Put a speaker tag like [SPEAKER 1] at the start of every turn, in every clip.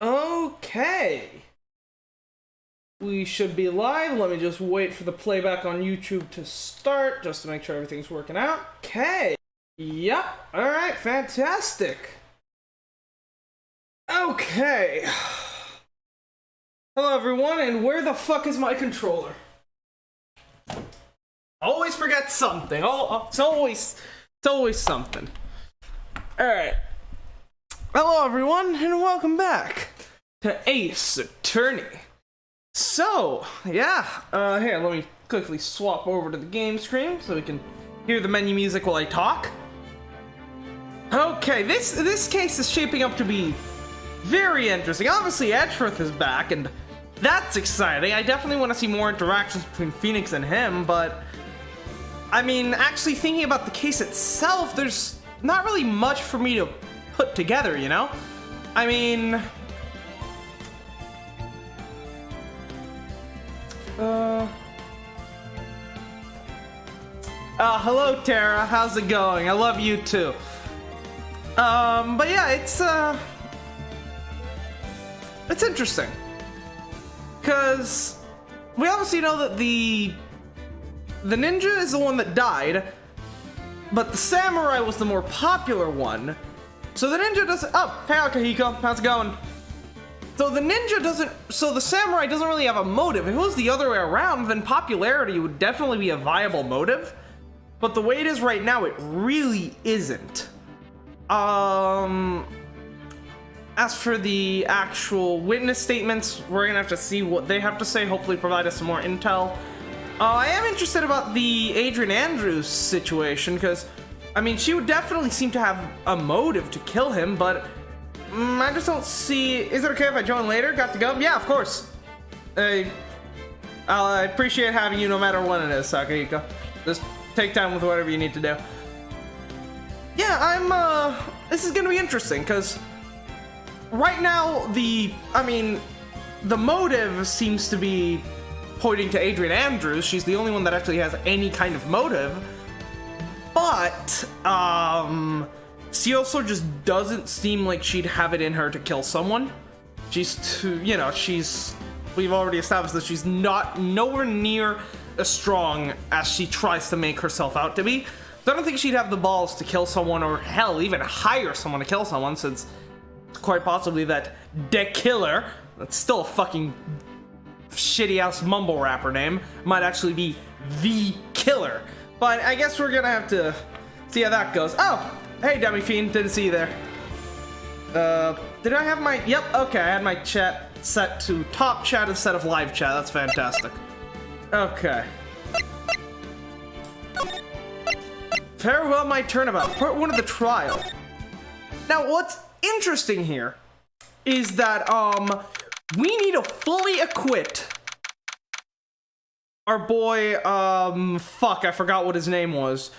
[SPEAKER 1] Okay. We should be live. Let me just wait for the playback on YouTube to start, just to make sure everything's working out. Okay. Yep. Alright, fantastic. Okay. Hello, everyone, and where the fuck is my controller? Always forget something. It's always something. Alright. Hello, everyone, and welcome back to Ace Attorney. So, yeah, here, let me quickly swap over to the game screen so we can hear the menu music while I talk. Okay, this case is shaping up to be very interesting. Obviously, Edgeworth is back, and that's exciting. I definitely want to see more interactions between Phoenix and him, but I mean, actually thinking about the case itself, there's not really much for me to put together, you know? I mean, hello Tara, how's it going? I love you too. But yeah, it's interesting. Cause we obviously know that the ninja is the one that died, but the samurai was the more popular one. So the ninja doesn't, oh, hey Akihiko, how's it going? So the samurai doesn't really have a motive. If it was the other way around, then popularity would definitely be a viable motive. But the way it is right now, it really isn't. As for the actual witness statements, we're gonna have to see what they have to say, hopefully provide us some more intel. I am interested about the Adrian Andrews situation, because, I mean, she would definitely seem to have a motive to kill him, but I just don't see... Is it okay if I join later? Got to go? Yeah, of course. I appreciate having you no matter what it is, Sakahiko. Just take time with whatever you need to do. Yeah, this is gonna be interesting, because right now, the motive seems to be pointing to Adrian Andrews. She's the only one that actually has any kind of motive. But, she also just doesn't seem like she'd have it in her to kill someone. She's too, you know, we've already established that she's nowhere near as strong as she tries to make herself out to be. So I don't think she'd have the balls to kill someone, or hell, even hire someone to kill someone, since it's quite possibly that the killer, that's still a fucking shitty-ass mumble rapper name, might actually be the killer. But I guess we're gonna have to see how that goes. Oh! Hey, Dummy Fiend, didn't see you there. Did I have my... Yep, okay, I had my chat set to top chat instead of live chat. That's fantastic. Okay. Farewell, my turnabout. Part 1 of the trial. Now, what's interesting here is that, we need to fully acquit our boy, fuck, I forgot what his name was,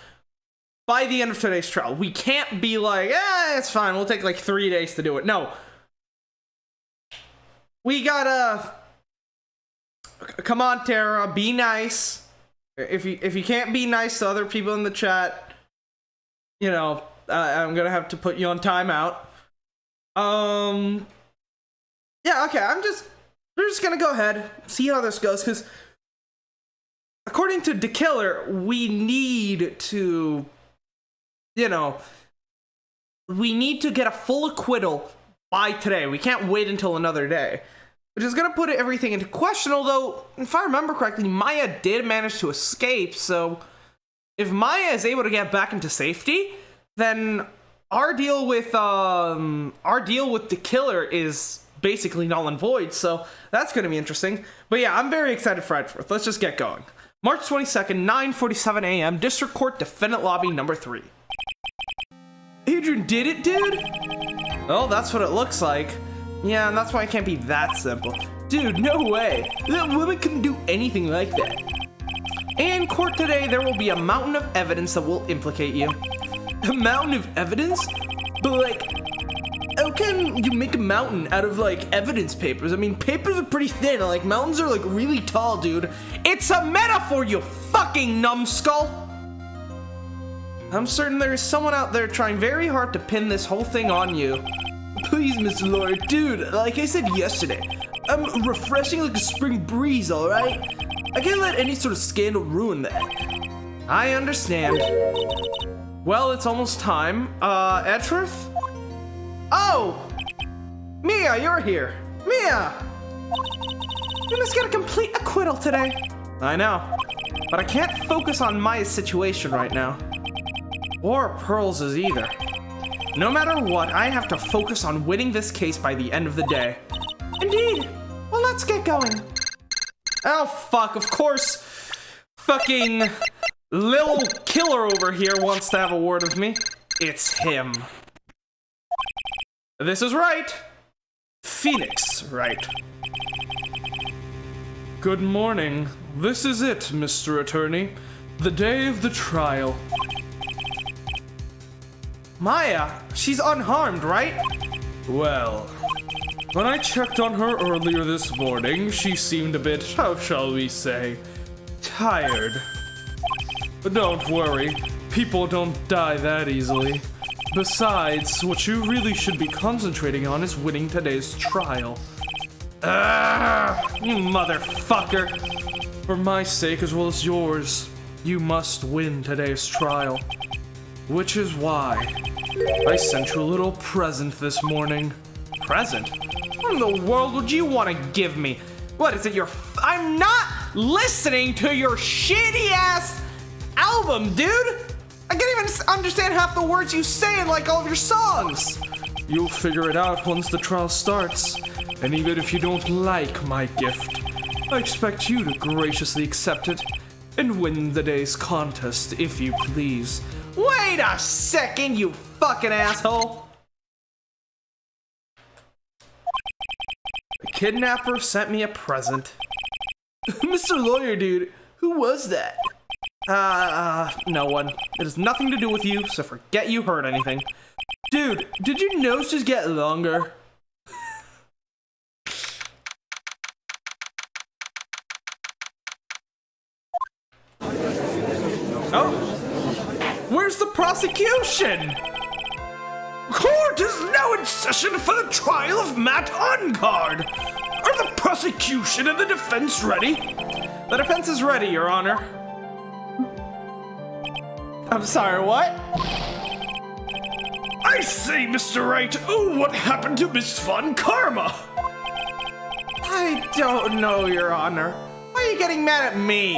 [SPEAKER 1] by the end of today's trial. We can't be like, it's fine, we'll take like 3 days to do it. No. We gotta... Come on, Tara, be nice. If you can't be nice to other people in the chat, you know, I'm gonna have to put you on timeout. Yeah, okay, we're just gonna go ahead, see how this goes, because according to the killer, we need to, you know, we need to get a full acquittal by today. We can't wait until another day. Which is gonna put everything into question, although, if I remember correctly, Maya did manage to escape, so if Maya is able to get back into safety, then our deal with the killer is basically null and void, so that's gonna be interesting. But yeah, I'm very excited for Edgeworth. Let's just get going. March 22nd, 9:47 a.m., District Court, Defendant Lobby, number 3. Adrian did it, dude? Oh, that's what it looks like. Yeah, and that's why it can't be that simple. Dude, no way. That woman couldn't do anything like that. In court today, there will be a mountain of evidence that will implicate you. A mountain of evidence? But like, how can you make a mountain out of like evidence papers? I mean, papers are pretty thin, like mountains are like really tall, dude. It's a metaphor, you fucking numbskull! I'm certain there is someone out there trying very hard to pin this whole thing on you. Please, Mr. Lawyer. Dude, like I said yesterday, I'm refreshing like a spring breeze, alright? I can't let any sort of scandal ruin that. I understand. Well, it's almost time. Edgeworth? Oh! Mia, you're here. Mia! You must get a complete acquittal today. I know, but I can't focus on Maya's situation right now. Or Pearl's either. No matter what, I have to focus on winning this case by the end of the day. Indeed. Well, let's get going. Oh, fuck, of course. Fucking Lil Killer over here wants to have a word with me. It's him. This is right. Phoenix, right. Good morning. This is it, Mr. Attorney. The day of the trial. Maya, she's unharmed, right? Well, when I checked on her earlier this morning, she seemed a bit, how shall we say, tired. But don't worry, people don't die that easily. Besides, what you really should be concentrating on is winning today's trial. You motherfucker! For my sake as well as yours, you must win today's trial. Which is why I sent you a little present this morning. Present? What in the world would you want to give me? What is it, I'm not listening to your shitty ass album, dude! I can't even understand half the words you say in like all of your songs! You'll figure it out once the trial starts. And even if you don't like my gift, I expect you to graciously accept it and win the day's contest, if you please. Wait a second, you fucking asshole! The kidnapper sent me a present. Mr. Lawyer, dude, who was that? No one. It has nothing to do with you, so forget you heard anything. Dude, did your nose just get longer? Oh, where's the prosecution? Court is now in session for the trial of Matt Ungard. Are the prosecution and the defense ready? The defense is ready, Your Honor. I'm sorry, what? I say, Mr. Wright, oh, what happened to Miss Von Karma? I don't know, Your Honor. Why are you getting mad at me?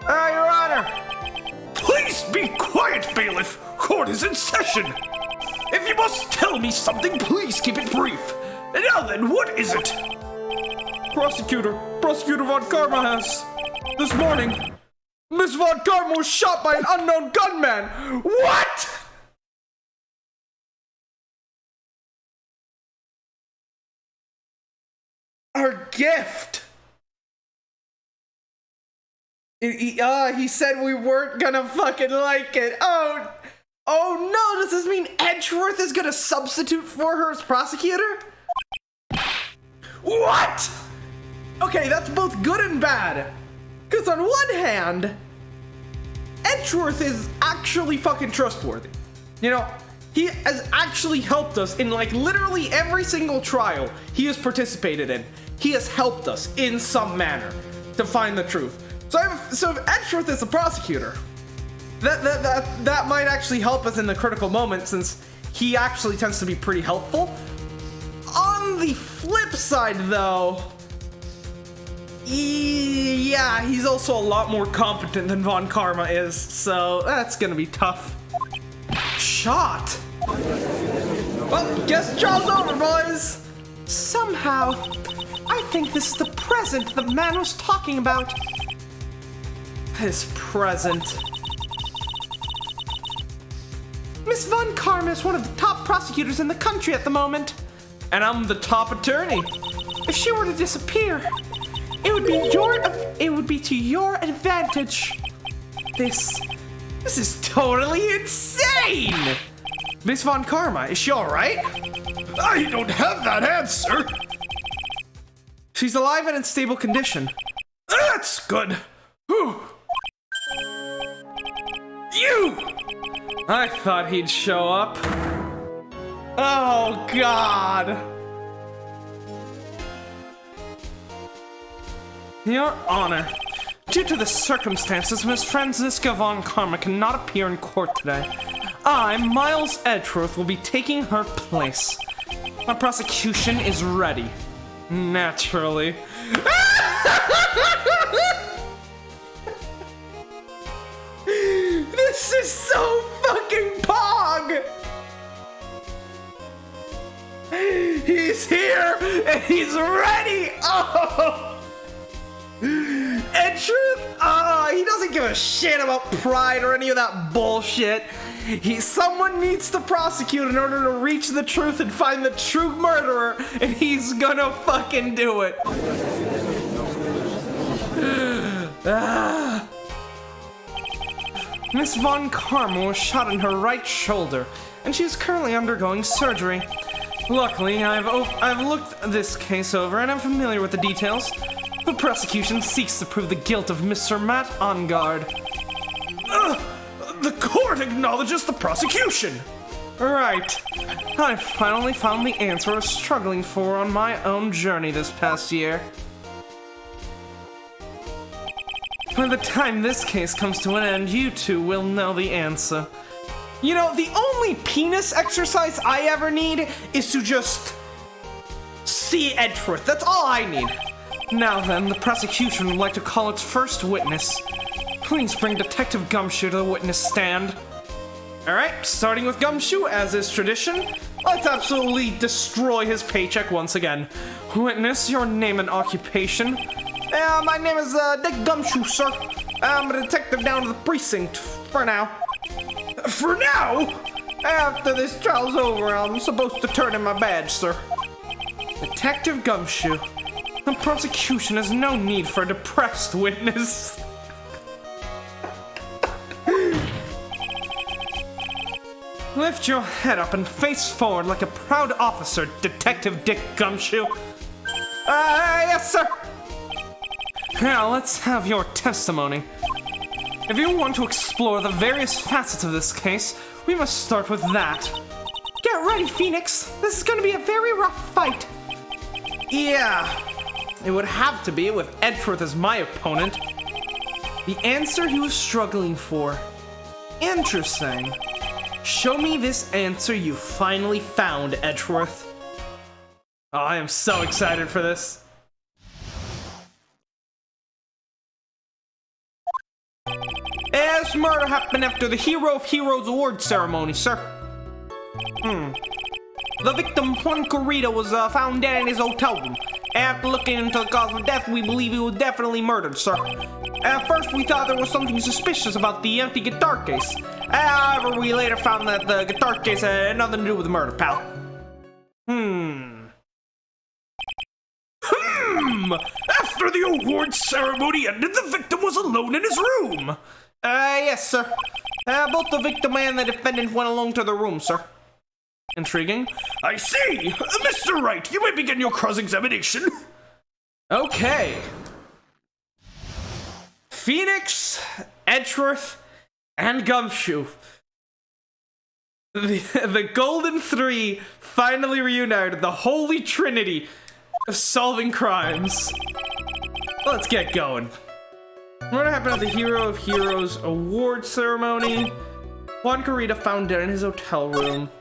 [SPEAKER 1] Your Honor. Please be quiet, bailiff. Court is in session. If you must tell me something, please keep it brief. And now then, what is it? Prosecutor Von Karma has. This morning, Miss Von Karma was shot by an unknown gunman. What? Our gift. He said we weren't gonna fucking like it. Oh no, does this mean Edgeworth is gonna substitute for her as prosecutor? What? Okay, that's both good and bad. Because on one hand, Edgeworth is actually fucking trustworthy. You know, he has actually helped us in like literally every single trial he has participated in. He has helped us in some manner to find the truth. So if Edgeworth is the prosecutor, that might actually help us in the critical moment since he actually tends to be pretty helpful. On the flip side though, yeah, he's also a lot more competent than Von Karma is, so that's gonna be tough. Shot? Well, guess the trial's over, boys! Somehow, I think this is the present the man was talking about. His present. Miss Von Karma is one of the top prosecutors in the country at the moment. And I'm the top attorney. If she were to disappear, it would be to your advantage. This is totally insane! Miss Von Karma, is she alright? I don't have that answer. She's alive and in stable condition. That's good. Whew. You! I thought he'd show up. Oh, God. Your Honor, due to the circumstances, Miss Franziska von Karma cannot appear in court today. I, Miles Edgeworth, will be taking her place. My prosecution is ready. Naturally. This is so fucking pog! He's here and he's ready! Oh! Edgeworth, he doesn't give a shit about pride or any of that bullshit. Someone needs to prosecute in order to reach the truth and find the true murderer, and he's gonna fucking do it. Miss Von Karma was shot in her right shoulder, and she is currently undergoing surgery. Luckily, I've looked this case over, and I'm familiar with the details. The prosecution seeks to prove the guilt of Mr. Matt Ongard. The court acknowledges the prosecution! Right. I finally found the answer I was struggling for on my own journey this past year. By the time this case comes to an end, you two will know the answer. You know, the only penis exercise I ever need is to just see Edgeworth. That's all I need. Now then, the prosecution would like to call its first witness. Please bring Detective Gumshoe to the witness stand. Alright, starting with Gumshoe, as is tradition, let's absolutely destroy his paycheck once again. Witness, your name and occupation. My name is Dick Gumshoe, sir. I'm a detective down to the precinct, for now. For now? After this trial's over, I'm supposed to turn in my badge, sir. Detective Gumshoe. The prosecution has no need for a depressed witness. Lift your head up and face forward like a proud officer, Detective Dick Gumshoe. Yes, sir. Now, let's have your testimony. If you want to explore the various facets of this case, we must start with that. Get ready, Phoenix. This is going to be a very rough fight. Yeah, it would have to be with Edgeworth as my opponent. The answer he was struggling for. Interesting. Show me this answer you finally found, Edgeworth. Oh, I am so excited for this. This murder happened after the Hero of Heroes award ceremony, sir. The victim, Juan Corrida, was found dead in his hotel room. After looking into the cause of death, we believe he was definitely murdered, sir. At first, we thought there was something suspicious about the empty guitar case. However, we later found that the guitar case had nothing to do with the murder, pal. After the awards ceremony ended, the victim was alone in his room. Yes, sir. Both the victim and the defendant went along to their room, sir. Intriguing. I see. Mr. Wright, you may begin your cross-examination. Okay. Phoenix, Edgeworth, and Gumshoe. The Golden Three finally reunited, the Holy Trinity of solving crimes. Let's get going. What happened at the Hero of Heroes award ceremony? Juan Corrida found dead in his hotel room.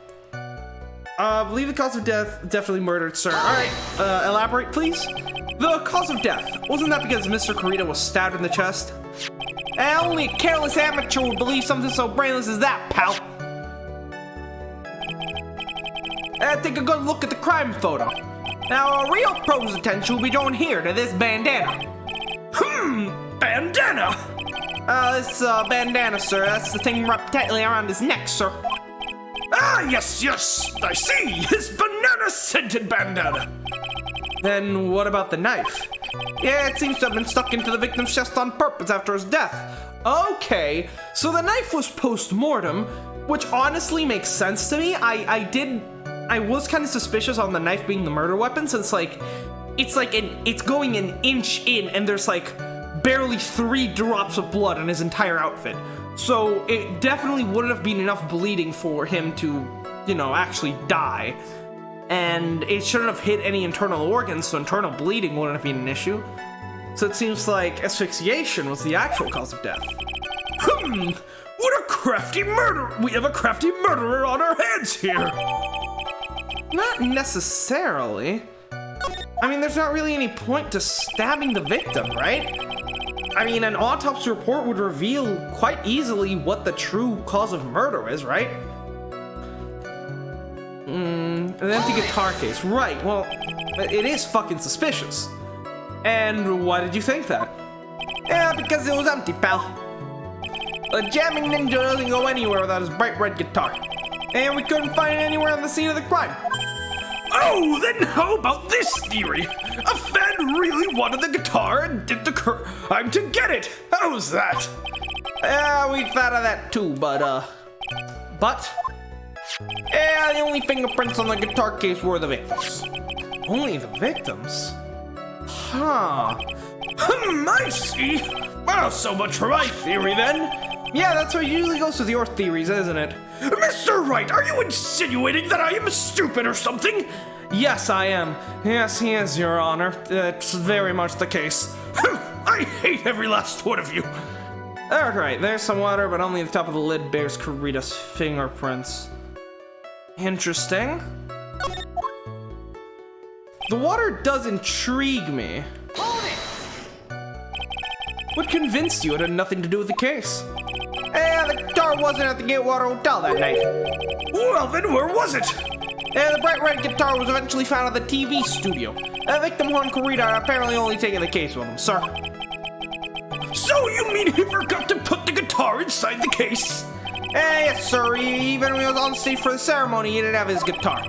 [SPEAKER 1] I believe the cause of death, definitely murdered, sir. Alright, elaborate, please. The cause of death, wasn't that because Mr. Corrida was stabbed in the chest? Only a careless amateur would believe something so brainless as that, pal. Take a good look at the crime photo. Now, a real pro's attention will be drawn here to this bandana. Bandana? This bandana, sir. That's the thing wrapped tightly around his neck, sir. Ah, yes, I see. His banana-scented bandana. Then what about the knife? Yeah, it seems to have been stuck into the victim's chest on purpose after his death. Okay, so the knife was post-mortem, which honestly makes sense to me. I was kind of suspicious on the knife being the murder weapon, since it's going an inch in, and there's like barely 3 drops of blood in his entire outfit. So it definitely wouldn't have been enough bleeding for him to you know, actually die. And it shouldn't have hit any internal organs, so internal bleeding wouldn't have been an issue. So it seems like asphyxiation was the actual cause of death.
[SPEAKER 2] What a crafty murderer! We have a crafty murderer on our hands here!
[SPEAKER 1] Not necessarily. I mean, there's not really any point to stabbing the victim, right? I mean, an autopsy report would reveal quite easily what the true cause of murder is, right? An empty guitar case. Right, well, it is fucking suspicious. And why did you think that?
[SPEAKER 3] Yeah, because it was empty, pal. A jamming ninja doesn't go anywhere without his bright red guitar. And we couldn't find it anywhere on the scene of the crime.
[SPEAKER 2] Oh, then how about this theory? A fan really wanted the guitar and did the crime to get it. How's that?
[SPEAKER 3] Yeah, we thought of that too, but yeah, the only fingerprints on the guitar case were the victims.
[SPEAKER 1] Only the victims? Huh.
[SPEAKER 2] I see. Well, so much for my theory then.
[SPEAKER 1] Yeah, that's what usually goes with your theories, isn't it?
[SPEAKER 2] Mr. Wright, are you insinuating that I am stupid or something?
[SPEAKER 1] Yes, I am. Yes, he is, Your Honor. It's very much the case.
[SPEAKER 2] I hate every last one of you.
[SPEAKER 1] Alright, there's some water, but only the top of the lid bears Karita's fingerprints. Interesting. The water does intrigue me.
[SPEAKER 3] Hold it!
[SPEAKER 1] What convinced you it had nothing to do with the case?
[SPEAKER 3] The guitar wasn't at the Gatewater Hotel that night.
[SPEAKER 2] Well, then where was it?
[SPEAKER 3] The bright red guitar was eventually found at the TV studio. Victim Juan Karita apparently only taking the case with him, sir.
[SPEAKER 2] So you mean he forgot to put the guitar inside the case?
[SPEAKER 3] Yes, sir. Even when he was on stage for the ceremony, he didn't have his guitar.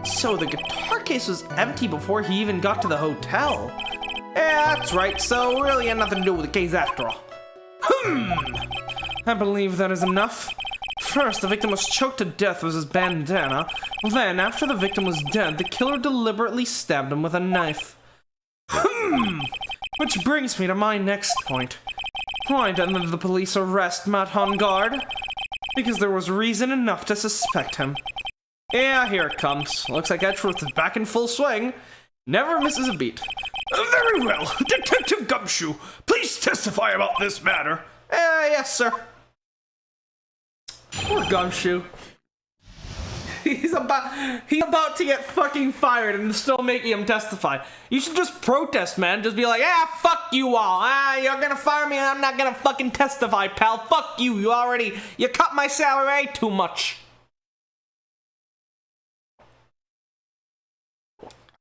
[SPEAKER 1] So the guitar case was empty before he even got to the hotel.
[SPEAKER 3] Yeah, that's right. So really had nothing to do with the case after all.
[SPEAKER 1] I believe that is enough. First, the victim was choked to death with his bandana. Then, after the victim was dead, the killer deliberately stabbed him with a knife. Which brings me to my next point. Why didn't the police arrest Matt on guard? Because there was reason enough to suspect him. Yeah, here it comes. Looks like Edgeworth is back in full swing. Never misses a beat.
[SPEAKER 2] Very well. Detective Gumshoe, please testify about this matter.
[SPEAKER 3] Yes, sir.
[SPEAKER 1] Poor Gumshoe. He's about to get fucking fired and still making him testify. You should just protest, man. Just be like, fuck you all. You're gonna fire me and I'm not gonna fucking testify, pal. Fuck you. You cut my salary too much.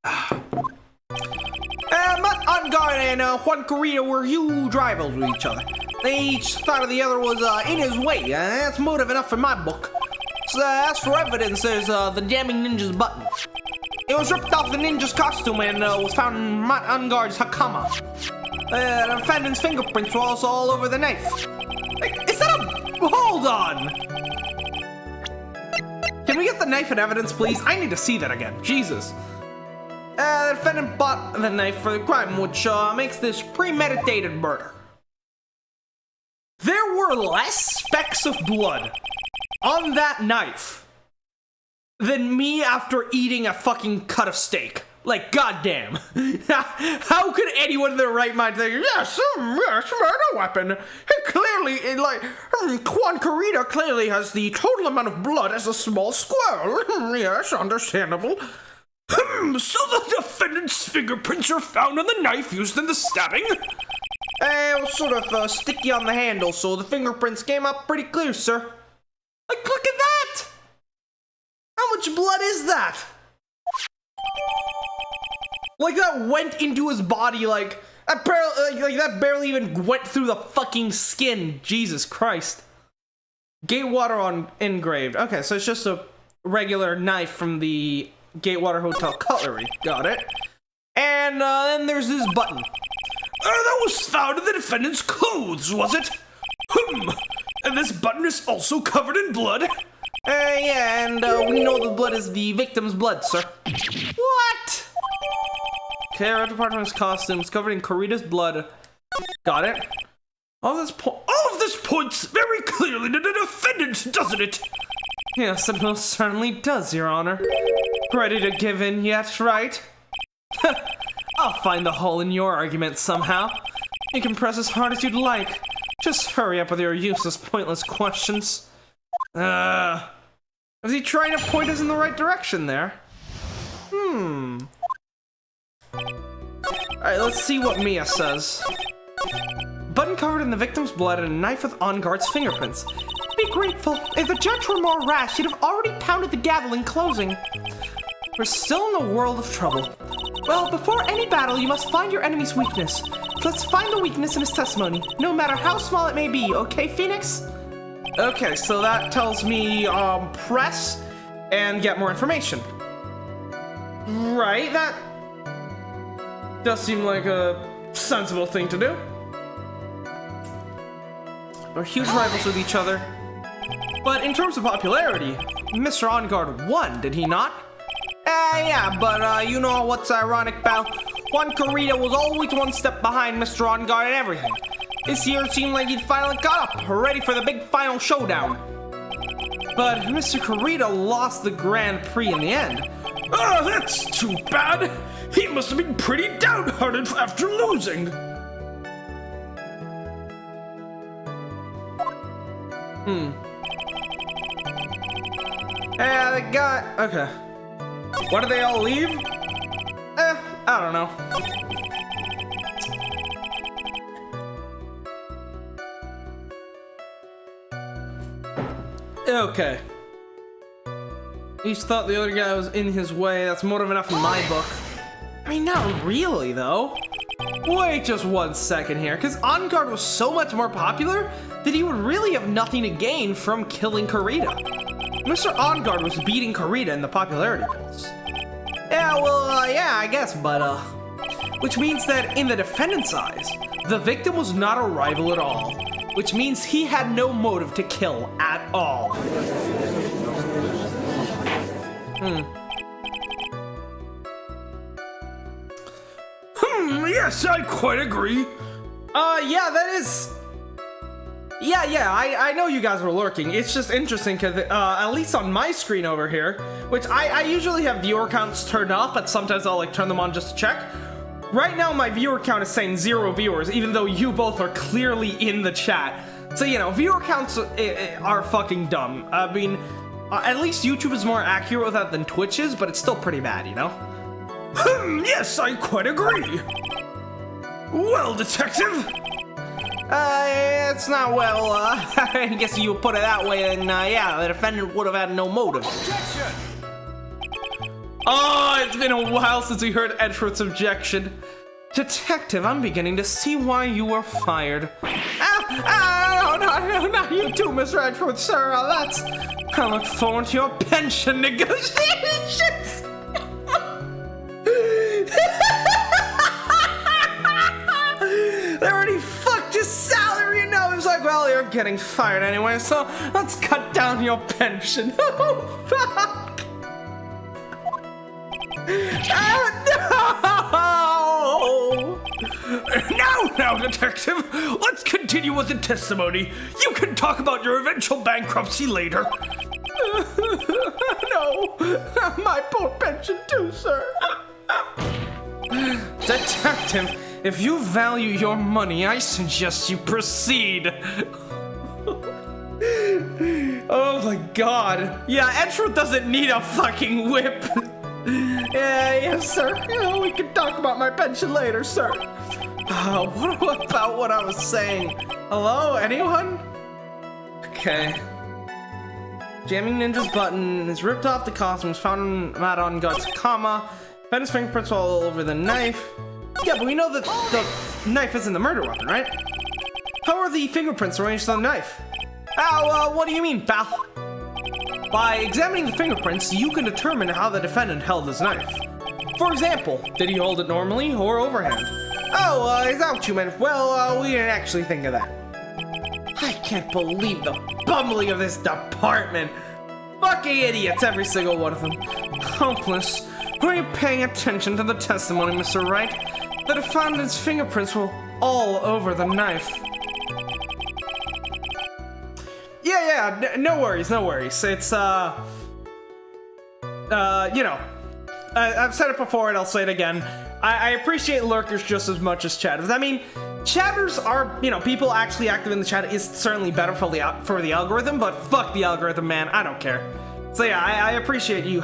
[SPEAKER 3] Matt Unguard and Juan Carrillo were huge rivals with each other. They each thought the other was in his way, and that's motive enough in my book. So, as for evidence, there's the jamming ninja's button. It was ripped off the ninja's costume and was found in Matt Unguard's hakama. The defendant's fingerprints were also all over the knife.
[SPEAKER 1] Is that a... Hold on! Can we get the knife in evidence, please? I need to see that again. Jesus.
[SPEAKER 3] The defendant bought the knife for the crime, which makes this premeditated murder.
[SPEAKER 1] There were less specks of blood on that knife than me after eating a fucking cut of steak. Like, goddamn. How could anyone in their right mind think, yes, murder weapon. He clearly, Juan Carita clearly has the total amount of blood as a small squirrel. Yes, understandable.
[SPEAKER 2] So the defendant's fingerprints are found on the knife used in the stabbing?
[SPEAKER 3] It was sort of sticky on the handle, so the fingerprints came up pretty clear, sir.
[SPEAKER 1] Like, look at that! How much blood is that? Like, that went into his body, like that barely even went through the fucking skin. Jesus Christ. Gatewater on engraved. Okay, so it's just a regular knife from the Gatewater Hotel cutlery. Got it. And then there's this button.
[SPEAKER 2] That was found in the defendant's clothes, was it? And this button is also covered in blood?
[SPEAKER 3] Yeah, and we know the blood is the victim's blood, sir.
[SPEAKER 1] What? Okay, right apart from his costume, it's covered in Karita's blood. Got it.
[SPEAKER 2] All of this points very clearly to the defendant, doesn't it?
[SPEAKER 1] Yes, it most certainly does, Your Honor. Ready to give in yet, right? I'll find the hole in your argument somehow. You can press as hard as you'd like. Just hurry up with your useless, pointless questions. Is he trying to point us in the right direction there? Alright, let's see what Mia says. Button covered in the victim's blood and a knife with On Guard's fingerprints. Be grateful. If the judge were more rash, he'd have already pounded the gavel in closing. We're still in a world of trouble. Well, before any battle, you must find your enemy's weakness. Let's find the weakness in his testimony, no matter how small it may be, okay, Phoenix? Okay, so that tells me, press and get more information. Right, that does seem like a sensible thing to do. We're huge rivals with each other. But in terms of popularity, Mr. On Guard won, did he not?
[SPEAKER 3] Yeah, but you know what's ironic, pal? Juan Corrida was always one step behind Mr. On Guard and everything. This year it seemed like he'd finally got up, ready for the big final showdown.
[SPEAKER 1] But Mr. Corrida lost the Grand Prix in the end.
[SPEAKER 2] Oh, that's too bad. He must have been pretty downhearted after losing.
[SPEAKER 1] Yeah, the guy... Okay. Why did they all leave? I don't know. Okay. Each thought the other guy was in his way. That's motive enough in my book. I mean, not really, though. Wait just 1 second here, because On Guard was so much more popular that he would really have nothing to gain from killing Corrida. Mr. On Guard was beating Corrida in the popularity polls.
[SPEAKER 3] Yeah, well, yeah, I guess, but,
[SPEAKER 1] Which means that in the defendant's eyes, the victim was not a rival at all. Which means he had no motive to kill at all.
[SPEAKER 2] Yes, I quite agree.
[SPEAKER 1] Yeah, that is... Yeah, I know you guys were lurking. It's just interesting because, at least on my screen over here, which I usually have viewer counts turned off, but sometimes I'll, like, turn them on just to check. Right now, my viewer count is saying 0 viewers, even though you both are clearly in the chat. So, you know, viewer counts are fucking dumb. I mean, at least YouTube is more accurate with that than Twitch is, but it's still pretty bad, you know?
[SPEAKER 2] Yes, I quite agree. Well, detective.
[SPEAKER 3] It's not well, I guess you put it that way, and, yeah, the defendant would have had no motive.
[SPEAKER 2] Objection.
[SPEAKER 1] Oh, it's been a while since we heard Edgeworth's objection. Detective, I'm beginning to see why you were fired.
[SPEAKER 3] No, not you too, Mr. Edgeworth, sir, that's...
[SPEAKER 1] I look forward to your pension negotiations. They already fucked his salary, and now it's like, well, you're getting fired anyway, so let's cut down your pension. Oh, fuck.
[SPEAKER 2] No! Now, detective, let's continue with the testimony. You can talk about your eventual bankruptcy later.
[SPEAKER 3] No, my poor pension too, sir.
[SPEAKER 1] Detective, if you value your money, I suggest you proceed. Oh my god. Yeah, Edgeworth doesn't need a fucking whip.
[SPEAKER 3] Yes, sir. We can talk about my pension later, sir.
[SPEAKER 1] What about what I was saying? Hello, anyone? Okay. Jamming Ninja's button is ripped off the costume, was found in Matt On Guard's comma. Found his fingerprints all over the knife. Yeah, but we know that the knife isn't the murder weapon, right? How are the fingerprints arranged on the knife? What do you mean, pal? By examining the fingerprints, you can determine how the defendant held his knife. For example, did he hold it normally or overhand? Oh, is that what you meant? Well, we didn't actually think of that. I can't believe the bumbling of this department. Fucking idiots, every single one of them. Hopeless. Were you paying attention to the testimony, Mr. Wright? The defendant's fingerprints were all over the knife. Yeah, no worries, no worries. It's, you know, I've said it before and I'll say it again. I appreciate lurkers just as much as chatters. I mean, chatters are, you know, people actually active in the chat is certainly better for the algorithm, but fuck the algorithm, man. I don't care. So yeah, I appreciate you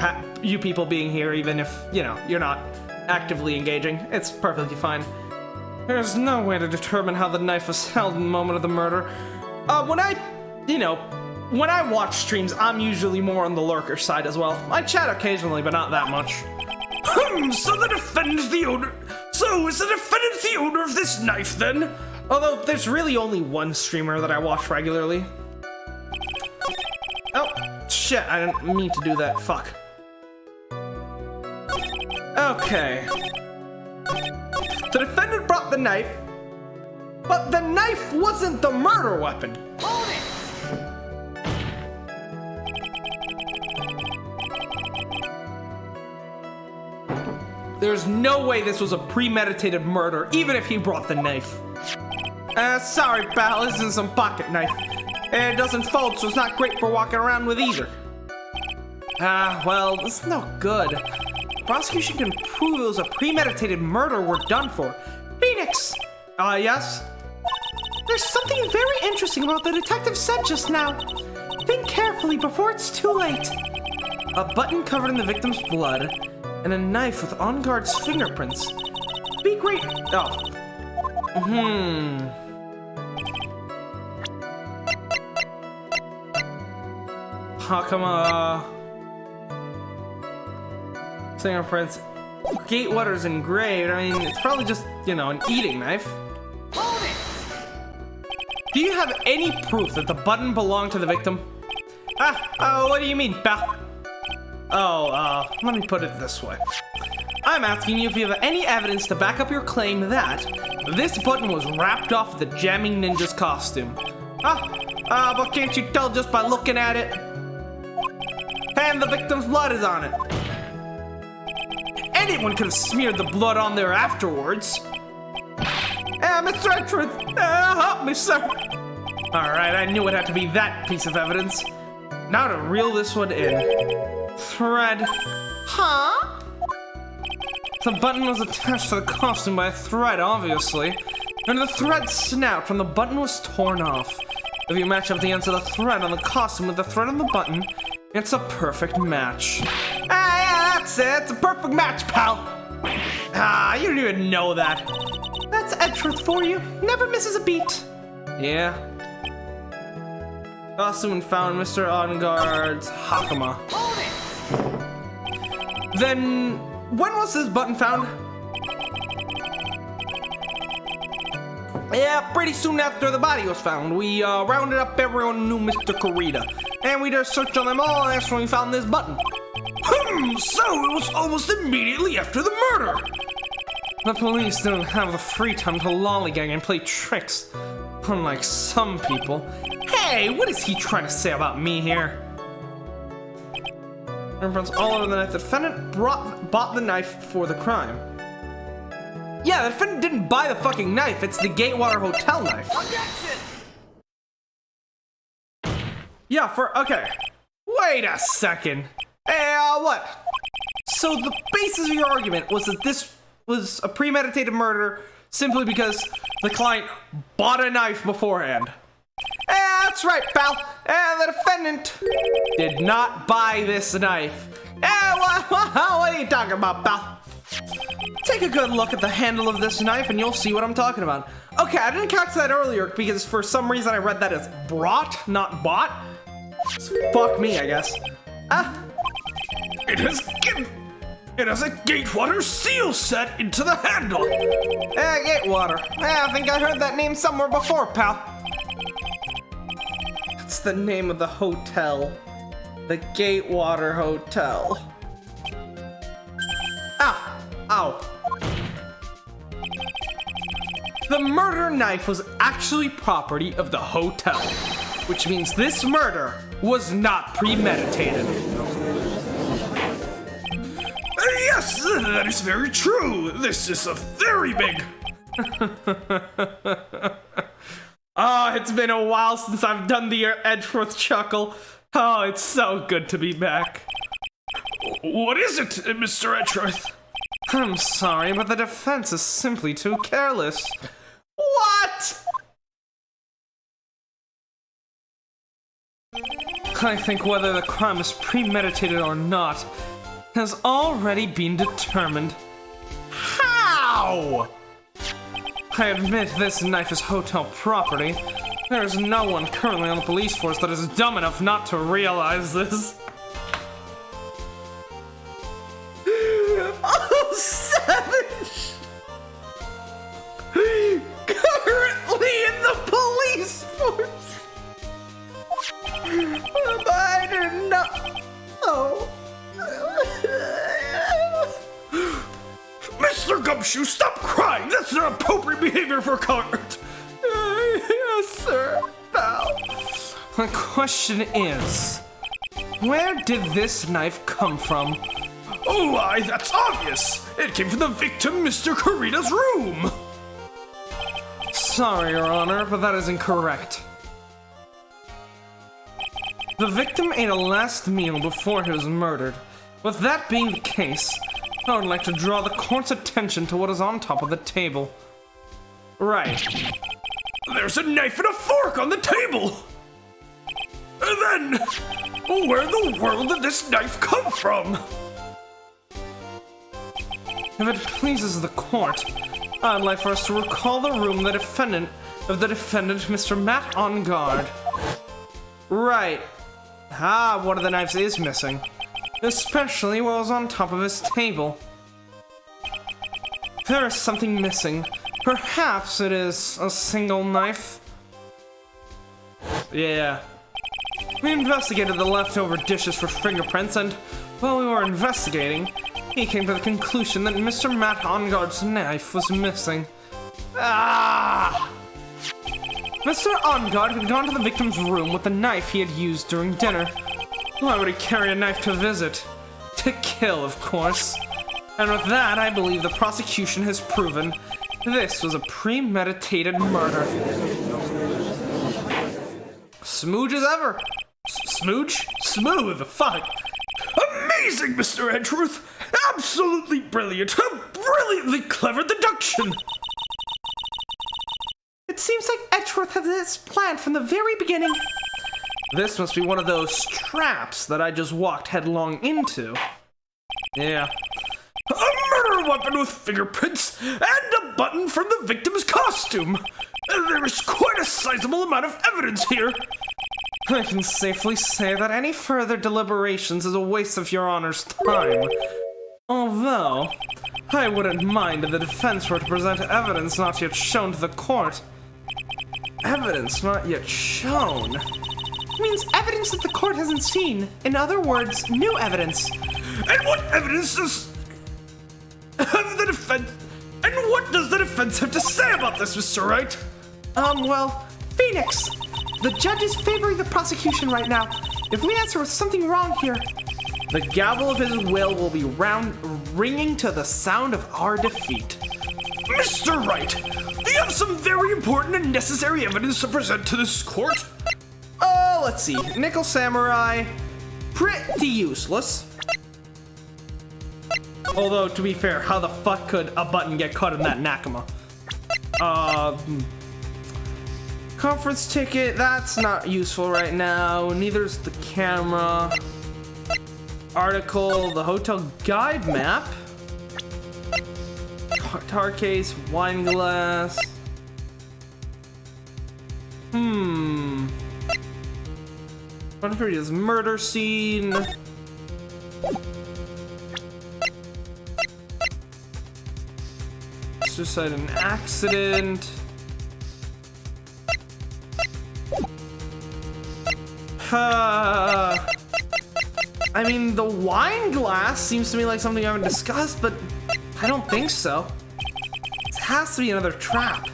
[SPEAKER 1] people being here, even if, you know, you're not actively engaging. It's perfectly fine. There's no way to determine how the knife was held in the moment of the murder. When I watch streams, I'm usually more on the lurker side as well. I chat occasionally, but not that much.
[SPEAKER 2] So is the defendant the owner of this knife then?
[SPEAKER 1] Although, there's really only one streamer that I watch regularly. Oh, shit, I didn't mean to do that, fuck. Okay. The defendant brought the knife, but the knife wasn't the murder weapon. Hold it! There's no way this was a premeditated murder, even if he brought the knife. Sorry, pal, this isn't some pocket knife. It doesn't fold, so it's not great for walking around with either. Well, this is no good. Prosecution can prove it was a premeditated murder we're done for. Phoenix! Yes? There's something very interesting about what the detective said just now. Think carefully before it's too late. A button covered in the victim's blood, and a knife with On Guard's fingerprints. Be great. Oh. Hakama. Fingerprints. Gatewater's engraved. I mean, it's probably just, you know, an eating knife. Hold it! Do you have any proof that the button belonged to the victim? What do you mean, pal? Let me put it this way. I'm asking you if you have any evidence to back up your claim that this button was wrapped off the Jamming Ninja's costume. But can't you tell just by looking at it? And the victim's blood is on it. Anyone could have smeared the blood on there afterwards. Mr. Edgeworth, help me, sir. Alright, I knew it had to be that piece of evidence. Now to reel this one in. Thread. Huh? The button was attached to the costume by a thread, obviously. And the thread snapped when the button was torn off. If you match up the ends of the thread on the costume with the thread on the button, it's a perfect match. Yeah, that's it. It's a perfect match, pal. You don't even know that. That's Edgeworth for you. Never misses a beat. Yeah. Costume found Mr. On Guard's Hakama. Then, when was this button found? Yeah, pretty soon after the body was found. We rounded up everyone who knew Mr. Kurita. And we did a search on them all, and that's when we found this button.
[SPEAKER 2] So it was almost immediately after the murder.
[SPEAKER 1] The police didn't have the free time to lollygag and play tricks. Unlike some people. Hey, what is he trying to say about me here? Fingerprints all over the knife. The defendant bought the knife for the crime. Yeah, the defendant didn't buy the fucking knife. It's the Gatewater Hotel knife. Objection! Yeah, okay. Wait a second. What? So the basis of your argument was that this was a premeditated murder simply because the client bought a knife beforehand. That's right, pal. The defendant did not buy this knife. What are you talking about, pal? Take a good look at the handle of this knife and you'll see what I'm talking about. Okay, I didn't catch that earlier because for some reason I read that as brought, not bought. Fuck me, I guess.
[SPEAKER 2] It has a Gatewater seal set into the handle.
[SPEAKER 1] Gatewater. I think I heard that name somewhere before, pal. That's the name of the hotel. The Gatewater Hotel. Ow. The murder knife was actually property of the hotel, which means this murder was not premeditated.
[SPEAKER 2] Yes, that is very true. This is a very big...
[SPEAKER 1] Oh, it's been a while since I've done the Edgeworth chuckle. Oh, it's so good to be back.
[SPEAKER 2] What is it, Mr. Edgeworth?
[SPEAKER 1] I'm sorry, but the defense is simply too careless. What? I think whether the crime is premeditated or not has already been determined. How? I admit this knife is hotel property. There is no one currently on the police force that is dumb enough not to realize this. Oh, savage! Currently in the police force! I do not. Oh.
[SPEAKER 2] Mr. Gumshoe, stop crying! That's not appropriate behavior for court!
[SPEAKER 1] Yes, sir. Now. The question is, where did this knife come from?
[SPEAKER 2] Oh, why, that's obvious! It came from the victim, Mr. Kurita's room!
[SPEAKER 1] Sorry, Your Honor, but that is incorrect. The victim ate a last meal before he was murdered. With that being the case, I would like to draw the court's attention to what is on top of the table. Right.
[SPEAKER 2] There's a knife and a fork on the table! And then, where in the world did this knife come from?
[SPEAKER 1] If it pleases the court, I'd like for us to recall the room of the defendant, Mr. Matt On Guard. Right. Ah, one of the knives is missing. Especially what was on top of his table. There is something missing. Perhaps it is a single knife. Yeah. We investigated the leftover dishes for fingerprints, and while we were investigating, he came to the conclusion that Mr. Matt On Guard's knife was missing. Ah! Mr. On Guard had gone to the victim's room with the knife he had used during dinner. Why would he carry a knife to visit? To kill, of course. And with that, I believe the prosecution has proven this was a premeditated murder. Smooth as ever. Smooch? Smooth, fuck.
[SPEAKER 2] Amazing, Mr. Edgeworth! Absolutely brilliant! A brilliantly clever deduction!
[SPEAKER 1] It seems like Edgeworth had this planned from the very beginning. This must be one of those traps that I just walked headlong into. Yeah.
[SPEAKER 2] A murder weapon with fingerprints and a button from the victim's costume! There is quite a sizable amount of evidence here!
[SPEAKER 1] I can safely say that any further deliberations is a waste of Your Honor's time. Although, I wouldn't mind if the defense were to present evidence not yet shown to the court. Evidence not yet shown? Means evidence that the court hasn't seen. In other words, new evidence.
[SPEAKER 2] And what evidence does the defense... And what does the defense have to say about this, Mr. Wright?
[SPEAKER 1] Well, Phoenix! The judge is favoring the prosecution right now. If we answer with something wrong here, the gavel of his will be ringing to the sound of our defeat.
[SPEAKER 2] Mr. Wright, do you have some very important and necessary evidence to present to this court?
[SPEAKER 1] Oh, let's see. Nickel Samurai, pretty useless. Although, to be fair, how the fuck could a button get caught in that Nakama? Conference ticket, that's not useful right now. Neither's the camera. Article, the hotel guide map. Tar case, wine glass. Rodriguez's murder scene. Suicide and accident. I mean, the wine glass seems to me like something I haven't discussed, but I don't think so. It has to be another trap.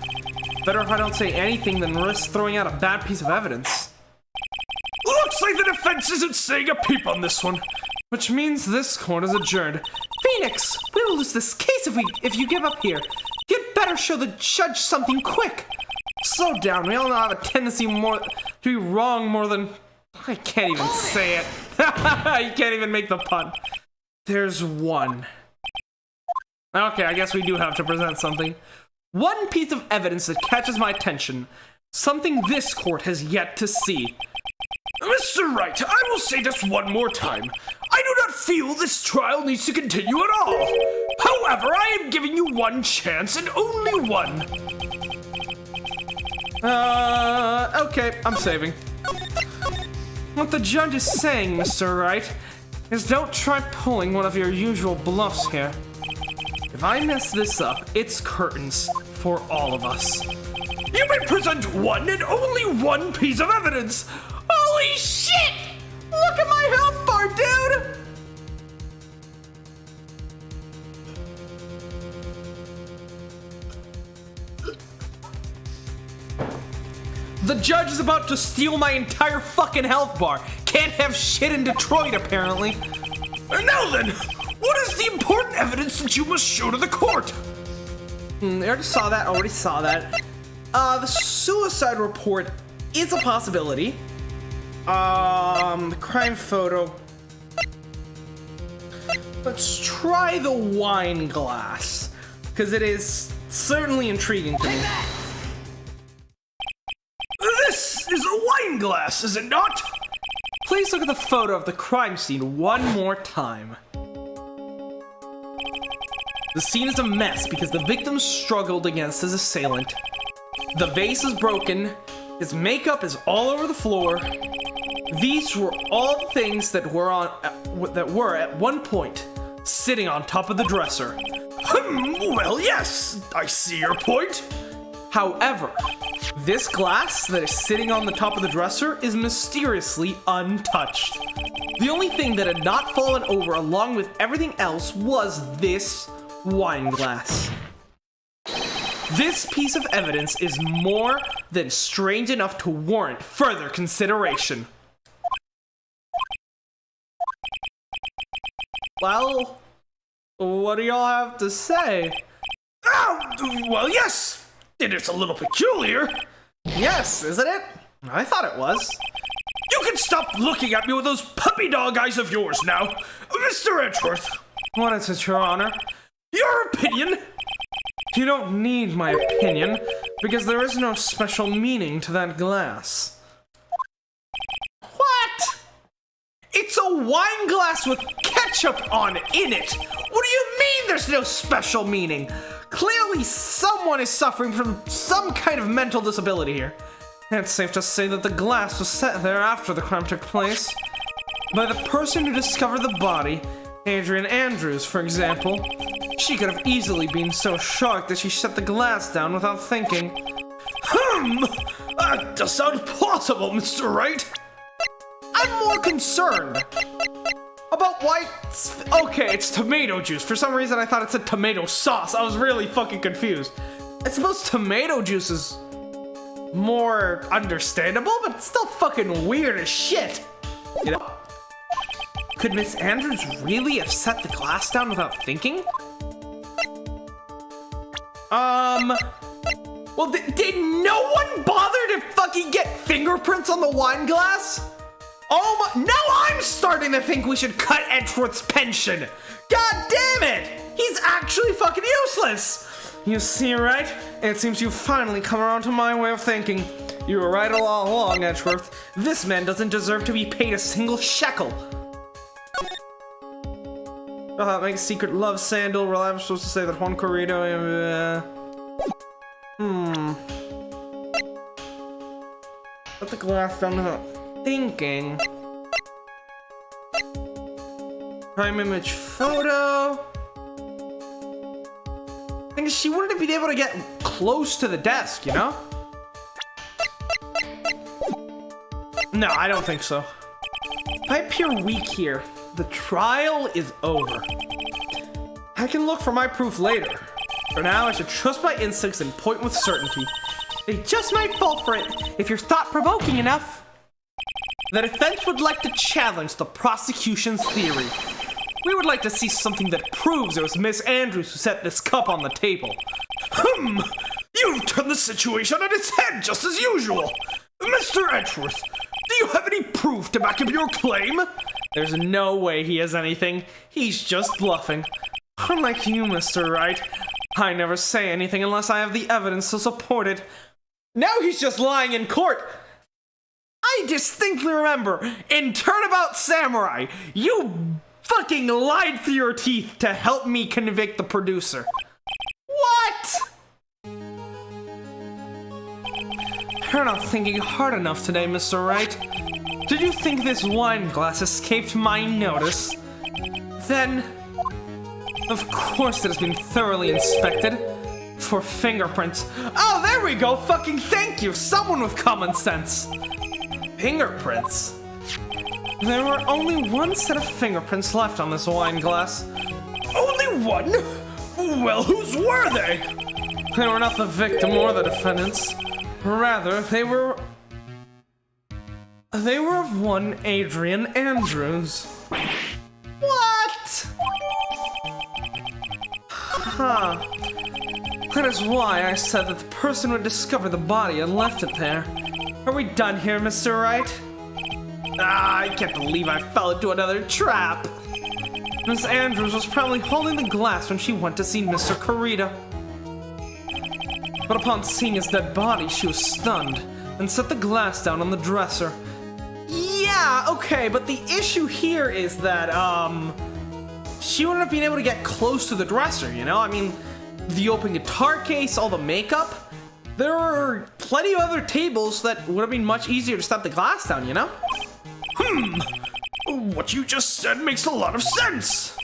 [SPEAKER 1] Better if I don't say anything than risk throwing out a bad piece of evidence.
[SPEAKER 2] Looks like the defense isn't saying a peep on this one.
[SPEAKER 1] Which means this court is adjourned. Phoenix, we will lose this case if you give up here. You'd better show the judge something quick. slow down. We all have a tendency to be wrong more than... I can't even say it. You can't even make the pun. There's one. Okay, I guess we do have to present something. One piece of evidence that catches my attention. Something this court has yet to see.
[SPEAKER 2] Mr. Wright, I will say this one more time. I do not feel this trial needs to continue at all. However, I am giving you one chance and only one.
[SPEAKER 1] Okay, I'm saving. What the judge is saying, Mr. Wright, is don't try pulling one of your usual bluffs here. If I mess this up, it's curtains for all of us.
[SPEAKER 2] You may present one and only one piece of evidence.
[SPEAKER 1] Holy shit! Look at my health bar, dude! The judge is about to steal my entire fucking health bar. Can't have shit in Detroit, apparently.
[SPEAKER 2] And now then, what is the important evidence that you must show to the court?
[SPEAKER 1] I already saw that. The suicide report is a possibility. The crime photo. Let's try the wine glass, because it is certainly intriguing to me.
[SPEAKER 2] This is a wine glass, is it not?
[SPEAKER 1] Please look at the photo of the crime scene one more time. The scene is a mess because the victim struggled against his assailant. The vase is broken. His makeup is all over the floor. These were all things that were at one point sitting on top of the dresser.
[SPEAKER 2] Well, yes, I see your point.
[SPEAKER 1] However, this glass that is sitting on the top of the dresser is mysteriously untouched. The only thing that had not fallen over along with everything else was this wine glass. This piece of evidence is more than strange enough to warrant further consideration. Well, what do y'all have to say?
[SPEAKER 2] Oh, well, yes. It is a little peculiar.
[SPEAKER 1] Yes, isn't it? I thought it was.
[SPEAKER 2] You can stop looking at me with those puppy dog eyes of yours now. Mr. Edgeworth.
[SPEAKER 1] What is it, Your Honor?
[SPEAKER 2] Your opinion?
[SPEAKER 1] You don't need my opinion, because there is no special meaning to that glass. What? It's a wine glass with ketchup in it. What do you mean there's no special meaning? Clearly someone is suffering from some kind of mental disability here. It's safe to say that the glass was set there after the crime took place. By the person who discovered the body, Adrian Andrews, for example. She could have easily been so shocked that she set the glass down without thinking.
[SPEAKER 2] That does sound plausible, Mr. Wright.
[SPEAKER 1] I'm more concerned about why... Okay, it's tomato juice. For some reason, I thought it said tomato sauce. I was really fucking confused. I suppose tomato juice is more understandable, but it's still fucking weird as shit. You know? Could Miss Andrews really have set the glass down without thinking? Well, did no one bother to fucking get fingerprints on the wine glass? Oh my, now I'm starting to think we should cut Edgeworth's pension. God damn it! He's actually fucking useless. You see, right? It seems you've finally come around to my way of thinking. You were right all along, Edgeworth. This man doesn't deserve to be paid a single shekel. Oh, that makes secret love sandal. Well, I'm supposed to say that Juan Corrido. Put the glass down without thinking. Prime image photo. I think she wouldn't have been able to get close to the desk, you know? No, I don't think so. If I appear weak here, the trial is over. I can look for my proof later. For now, I should trust my instincts and point with certainty. They just might fall for it if you're thought-provoking enough. The defense would like to challenge the prosecution's theory. We would like to see something that proves it was Miss Andrews who set this cup on the table.
[SPEAKER 2] You've turned the situation on its head just as usual. Mr. Edgeworth, do you have any proof to back up your claim?
[SPEAKER 1] There's no way he has anything. He's just bluffing. Unlike you, Mr. Wright, I never say anything unless I have the evidence to support it. Now he's just lying in court. I distinctly remember in Turnabout Samurai, you fucking lied through your teeth to help me convict the producer. What? You're not thinking hard enough today, Mr. Wright. Did you think this wine glass escaped my notice? Then, of course it has been thoroughly inspected for fingerprints. Oh, there we go! Fucking thank you! Someone with common sense! Fingerprints? There were only one set of fingerprints left on this wine glass.
[SPEAKER 2] Only one? Well, whose were they?
[SPEAKER 1] They were not the victim or the defendants. Rather, they were of one Adrian Andrews. What? Huh. That is why I said that the person who had discovered the body had left it there. Are we done here, Mr. Wright? Ah, I can't believe I fell into another trap. Miss Andrews was probably holding the glass when she went to see Mr. Kurita. But upon seeing his dead body, she was stunned and set the glass down on the dresser. Yeah, okay, but the issue here is that, she wouldn't have been able to get close to the dresser, you know? I mean, the open guitar case, all the makeup. There were plenty of other tables that would have been much easier to set the glass down, you know?
[SPEAKER 2] What you just said makes a lot of sense.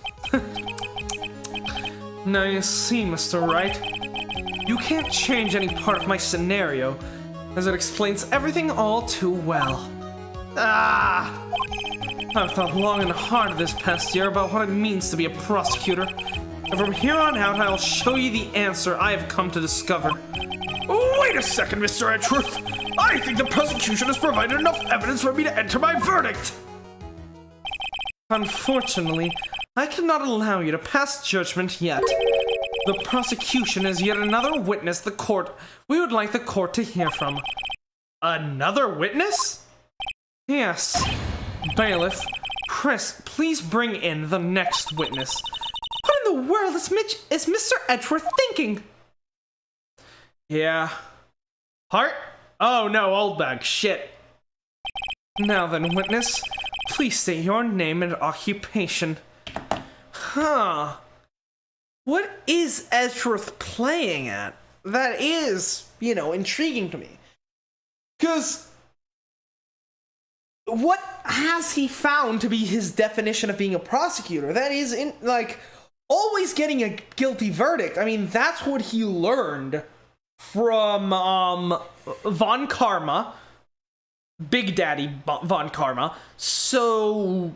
[SPEAKER 1] Now you see, Mr. Wright, you can't change any part of my scenario, as it explains everything all too well. Ah! I've thought long and hard this past year about what it means to be a prosecutor, and from here on out I'll show you the answer I have come to discover.
[SPEAKER 2] Wait a second, Mr. Edgeworth. I think the prosecution has provided enough evidence for me to enter my verdict.
[SPEAKER 1] Unfortunately, I cannot allow you to pass judgment yet. The prosecution is yet another witness we would like the court to hear from. Another witness? Yes. Bailiff, Chris, please bring in the next witness. What in the world is Mr. Edgeworth thinking? Yeah. Hart? Oh no, old bag, shit. Now then, witness, please state your name and occupation. Huh. What is Edgeworth playing at? That is, intriguing to me. Because what has he found to be his definition of being a prosecutor? That is, always getting a guilty verdict. I mean, that's what he learned from, Von Karma. Big Daddy Von Karma. So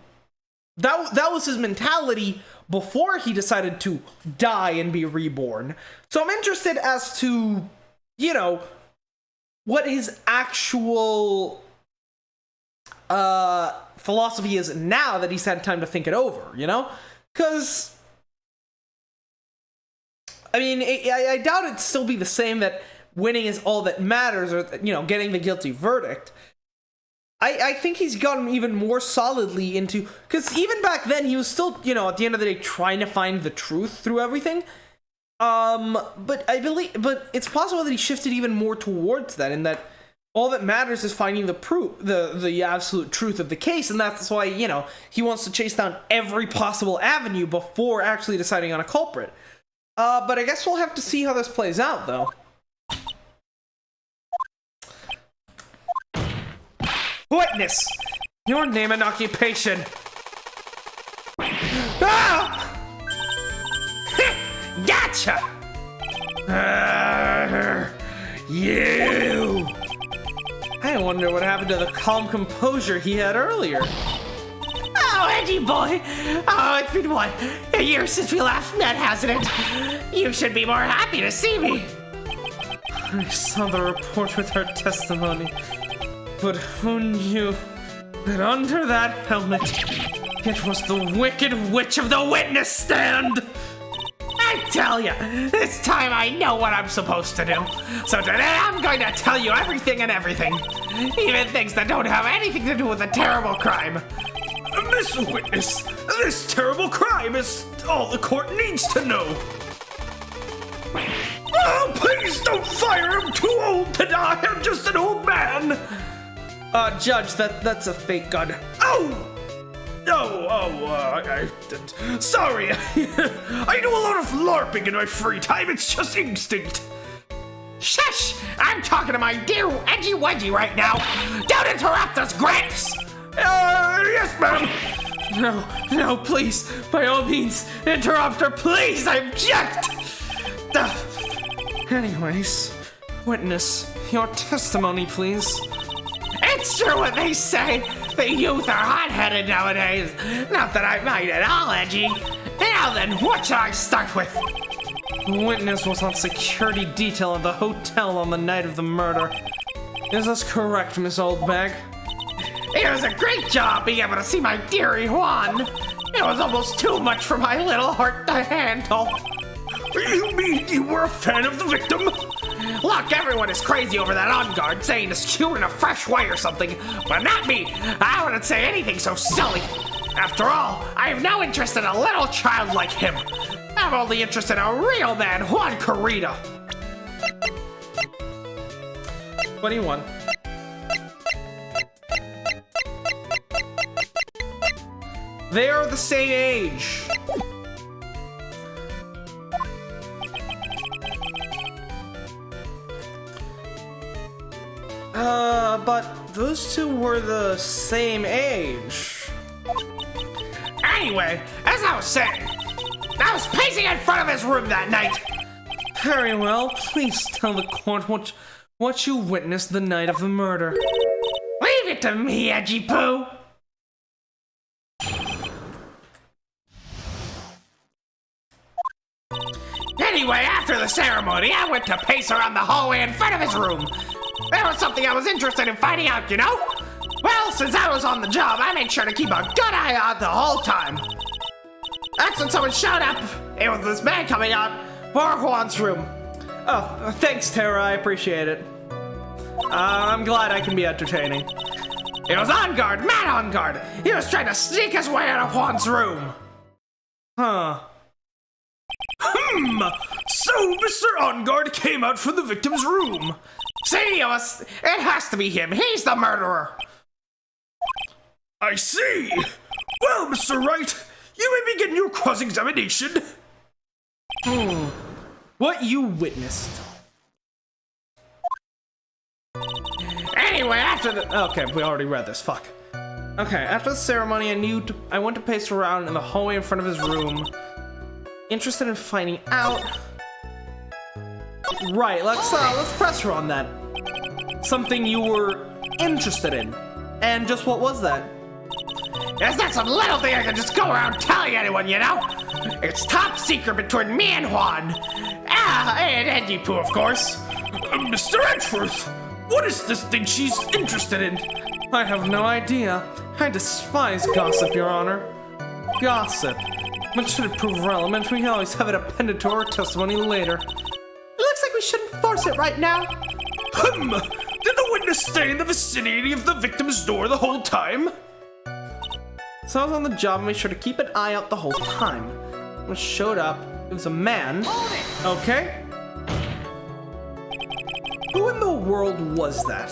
[SPEAKER 1] that was his mentality before he decided to die and be reborn. So I'm interested as to, what his actual philosophy is now that he's had time to think it over, Because, I mean, I doubt it'd still be the same that winning is all that matters, or, getting the guilty verdict. I think he's gotten even more solidly into, because even back then he was still, at the end of the day trying to find the truth through everything. But it's possible that he shifted even more towards that, in that all that matters is finding the proof, the absolute truth of the case, and that's why, he wants to chase down every possible avenue before actually deciding on a culprit. But I guess we'll have to see how this plays out, though. Witness, your name and occupation. Ah! Gotcha! You! I wonder what happened to the calm composure he had earlier.
[SPEAKER 4] Oh, Eddie boy! Oh, it's been what? A year since we last met, hasn't it? You should be more happy to see me.
[SPEAKER 1] I saw the report with her testimony. But who knew that under that helmet, it was the Wicked Witch of the witness stand?
[SPEAKER 4] I tell you, this time I know what I'm supposed to do. So today I'm going to tell you everything and everything. Even things that don't have anything to do with a terrible crime.
[SPEAKER 2] Miss Witness, this terrible crime is all the court needs to know. Oh, please don't fire! I'm too old to die! I'm just an old man!
[SPEAKER 1] Judge, that's a fake gun.
[SPEAKER 2] Oh! Sorry. I do a lot of LARPing in my free time. It's just instinct.
[SPEAKER 4] Shush! I'm talking to my dear Edgy Wedgie right now. Don't interrupt us, Gramps!
[SPEAKER 2] Yes, ma'am.
[SPEAKER 1] No, please, by all means, interrupt her, please, I object! Anyways, witness, your testimony, please.
[SPEAKER 4] It's true what they say. The youth are hot-headed nowadays. Not that I mind at all, Edgy. Now then, what shall I start with?
[SPEAKER 1] Witness was on security detail at the hotel on the night of the murder. Is this correct, Miss Oldbag?
[SPEAKER 4] It was a great job being able to see my dearie Juan. It was almost too much for my little heart to handle.
[SPEAKER 2] You mean you were a fan of the victim?
[SPEAKER 4] Look, everyone is crazy over that on guard saying it's cute in a fresh way or something, but not me. I wouldn't say anything so silly. After all, I have no interest in a little child like him. I'm only interested in a real man, Juan Carita.
[SPEAKER 1] What do you want? They are the same age. But those two were the same age.
[SPEAKER 4] Anyway, as I was saying, I was pacing in front of his room that night.
[SPEAKER 1] Very well, please tell the court what you witnessed the night of the murder.
[SPEAKER 4] Leave it to me, Edgy Poo. Anyway, after the ceremony, I went to pace around the hallway in front of his room. There was something I was interested in finding out, you know? Well, since I was on the job, I made sure to keep a good eye out the whole time. That's when someone showed up. It was this man coming out for Juan's room.
[SPEAKER 1] Oh, thanks, Tara, I appreciate it. I'm glad I can be entertaining.
[SPEAKER 4] It was on guard, Matt on guard. He was trying to sneak his way out of Juan's room.
[SPEAKER 1] Huh.
[SPEAKER 2] So Mr. OnGuard came out from the victim's room.
[SPEAKER 4] See, it has to be him. He's the murderer.
[SPEAKER 2] I see. Well, Mr. Wright, you may begin your cross-examination.
[SPEAKER 1] What you witnessed.
[SPEAKER 4] Anyway, after the...
[SPEAKER 1] Okay, we already read this, fuck. Okay, after the ceremony, I went to pace around in the hallway in front of his room. Interested in finding out... Right, let's press her on that. Something you were interested in. And just what was that?
[SPEAKER 4] It's not some little thing I can just go around telling anyone, you know? It's top secret between me and Juan. And Edgy Poo, of course.
[SPEAKER 2] Mr. Edgeworth, what is this thing she's interested in?
[SPEAKER 1] I have no idea. I despise gossip, Your Honor. Gossip. But should it prove relevant, we can always have it appended to our testimony later. It looks like we shouldn't force it right now.
[SPEAKER 2] Did the witness stay in the vicinity of the victim's door the whole time?
[SPEAKER 1] So I was on the job and made sure to keep an eye out the whole time. When it showed up, it was a man. Okay. Who in the world was that?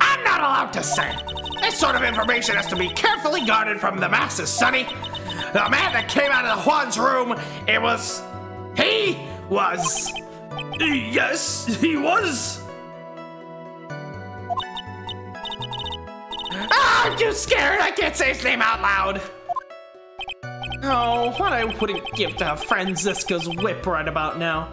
[SPEAKER 4] I'm not allowed to say. This sort of information has to be carefully guarded from the masses, Sonny. The man that came out of Juan's room, he was...
[SPEAKER 2] Yes, he was.
[SPEAKER 4] I'm too scared. I can't say his name out loud.
[SPEAKER 1] Oh, what I wouldn't give to have Francisco's whip right about now.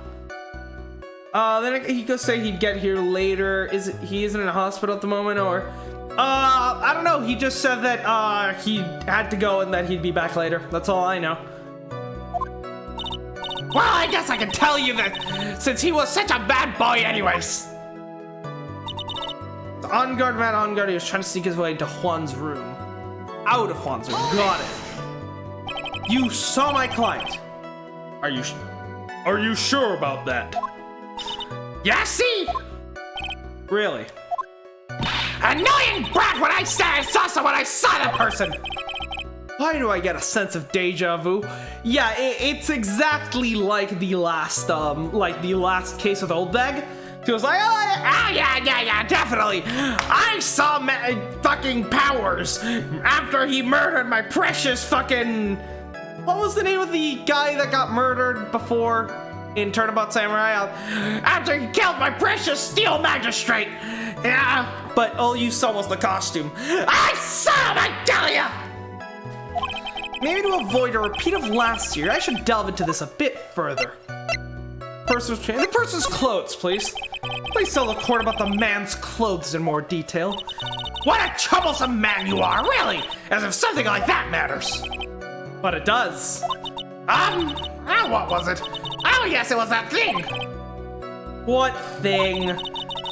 [SPEAKER 1] Then he could say he'd get here later. He isn't in a hospital at the moment, or... I don't know. He just said that, he had to go and that he'd be back later. That's all I know.
[SPEAKER 4] Well, I guess I can tell you that since he was such a bad boy anyways.
[SPEAKER 1] The on-guard man on-guard, he was trying to sneak his way into Juan's room. Out of Juan's room. Got it. You saw my client. Are you
[SPEAKER 2] Are you sure about that?
[SPEAKER 4] Yeah, see?
[SPEAKER 1] Really?
[SPEAKER 4] Annoying brat when I said I saw someone, I saw that person!
[SPEAKER 1] Why do I get a sense of deja vu? Yeah, it's exactly like the last case with Old Bag. He was like,
[SPEAKER 4] Yeah, definitely. I saw fucking Powers after he murdered my precious fucking...
[SPEAKER 1] what was the name of the guy that got murdered before in Turnabout Samurai?
[SPEAKER 4] After he killed my precious steel magistrate. Yeah.
[SPEAKER 1] But all you saw was the costume.
[SPEAKER 4] I saw him, I tell ya!
[SPEAKER 1] Maybe to avoid a repeat of last year, I should delve into this a bit further. The person's clothes, please. Please tell the court about the man's clothes in more detail.
[SPEAKER 4] What a troublesome man you are, really! As if something like that matters.
[SPEAKER 1] But it does.
[SPEAKER 4] What was it? Oh, yes, it was that thing.
[SPEAKER 1] What thing?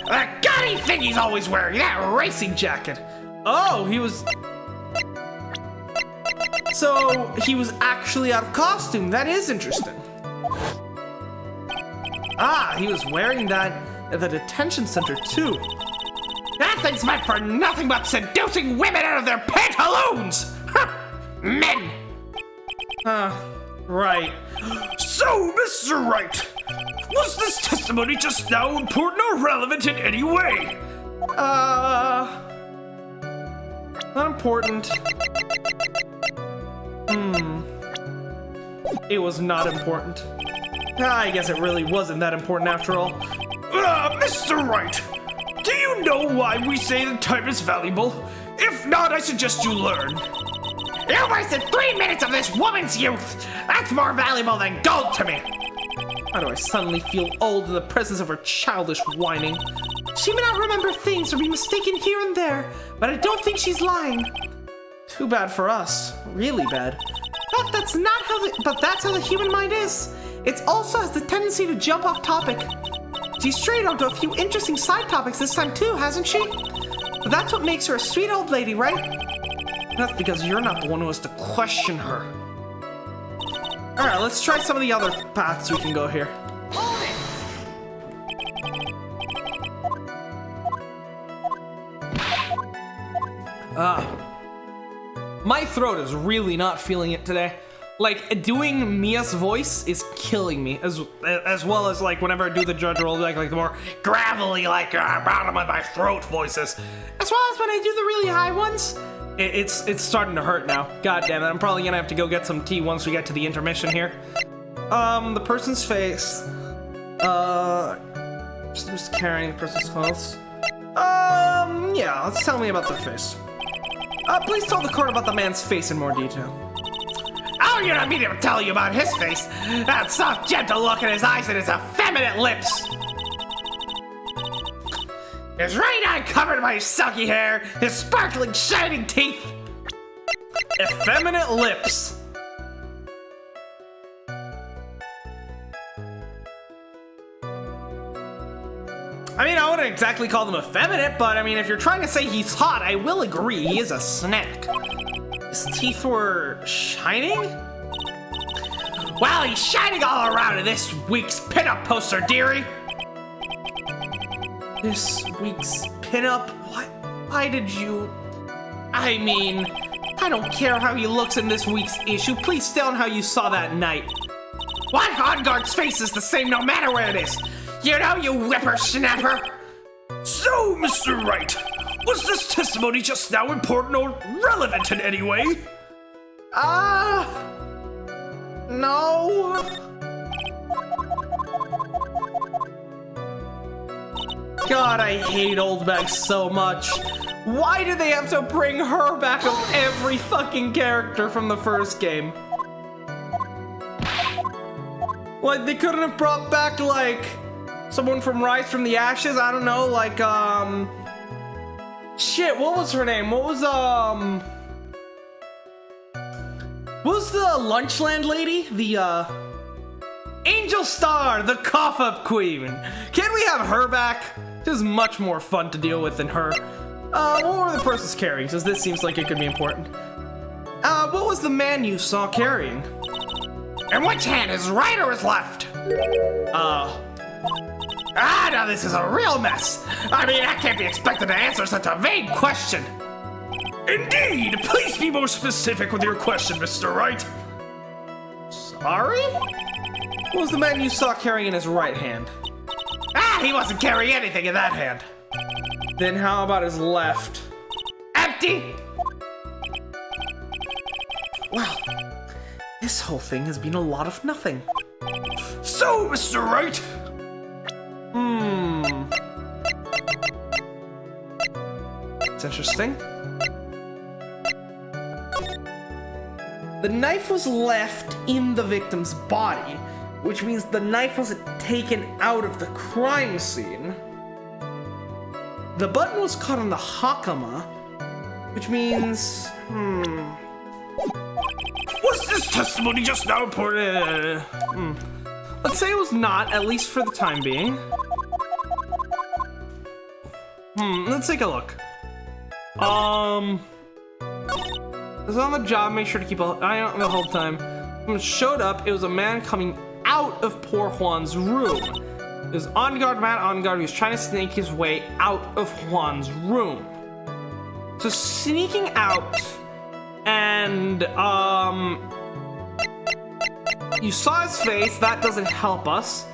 [SPEAKER 4] That gaudy thing he's always wearing, that racing jacket.
[SPEAKER 1] Oh, he was... so, he was actually out of costume. That is interesting. Ah, he was wearing that at the detention center, too.
[SPEAKER 4] That thing's meant for nothing but seducing women out of their pantaloons! Men!
[SPEAKER 1] Right.
[SPEAKER 2] So, Mr. Wright, was this testimony just now important or relevant in any way?
[SPEAKER 1] Not important. It was not important. I guess it really wasn't that important after all.
[SPEAKER 2] Mr. Wright, do you know why we say that time is valuable? If not, I suggest you learn.
[SPEAKER 4] You wasted 3 minutes of this woman's youth! That's more valuable than gold to me!
[SPEAKER 1] Why do I suddenly feel old in the presence of her childish whining? She may not remember things or be mistaken here and there, but I don't think she's lying. Too bad for us. Really bad. But that's how the human mind is. It also has the tendency to jump off topic. She's strayed onto a few interesting side topics this time too, hasn't she? But that's what makes her a sweet old lady, right? That's because you're not the one who has to question her. Alright, let's try some of the other paths we can go here. My throat is really not feeling it today. Like, doing Mia's voice is killing me, as well as, like, whenever I do the judge roll, like the more gravelly, like, bottom of my throat voices. As well as when I do the really high ones. It's starting to hurt now. God damn it, I'm probably gonna have to go get some tea once we get to the intermission here. The person's face. Just carrying the person's clothes. Yeah, let's tell me about their face. Please tell the court about the man's face in more detail.
[SPEAKER 4] Oh, you don't mean to tell you about his face? That soft, gentle look in his eyes and his effeminate lips. His right eye covered by his silky hair, his sparkling, shining teeth.
[SPEAKER 1] Effeminate lips. I mean, I wouldn't exactly call them effeminate, but I mean, if you're trying to say he's hot, I will agree he is a snack. His teeth were shining?
[SPEAKER 4] Well, he's shining all around in this week's pinup poster, dearie.
[SPEAKER 1] This week's pinup? What? Why did you... I mean, I don't care how he looks in this week's issue. Please tell him how you saw that night.
[SPEAKER 4] What? Onguard's face is the same no matter where it is. You know, you whippersnapper.
[SPEAKER 2] So, Mr. Wright, was this testimony just now important or relevant in any way?
[SPEAKER 1] No. God, I hate Old Bag so much. Why do they have to bring her back of every fucking character from the first game? Like, they couldn't have brought back, like, someone from Rise from the Ashes? I don't know, like, shit, what was her name? What was the Lunchland lady? The, Angel Star, the cough-up queen. Can we have her back? This is much more fun to deal with than her. What were the persons carrying, since this seems like it could be important? What was the man you saw carrying?
[SPEAKER 4] And which hand, his right or his left? Now this is a real mess. I mean, I can't be expected to answer such a vague question.
[SPEAKER 2] Indeed! Please be more specific with your question, Mr. Wright.
[SPEAKER 1] Sorry? What was the man you saw carrying in his right hand?
[SPEAKER 4] He wasn't carrying anything in that hand.
[SPEAKER 1] Then how about his left?
[SPEAKER 4] Empty!
[SPEAKER 1] Wow, this whole thing has been a lot of nothing.
[SPEAKER 2] So, Mr. Wright,
[SPEAKER 1] It's interesting. The knife was left in the victim's body, which means the knife wasn't taken out of the crime scene. The button was caught on the hakama, which means,
[SPEAKER 2] was this testimony just now important?
[SPEAKER 1] Let's say it was not, at least for the time being. Let's take a look. Was on the job, make sure to keep an eye on the whole time. When it showed up, it was a man coming out of poor Juan's room. It was on guard, man on guard. He was trying to sneak his way out of Juan's room. So sneaking out, and you saw his face. That doesn't help us.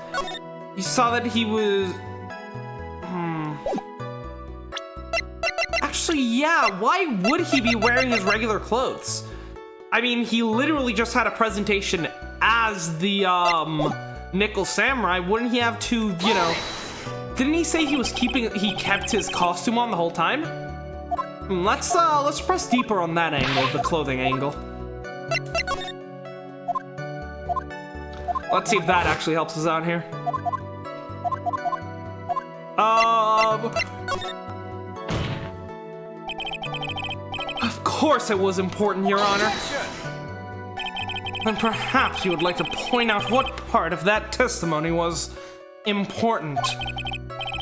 [SPEAKER 1] You saw that he was. Actually, yeah, why would he be wearing his regular clothes? I mean, he literally just had a presentation as the, Nickel Samurai. Wouldn't he have to, you know... Didn't he say he kept his costume on the whole time? Let's press deeper on that angle, the clothing angle. Let's see if that actually helps us out here. Of course it was important, Your Honor. Then perhaps you would like to point out what part of that testimony was important.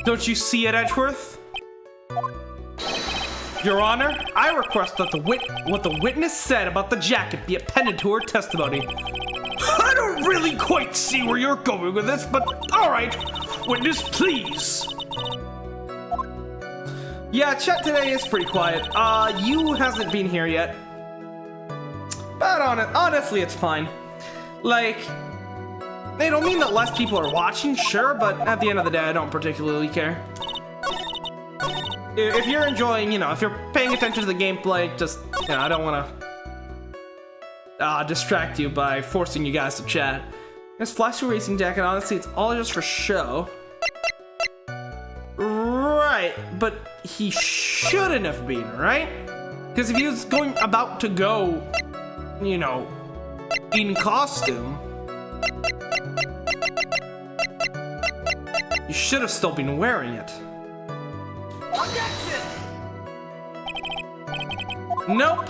[SPEAKER 1] Don't you see it, Edgeworth? Your Honor, I request that what the witness said about the jacket be appended to her testimony.
[SPEAKER 2] I don't really quite see where you're going with this, but alright. Witness, please.
[SPEAKER 1] Yeah, chat today is pretty quiet. You hasn't been here yet. But honestly, it's fine. Like, they don't mean that less people are watching, sure, but at the end of the day, I don't particularly care. If you're enjoying, you know, if you're paying attention to the gameplay, just, you know, I don't want to distract you by forcing you guys to chat. This flashy racing jacket, honestly, it's all just for show. Right, but he shouldn't have been, right? Because if he was about to go, you know, in costume, you should have still been wearing it. Nope.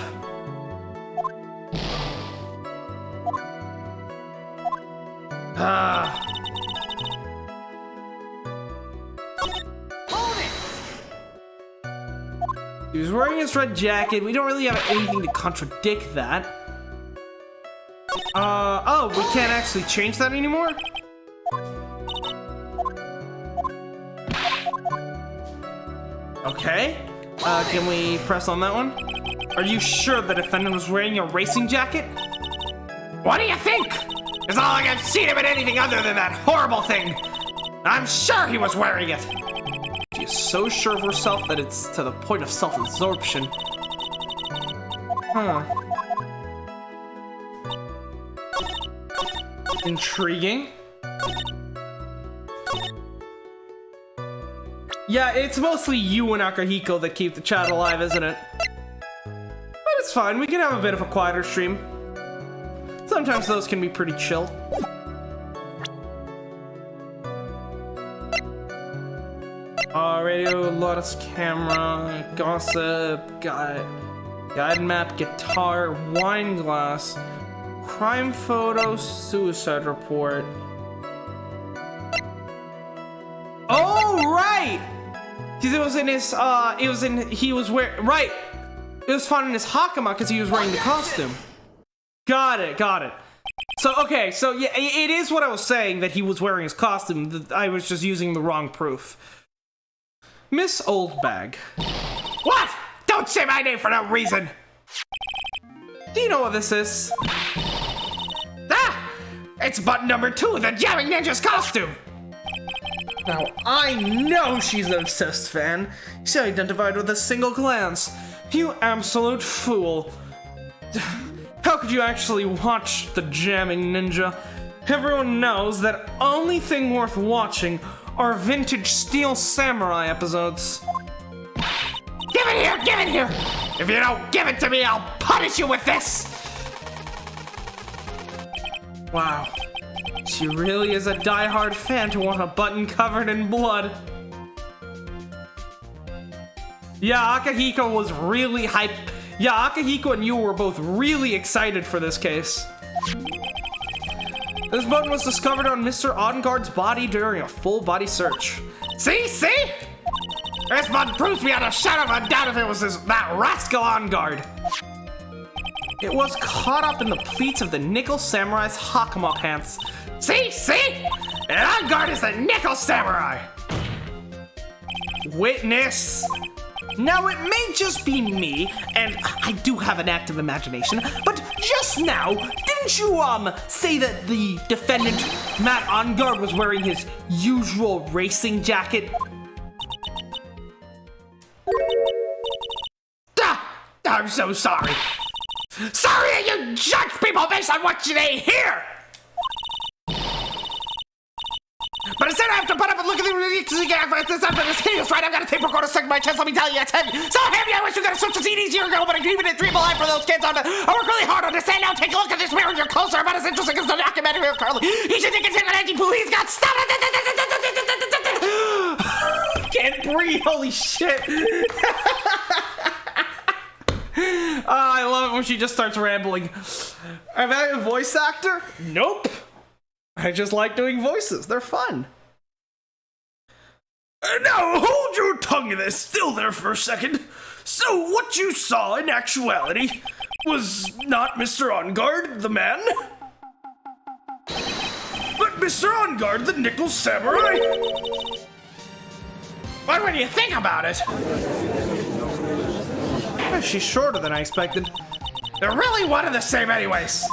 [SPEAKER 1] He was wearing his red jacket. We don't really have anything to contradict that. Oh, we can't actually change that anymore? Okay. Can we press on that one? Are you sure the defendant was wearing a racing jacket?
[SPEAKER 4] What do you think? It's not like I've seen him in anything other than that horrible thing. I'm sure he was wearing it.
[SPEAKER 1] She is so sure of herself that it's to the point of self-absorption. Huh. Intriguing. Yeah, it's mostly you and Akahiko that keep the chat alive, isn't it? But it's fine, we can have a bit of a quieter stream. Sometimes those can be pretty chill. Radio, Lotus camera, gossip, guide map, guitar, wine glass, crime photo, suicide report. Oh, right! Because it was in his, right. It was found in his hakama because he was wearing the costume. Got it. So, okay, so yeah, it is what I was saying, that he was wearing his costume. I was just using the wrong proof. Miss Oldbag.
[SPEAKER 4] What? Don't say my name for no reason.
[SPEAKER 1] Do you know what this is?
[SPEAKER 4] Ah! It's button number 2, the Jamming Ninja's costume.
[SPEAKER 1] Now, I know she's an obsessed fan. She identified with a single glance. You absolute fool. How could you actually watch the Jamming Ninja? Everyone knows that only thing worth watching are vintage Steel Samurai episodes.
[SPEAKER 4] Give it here! Give it here! If you don't give it to me, I'll punish you with this!
[SPEAKER 1] Wow. She really is a die-hard fan to want a button covered in blood. Yeah, Akihiko was really hyped. Yeah, Akihiko and you were both really excited for this case. This button was discovered on Mr. Onguard's body during a full-body search.
[SPEAKER 4] See? See? This button proves beyond a shadow of a doubt if it was that rascal Onguard.
[SPEAKER 1] It was caught up in the pleats of the Nickel Samurai's Hakama pants.
[SPEAKER 4] See? See? And Onguard is the Nickel Samurai!
[SPEAKER 1] Witness! Now, it may just be me, and I do have an active imagination, but just now, didn't you, say that the defendant, Matt Onguard, was wearing his usual racing jacket?
[SPEAKER 4] I'm so sorry. Sorry that you judge people based on what they hear! But instead I have to put up and look at the this hideous, right? I've got a tape recorder stuck in my chest, let me tell you, it's heavy. So heavy, I wish you could have switched the CDs years ago, but I can even dream alive for those kids on the... I work really hard on this, and now take a look at this mirror and you're closer, about as interesting as the documentary of Carly. You should think it's him and Angie Poo, he's got stuff.
[SPEAKER 1] Can't breathe, holy shit. Oh, I love it when she just starts rambling. Am I a voice actor? Nope. I just like doing voices. They're fun.
[SPEAKER 2] Now, hold your tongue still there for a second. So, what you saw in actuality was not Mr. Onguard, the man, but Mr. Onguard, the Nickel Samurai.
[SPEAKER 4] But when you think about it,
[SPEAKER 1] she's shorter than I expected.
[SPEAKER 4] they're really one and the same anyways.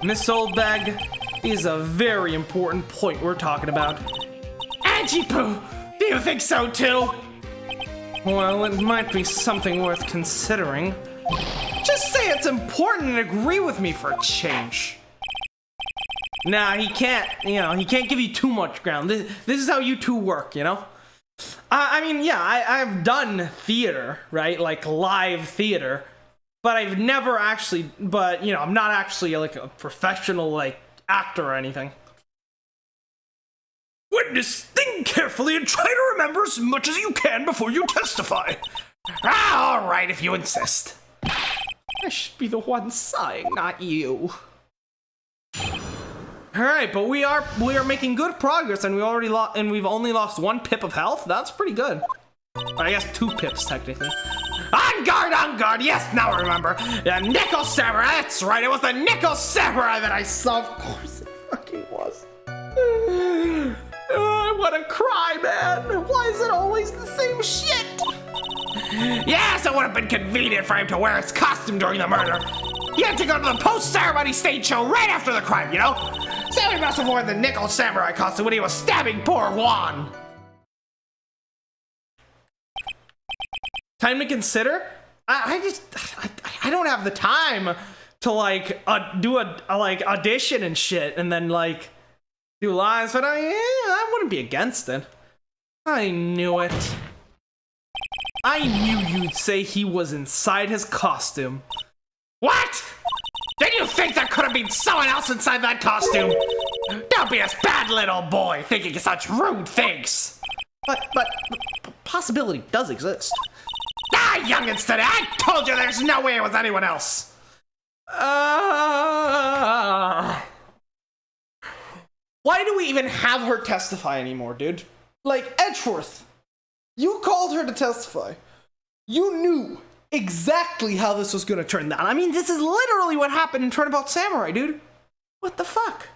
[SPEAKER 1] Miss Oldbag is a very important point we're talking about.
[SPEAKER 4] Angie Poo, do you think so too?
[SPEAKER 1] Well, it might be something worth considering. Just say it's important and agree with me for a change. Nah, he can't, he can't give you too much ground. This is how you two work, I mean, yeah, I've done theater, right? Like live theater. But I've never actually, I'm not actually like a professional, actor or anything.
[SPEAKER 2] Witness, think carefully and try to remember as much as you can before you testify.
[SPEAKER 4] Ah, all right, if you insist.
[SPEAKER 1] I should be the one sighing, not you. All right, but we are making good progress, and we've only lost 1 pip of health. That's pretty good. Or I guess 2 pips technically.
[SPEAKER 4] On guard, yes, now I remember. The Nickel Samurai, that's right, it was the Nickel Samurai that I saw.
[SPEAKER 1] Of course it fucking was. I want to cry, man. Why is it always the same shit?
[SPEAKER 4] Yes, it would have been convenient for him to wear his costume during the murder. He had to go to the post-ceremony stage show right after the crime, So he must have worn the Nickel Samurai costume when he was stabbing poor Juan.
[SPEAKER 1] Time to consider? I don't have the time to do a audition and shit and then do lines, but I wouldn't be against it. I knew it. I knew you'd say he was inside his costume.
[SPEAKER 4] What? Did you think there could have been someone else inside that costume? Don't be a bad little boy thinking such rude things.
[SPEAKER 1] But possibility does exist.
[SPEAKER 4] Ah, youngins today, I told you there's no way it was anyone else.
[SPEAKER 1] Why do we even have her testify anymore, dude? Edgeworth, you called her to testify. You knew exactly how this was gonna turn down. I mean, this is literally what happened in Turnabout Samurai, dude. What the fuck?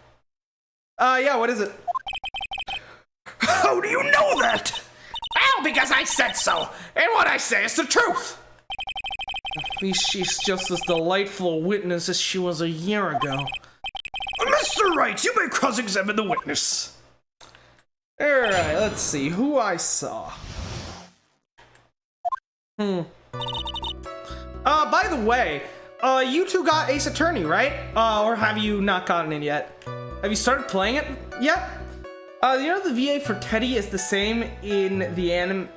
[SPEAKER 1] Yeah, what is it?
[SPEAKER 2] How do you know that?
[SPEAKER 4] Well, because I said so, and what I say is the truth.
[SPEAKER 1] At least she's just as delightful a witness as she was a year ago.
[SPEAKER 2] Mr. Wright, you may cross-examine the witness.
[SPEAKER 1] Alright, let's see who I saw. By the way, you two got Ace Attorney, right? Or have you not gotten it yet? Have you started playing it yet? You know the VA for Teddy is the same in the anime.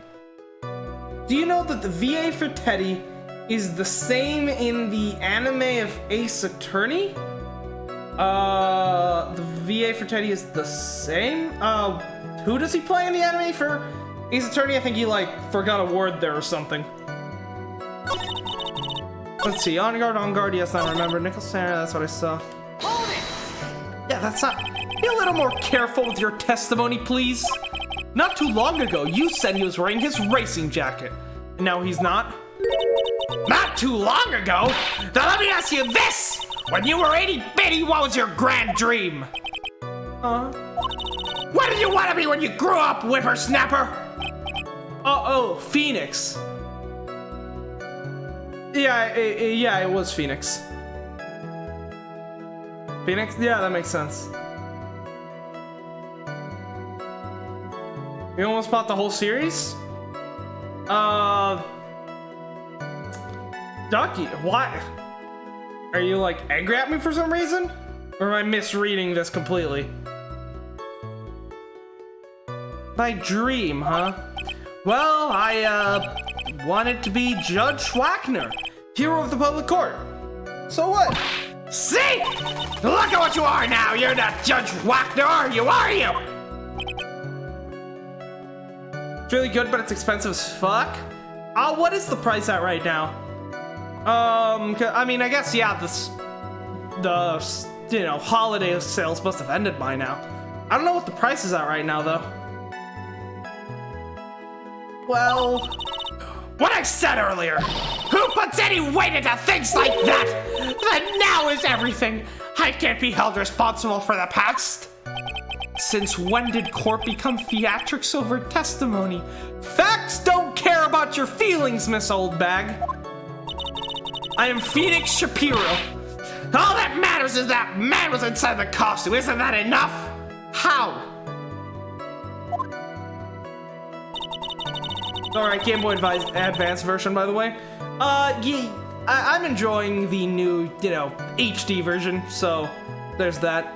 [SPEAKER 1] Do you know that the VA for Teddy is the same in the anime of Ace Attorney? The VA for Teddy is the same? Who does he play in the anime for Ace Attorney? I think he, like, forgot a word there or something. Let's see, on guard, yes, I remember. Nickel Sarah, that's what I saw.
[SPEAKER 4] Hold it!
[SPEAKER 1] Yeah, that's not... Be a little more careful with your testimony, please. Not too long ago, you said he was wearing his racing jacket. And now he's not?
[SPEAKER 4] Not too long ago? Now let me ask you this! When you were itty bitty, what was your grand dream? What did you want to be when you grew up, whippersnapper?
[SPEAKER 1] Oh, Phoenix. Yeah, it was Phoenix. Phoenix? Yeah, that makes sense. You almost bought the whole series? Ducky, why? Are you, like, angry at me for some reason? Or am I misreading this completely? My dream, huh? Well, I, wanted to be Judge Wagner, hero of the public court. So what?
[SPEAKER 4] See? Look at what you are now! You're not Judge Wagner, are you?
[SPEAKER 1] It's really good, but it's expensive as fuck. What is the price at right now? I mean, I guess, yeah, the holiday sales must have ended by now. I don't know what the price is at right now, though. Well,
[SPEAKER 4] What I said earlier! Who puts any weight into things like that? The now is everything! I can't be held responsible for the past!
[SPEAKER 1] since when did court become theatrics over testimony? Facts don't care about your feelings, Miss Oldbag. I am Phoenix Shapiro.
[SPEAKER 4] All that matters is that man was inside the costume. Isn't that enough?
[SPEAKER 1] How? Alright, Game Boy Advance version, by the way. Yeah, I'm enjoying the new, HD version, so there's that.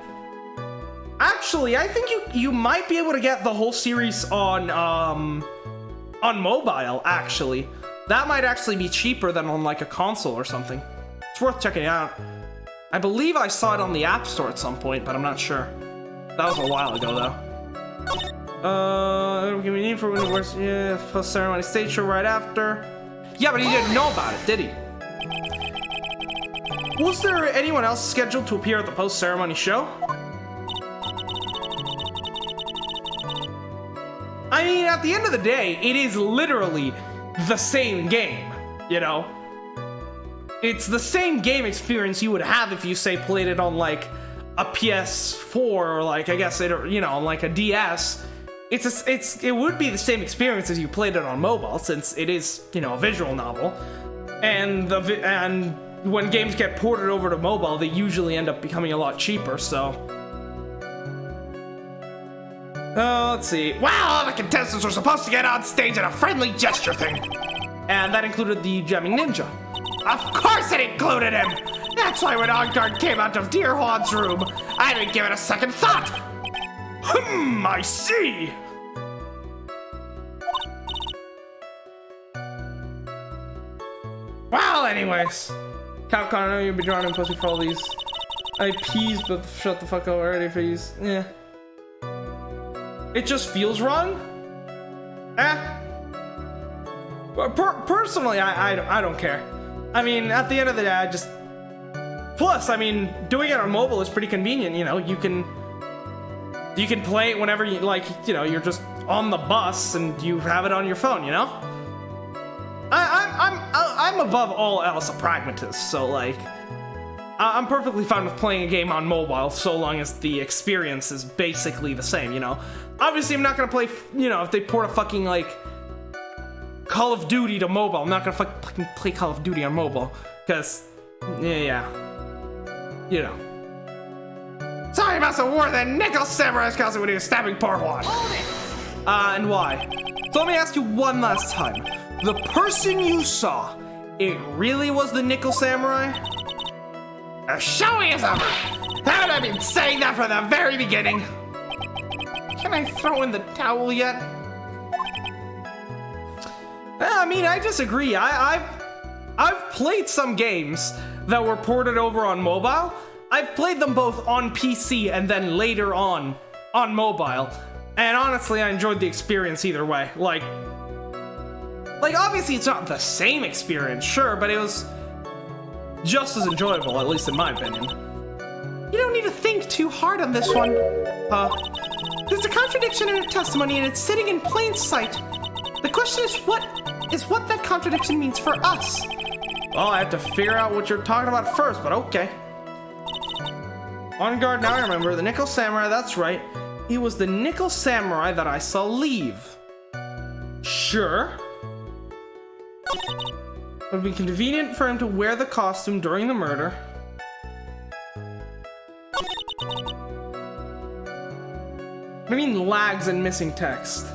[SPEAKER 1] Actually, I think you might be able to get the whole series on mobile, actually. That might actually be cheaper than on, like, a console or something. It's worth checking out. I believe I saw it on the App Store at some point, but I'm not sure. That was a while ago, though. Give me need for when it works. Yeah, post ceremony stage show right after. Yeah, but he didn't know about it, did he? Was there anyone else scheduled to appear at the post ceremony show? I mean, at the end of the day, it is literally the same game, It's the same game experience you would have if you, say, played it on, like, a PS4 or, like, I guess, on, like, a DS. It would be the same experience as you played it on mobile, since it is, a visual novel. And when games get ported over to mobile, they usually end up becoming a lot cheaper, so... let's see.
[SPEAKER 4] Well, all the contestants were supposed to get on stage in a friendly gesture thing.
[SPEAKER 1] And that included the Jamming Ninja.
[SPEAKER 4] Of course it included him! That's why when On-Guard came out of Dear Juan's room, I didn't give it a second thought!
[SPEAKER 2] I see!
[SPEAKER 1] Well, anyways. Capcom, I know you'll be drawing and pussy for all these IPs, but shut the fuck up already, please. Yeah. It just feels wrong? Personally, I don't care. I mean, at the end of the day, Plus, I mean, doing it on mobile is pretty convenient, You can play it whenever you, like, you're just on the bus and you have it on your phone, I'm am above all else a pragmatist, so like, I'm perfectly fine with playing a game on mobile so long as the experience is basically the same, you know? Obviously, I'm not gonna play, you know, if they port a fucking, like, Call of Duty to mobile, I'm not gonna fucking play Call of Duty on mobile, because, yeah, you know.
[SPEAKER 4] So he must have wore the nickel samurai's costume when he was stabbing poor Juan.
[SPEAKER 1] And why? So let me ask you one last time. The person you saw, it really was the Nickel Samurai?
[SPEAKER 4] Show me his armor. Haven't I been saying that from the very beginning?
[SPEAKER 1] Can I throw in the towel yet? I mean, I disagree. I've played some games that were ported over on mobile. I've played them both on PC and then later on mobile. And honestly, I enjoyed the experience either way. Like obviously it's not the same experience, sure, but it was just as enjoyable, at least in my opinion.
[SPEAKER 3] You don't need to think too hard on this one. There's a contradiction in her testimony and it's sitting in plain sight. The question is what that contradiction means for us.
[SPEAKER 1] Well, I have to figure out what you're talking about first, but okay. On guard, now I remember. The Nickel Samurai, that's right. It was the Nickel Samurai that I saw leave. Sure. It would be convenient for him to wear the costume during the murder. What do you mean lags and missing text?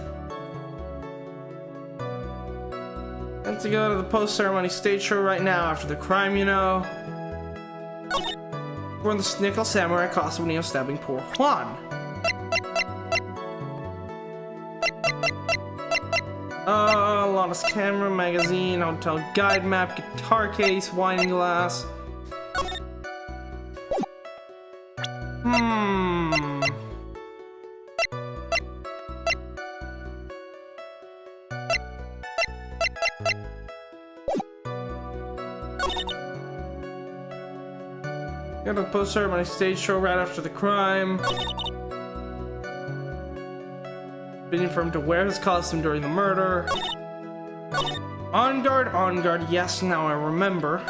[SPEAKER 1] And to go to the post-ceremony stage show right now after the crime, you know. Wearing the Nickel Samurai costume when he was stabbing poor Juan. Lost camera, magazine, hotel guide map, guitar case, wine glass. Got a post-ceremony stage show right after the crime. Bidding for him to wear his costume during the murder. On guard, yes, now I remember.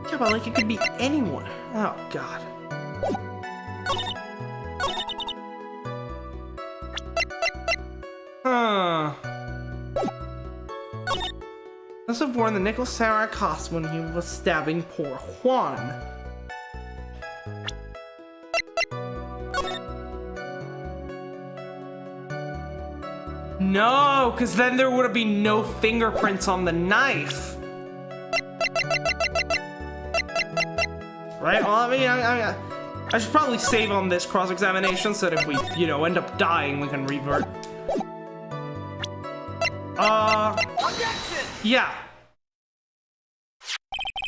[SPEAKER 1] Yeah, but like it could be anyone. Oh, God. Huh. Must have worn the Nickel Samurai costume when he was stabbing poor Juan. No, because then there would have been no fingerprints on the knife. Right? Well, I mean, I should probably save on this cross-examination so that if we, you know, end up dying, we can revert. Yeah.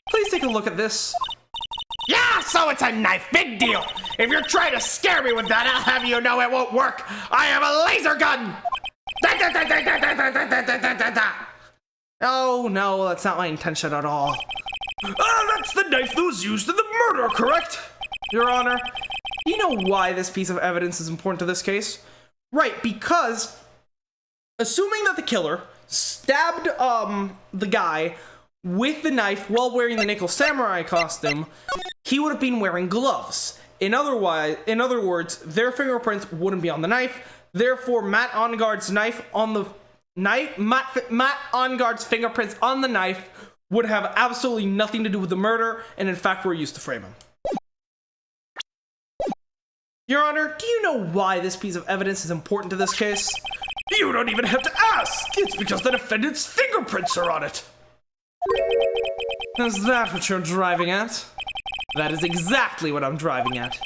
[SPEAKER 1] Please take a look at this.
[SPEAKER 4] Yeah, so it's a knife. Big deal. If you're trying to scare me with that, I'll have you know it won't work. I have a laser gun.
[SPEAKER 1] Oh, no, that's not my intention at all.
[SPEAKER 2] That's the knife that was used in the murder, correct?
[SPEAKER 1] Your Honor, you know why this piece of evidence is important to this case? Right, because assuming that the killer stabbed the guy with the knife while wearing the Nickel Samurai costume, he would have been wearing gloves. In other words, their fingerprints wouldn't be on the knife. Therefore, Matt Onguard's fingerprints on the knife would have absolutely nothing to do with the murder, and in fact were used to frame him. Your Honor, do you know why this piece of evidence is important to this case?
[SPEAKER 2] You don't even have to ask. It's because the defendant's fingerprints are on it.
[SPEAKER 1] Is that what you're driving at? That is exactly what I'm driving at.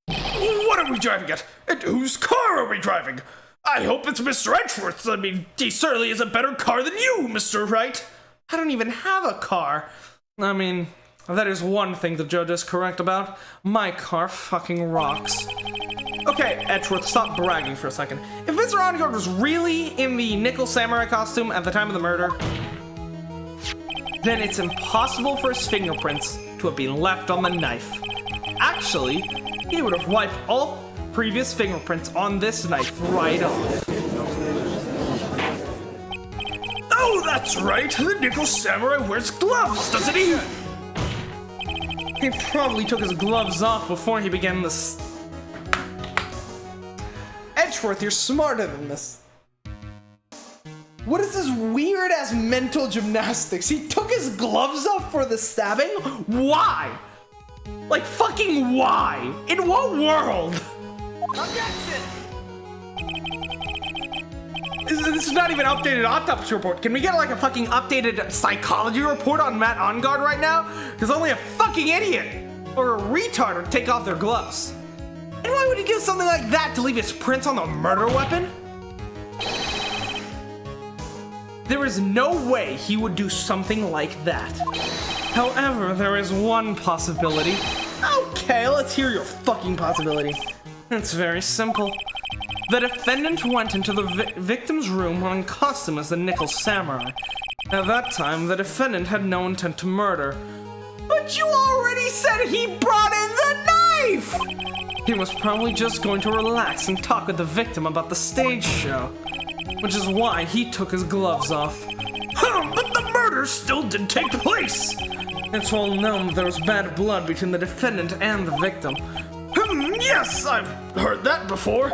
[SPEAKER 2] What are we driving at? And whose car are we driving? I hope it's Mr. Edgeworth's. I mean, he certainly is a better car than you, Mr. Wright.
[SPEAKER 1] I don't even have a car. I mean, that is one thing the judge is correct about. My car fucking rocks. Okay, Edgeworth, stop bragging for a second. If Mr. Onguard was really in the Nickel Samurai costume at the time of the murder, then it's impossible for his fingerprints to have been left on the knife. Actually, he would have wiped all previous fingerprints on this knife right off.
[SPEAKER 2] that's right. The Nickel Samurai wears gloves, doesn't he?
[SPEAKER 1] He probably took his gloves off before he began this. Edgeworth, you're smarter than this. What is this weird ass mental gymnastics? He took his gloves off for the stabbing? Why? Like fucking why? In what world?
[SPEAKER 4] Objection!
[SPEAKER 1] This is not even an updated autopsy report. Can we get like a fucking updated psychology report on Matt Ongard right now? Because only a fucking idiot or a retard would take off their gloves. And why would he do something like that to leave his prints on the murder weapon? There is no way he would do something like that. However, there is one possibility. Okay, let's hear your fucking possibility. It's very simple. The defendant went into the victim's room wearing costume as the Nickel Samurai. At that time, the defendant had no intent to murder. But you already said he brought in the knife! He was probably just going to relax and talk with the victim about the stage show. Which is why he took his gloves off.
[SPEAKER 2] But the murder still did take place.
[SPEAKER 1] It's well known there was bad blood between the defendant and the victim.
[SPEAKER 2] Yes, I've heard that before.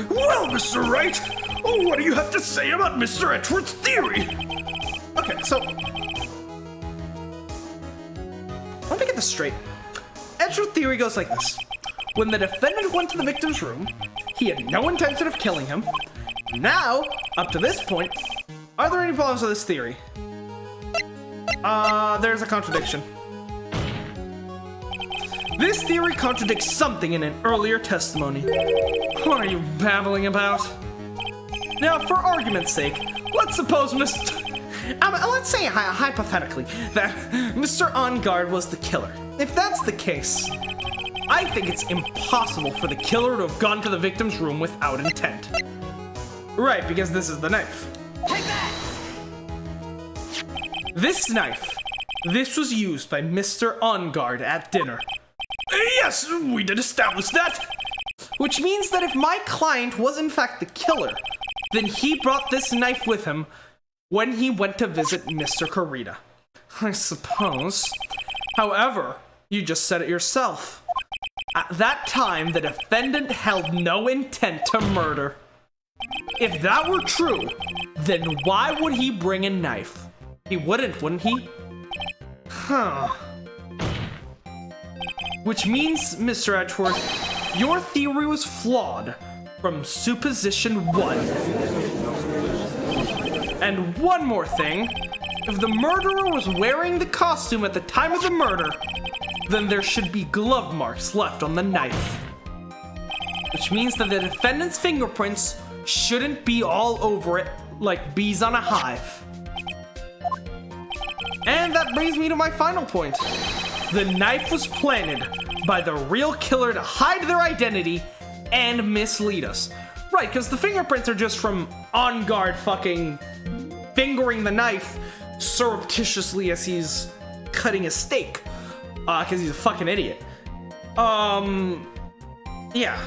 [SPEAKER 2] Well, Mr. Wright, what do you have to say about Mr. Edgeworth's theory?
[SPEAKER 1] Okay, so let me get this straight. Edgeworth's theory goes like this. When the defendant went to the victim's room, he had no intention of killing him. Now, up to this point, are there any problems with this theory? There's a contradiction. This theory contradicts something in an earlier testimony. What are you babbling about? Now, for argument's sake, let's suppose let's say hypothetically that Mr. Ongard was the killer. If that's the case, I think it's impossible for the killer to have gone to the victim's room without intent. Right, because this is the knife.
[SPEAKER 4] Take that!
[SPEAKER 1] This knife, this was used by Mr. Ongard at dinner.
[SPEAKER 2] Yes, we did establish that.
[SPEAKER 1] Which means that if my client was in fact the killer, then he brought this knife with him when he went to visit Mr. Kurita. I suppose. However, you just said it yourself. At that time, the defendant held no intent to murder. If that were true, then why would he bring a knife? He wouldn't he? Huh. Which means, Mr. Edgeworth, your theory was flawed from supposition 1. And one more thing, if the murderer was wearing the costume at the time of the murder, then there should be glove marks left on the knife. Which means that the defendant's fingerprints shouldn't be all over it like bees on a hive. And that brings me to my final point. The knife was planted by the real killer to hide their identity and mislead us. Right, because the fingerprints are just from Ongard fucking fingering the knife surreptitiously as he's cutting a steak. Because he's a fucking idiot. Yeah.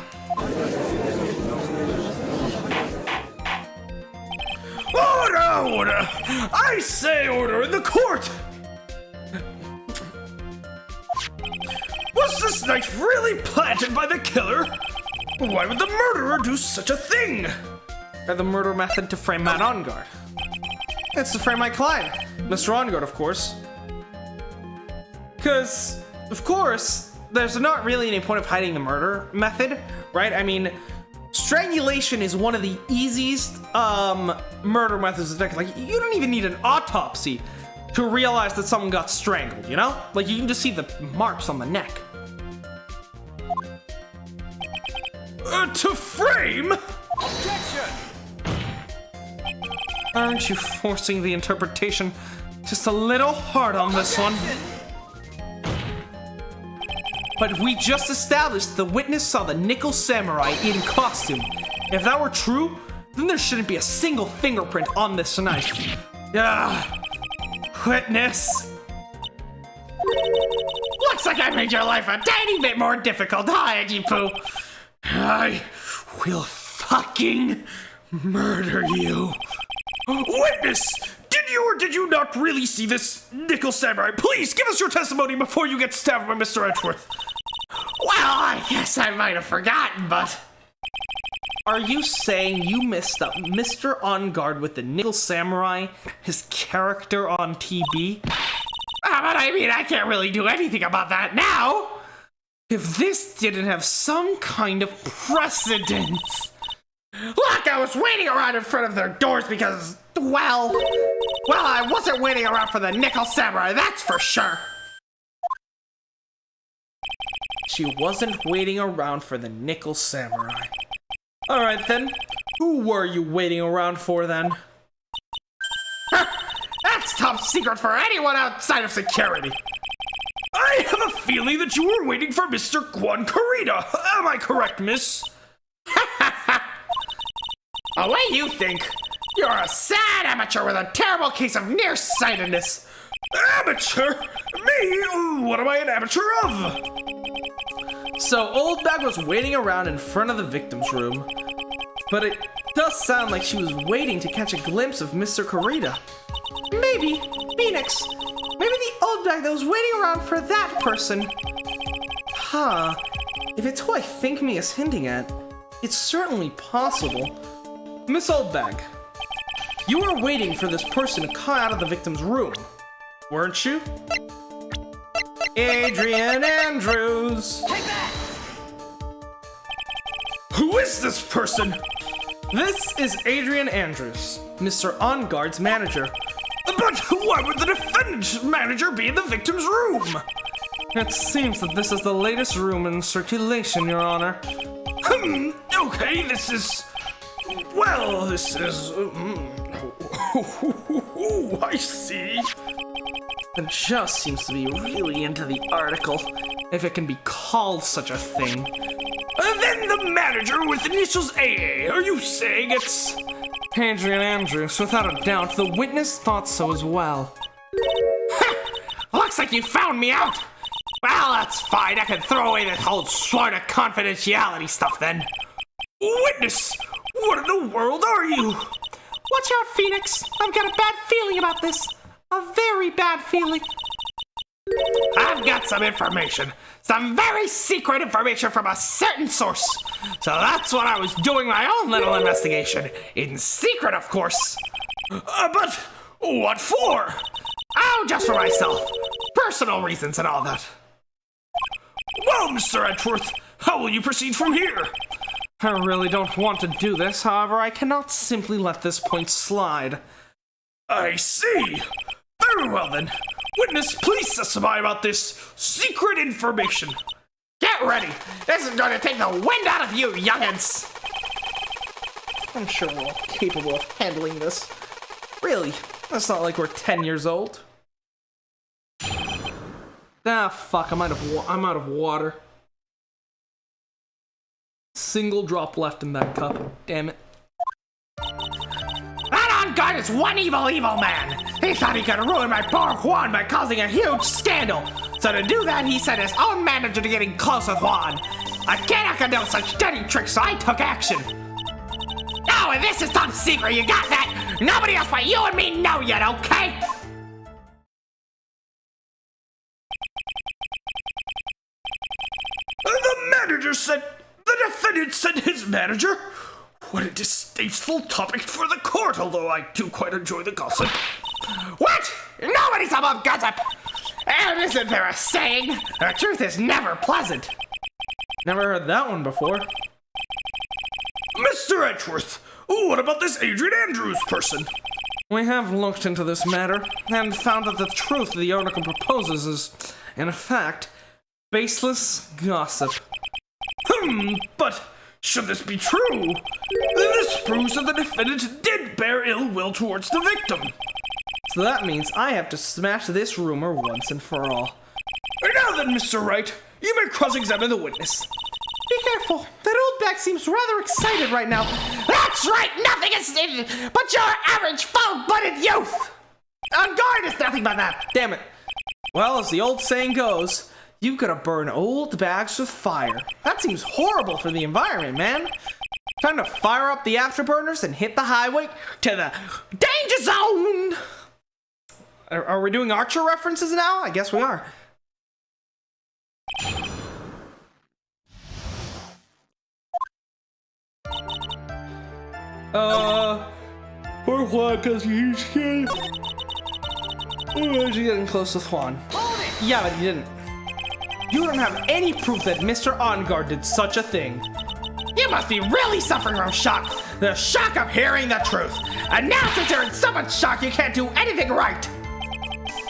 [SPEAKER 2] Order! I say order in the court! Was this knife really planted by the killer? Why would the murderer do such a thing?
[SPEAKER 1] Or the murder method to frame Matt Ongard. It's to frame my client, Mr. Ongard, of course. Because, of course, there's not really any point of hiding the murder method, right? I mean, strangulation is one of the easiest murder methods to detect. Like, you don't even need an autopsy to realize that someone got strangled, you know? Like, you can just see the marks on the neck.
[SPEAKER 2] To frame?
[SPEAKER 4] Objection!
[SPEAKER 1] Aren't you forcing the interpretation just a little hard on this one? But we just established the witness saw the Nickel Samurai in costume. If that were true, then there shouldn't be a single fingerprint on this knife. Witness.
[SPEAKER 4] Looks like I made your life a tiny bit more difficult, huh, Edgy Poo?
[SPEAKER 2] I will fucking murder you. Witness, you or did you not really see this nickel samurai? Please give us your testimony before you get stabbed by Mr. Edgeworth.
[SPEAKER 4] Well, I guess I might have forgotten, but...
[SPEAKER 1] Are you saying you missed up Mr. On Guard with the Nickel Samurai, his character on TB?
[SPEAKER 4] But I mean, I can't really do anything about that now!
[SPEAKER 1] If this didn't have some kind of precedence...
[SPEAKER 4] Look, I was waiting around in front of their doors because, well, I wasn't waiting around for the Nickel Samurai, that's for sure!
[SPEAKER 1] She wasn't waiting around for the Nickel Samurai. Alright then, who were you waiting around for then?
[SPEAKER 4] That's top secret for anyone outside of security!
[SPEAKER 2] I have a feeling that you were waiting for Mr. Guan Karita. Am I correct, miss?
[SPEAKER 4] The way you think, you're a sad amateur with a terrible case of nearsightedness.
[SPEAKER 2] Amateur? Me? What am I an amateur of?
[SPEAKER 1] So Old Bag was waiting around in front of the victim's room, but it does sound like she was waiting to catch a glimpse of Mr. Karita. Maybe, Phoenix, maybe the Old Bag that was waiting around for that person. Huh, if it's who I think Mia's hinting at, it's certainly possible. Miss Old Bag, you were waiting for this person to come out of the victim's room, weren't you? Adrian Andrews!
[SPEAKER 2] Who is this person?
[SPEAKER 1] This is Adrian Andrews, Mr. On Guard's manager.
[SPEAKER 2] But why would the defendant's manager be in the victim's room?
[SPEAKER 1] It seems that this is the latest room in circulation, Your Honor.
[SPEAKER 2] Okay, this is... Well, this is... I see.
[SPEAKER 1] It just seems to be really into the article, if it can be called such a thing.
[SPEAKER 2] Then the manager with initials AA, are you saying it's...
[SPEAKER 1] Adrian Andrews, without a doubt, the witness thought so as well.
[SPEAKER 4] Looks like you found me out! Well, that's fine, I can throw away this whole sort of confidentiality stuff then.
[SPEAKER 2] Witness! What in the world are you?
[SPEAKER 3] Watch out, Phoenix. I've got a bad feeling about this. A very bad feeling.
[SPEAKER 4] I've got some information. Some very secret information from a certain source. So that's what I was doing my own little investigation. In secret, of course.
[SPEAKER 2] But what for?
[SPEAKER 4] Oh, just for myself. Personal reasons and all that.
[SPEAKER 2] Well, Mr. Edgeworth, how will you proceed from here?
[SPEAKER 1] I really don't want to do this, however, I cannot simply let this point slide.
[SPEAKER 2] I see. Very well then. Witness, please testify about this secret information.
[SPEAKER 4] Get ready. This is going to take the wind out of you, youngins.
[SPEAKER 1] I'm sure we're all capable of handling this. Really, that's not like we're 10 years old. Ah, fuck, I'm out of water. Single drop left in that cup. Damn it.
[SPEAKER 4] That On Guard is one evil, evil man. He thought he could ruin my poor Juan by causing a huge scandal. So to do that, he sent his own manager to getting close with Juan. I cannot condone such dirty tricks, so I took action. Oh, and this is top secret, you got that? Nobody else but you and me know yet, okay?
[SPEAKER 2] The manager said... The defendant sent his manager? What a distasteful topic for the court, although I do quite enjoy the gossip.
[SPEAKER 4] What? Nobody's above gossip! And isn't there a saying? The truth is never pleasant.
[SPEAKER 1] Never heard that one before.
[SPEAKER 2] Mr. Edgeworth, what about this Adrian Andrews person?
[SPEAKER 1] We have looked into this matter and found that the truth the article proposes is, in fact, baseless gossip.
[SPEAKER 2] But should this be true? This proves that the defendant did bear ill will towards the victim.
[SPEAKER 1] So that means I have to smash this rumor once and for all.
[SPEAKER 2] Now then, Mr. Wright, you may cross-examine the witness.
[SPEAKER 3] Be careful. That Old Bag seems rather excited right now.
[SPEAKER 4] That's right, nothing is but your average full-blooded youth. On Guard is nothing but that.
[SPEAKER 1] Damn it. Well, as the old saying goes, you've got to burn old bags with fire. That seems horrible for the environment, man. Time to fire up the afterburners and hit the highway to the
[SPEAKER 4] Danger zone!
[SPEAKER 1] Are we doing Archer references now? I guess we are. Poor Juan, cause he's scared. He's getting close with Juan. Yeah, but he didn't. You don't have any proof that Mr. OnGuard did such a thing.
[SPEAKER 4] You must be really suffering from shock. The shock of hearing the truth. And now since you're in so much shock, you can't do anything right.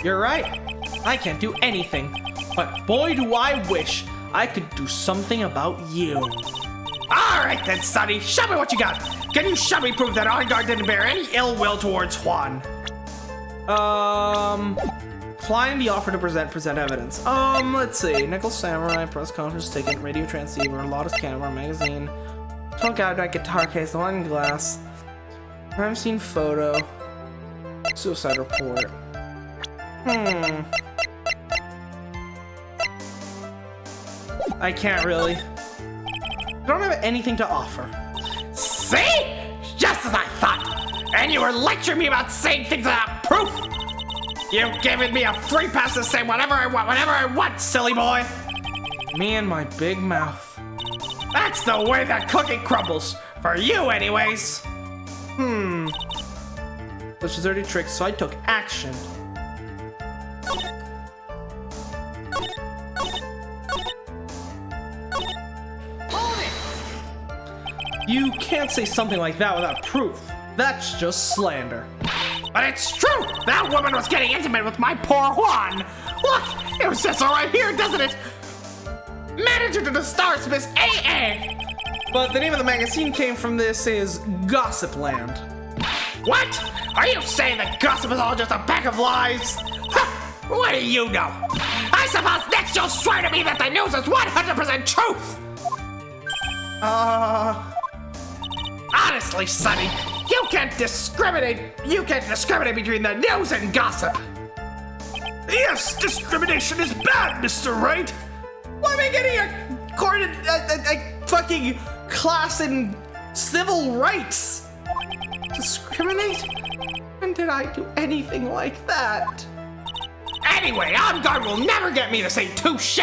[SPEAKER 1] You're right. I can't do anything. But boy, do I wish I could do something about you.
[SPEAKER 4] All right then, Sonny. Show me what you got. Can you show me proof that OnGuard didn't bear any ill will towards Juan?
[SPEAKER 1] Decline the offer to present evidence. Let's see. Nickel Samurai, press conference ticket, radio transceiver, Lotus camera, magazine, Tonk out that guitar case, wine glass, crime scene photo, suicide report. I can't really. I don't have anything to offer.
[SPEAKER 4] See? Just as I thought. And you were lecturing me about saying things without proof. You've given me a free pass to say whatever I want, whenever I want, silly boy.
[SPEAKER 1] Me and my big mouth.
[SPEAKER 4] That's the way that cookie crumbles. For you, anyways.
[SPEAKER 1] Such dirty tricks, so I took action. You can't say something like that without proof. That's just slander.
[SPEAKER 4] But it's true! That woman was getting intimate with my poor Juan! Look! It was just right here, doesn't it? Manager to the stars, Miss AA!
[SPEAKER 1] But the name of the magazine came from this is Gossip Land.
[SPEAKER 4] What? Are you saying that gossip is all just a pack of lies? Ha! What do you know? I suppose next you'll swear to me that the news is 100% truth! Honestly, Sonny, you can't discriminate between the news and gossip.
[SPEAKER 2] Yes, discrimination is bad, Mr. Wright.
[SPEAKER 1] Why am I getting a fucking class in civil rights? Discriminate? When did I do anything like that?
[SPEAKER 4] Anyway, OnGuard will never get me to say touche.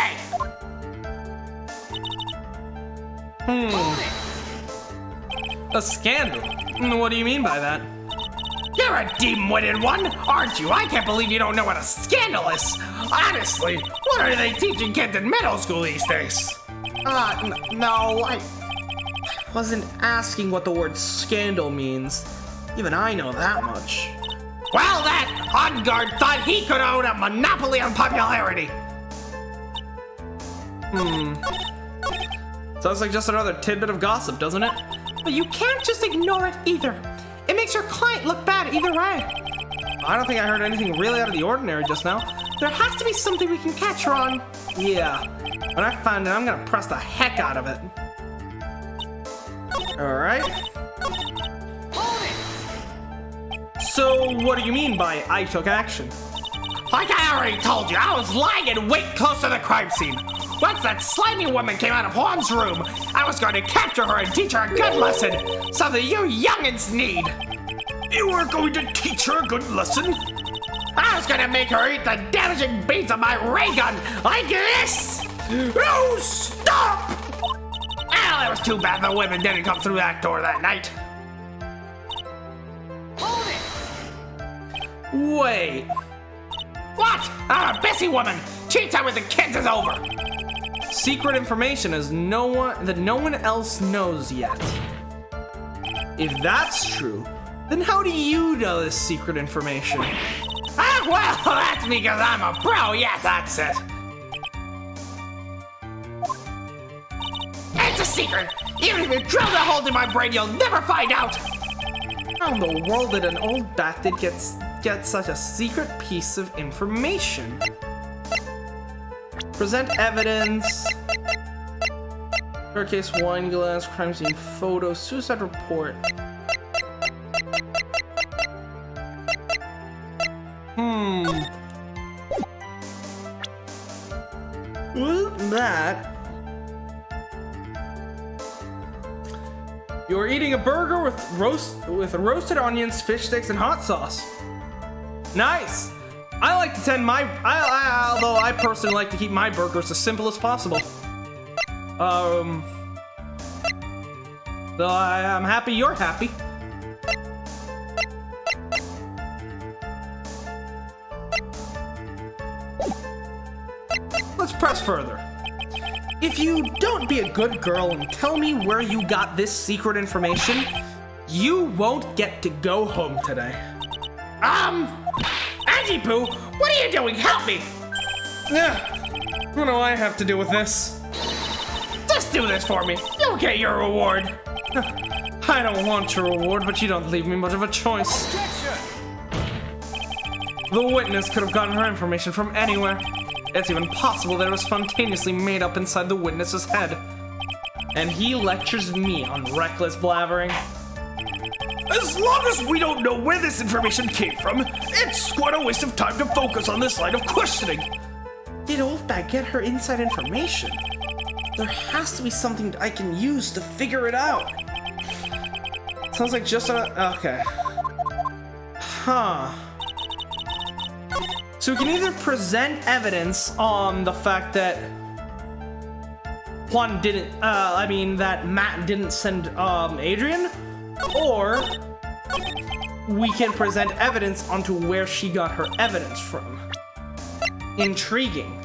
[SPEAKER 1] A scandal? What do you mean by that?
[SPEAKER 4] You're a dim-witted one, aren't you? I can't believe you don't know what a scandal is. Honestly, what are they teaching kids in middle school these days?
[SPEAKER 1] No, I wasn't asking what the word scandal means. Even I know that much.
[SPEAKER 4] Well, that OnGuard thought he could own a monopoly on popularity.
[SPEAKER 1] Sounds like just another tidbit of gossip, doesn't it?
[SPEAKER 3] But you can't just ignore it either. It makes your client look bad either way.
[SPEAKER 1] I don't think I heard anything really out of the ordinary just now.
[SPEAKER 3] There has to be something we can catch her on.
[SPEAKER 1] Yeah. When I find it, I'm gonna press the heck out of it. Alright. So, what do you mean by I took action?
[SPEAKER 4] Like I already told you, I was lying in wait close to the crime scene. Once that slimy woman came out of Juan's room, I was going to capture her and teach her a good lesson. Something you youngins need.
[SPEAKER 2] You are going to teach her a good lesson?
[SPEAKER 4] I was going to make her eat the damaging beads of my ray gun, like this!
[SPEAKER 2] Oh, stop!
[SPEAKER 4] Well, it was too bad the women didn't come through that door that night.
[SPEAKER 1] Wait.
[SPEAKER 4] What? I'm a busy woman. Tea time with the kids is over.
[SPEAKER 1] Secret information is no one else knows yet. If that's true, then how do you know this secret information?
[SPEAKER 4] Ah, well, that's because I'm a pro. Yeah, that's it. It's a secret. Even if you drill the hole in my brain, you'll never find out.
[SPEAKER 1] How in the world did an old bastard get such a secret piece of information? Present evidence. Case, wine glass, crime scene photo, suicide report. That. You're eating a burger with roasted onions, fish sticks, and hot sauce. Nice! I like to tend my, although I personally like to keep my burgers as simple as possible. So I'm happy you're happy. Let's press further. If you don't be a good girl and tell me where you got this secret information, you won't get to go home today.
[SPEAKER 4] Angie Poo, what are you doing? Help me!
[SPEAKER 1] Yeah, what do I have to do with this?
[SPEAKER 4] Just do this for me. You'll get your reward.
[SPEAKER 1] I don't want your reward, but you don't leave me much of a choice. The witness could have gotten her information from anywhere. It's even possible that it was spontaneously made up inside the witness's head. And he lectures me on reckless blabbering.
[SPEAKER 2] As long as we don't know where this information came from, it's quite a waste of time to focus on this line of questioning.
[SPEAKER 1] Did Oldbag get her inside information? There has to be something I can use to figure it out. Sounds like just a... okay. Huh. So we can either present evidence on the fact that Juan didn't, that Matt didn't send, Adrian, or we can present evidence onto where she got her evidence from. Intriguing.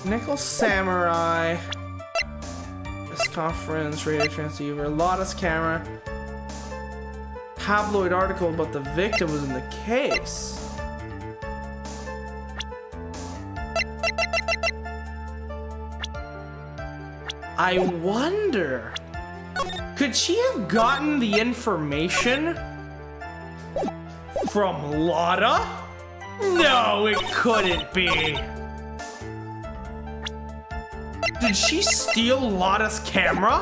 [SPEAKER 1] Nickel Samurai, this conference, radio transceiver, Lotta's camera, tabloid article about the victim was in the case. I wonder, could she have gotten the information from Lotta? No, it couldn't be. Did she steal Lotta's camera?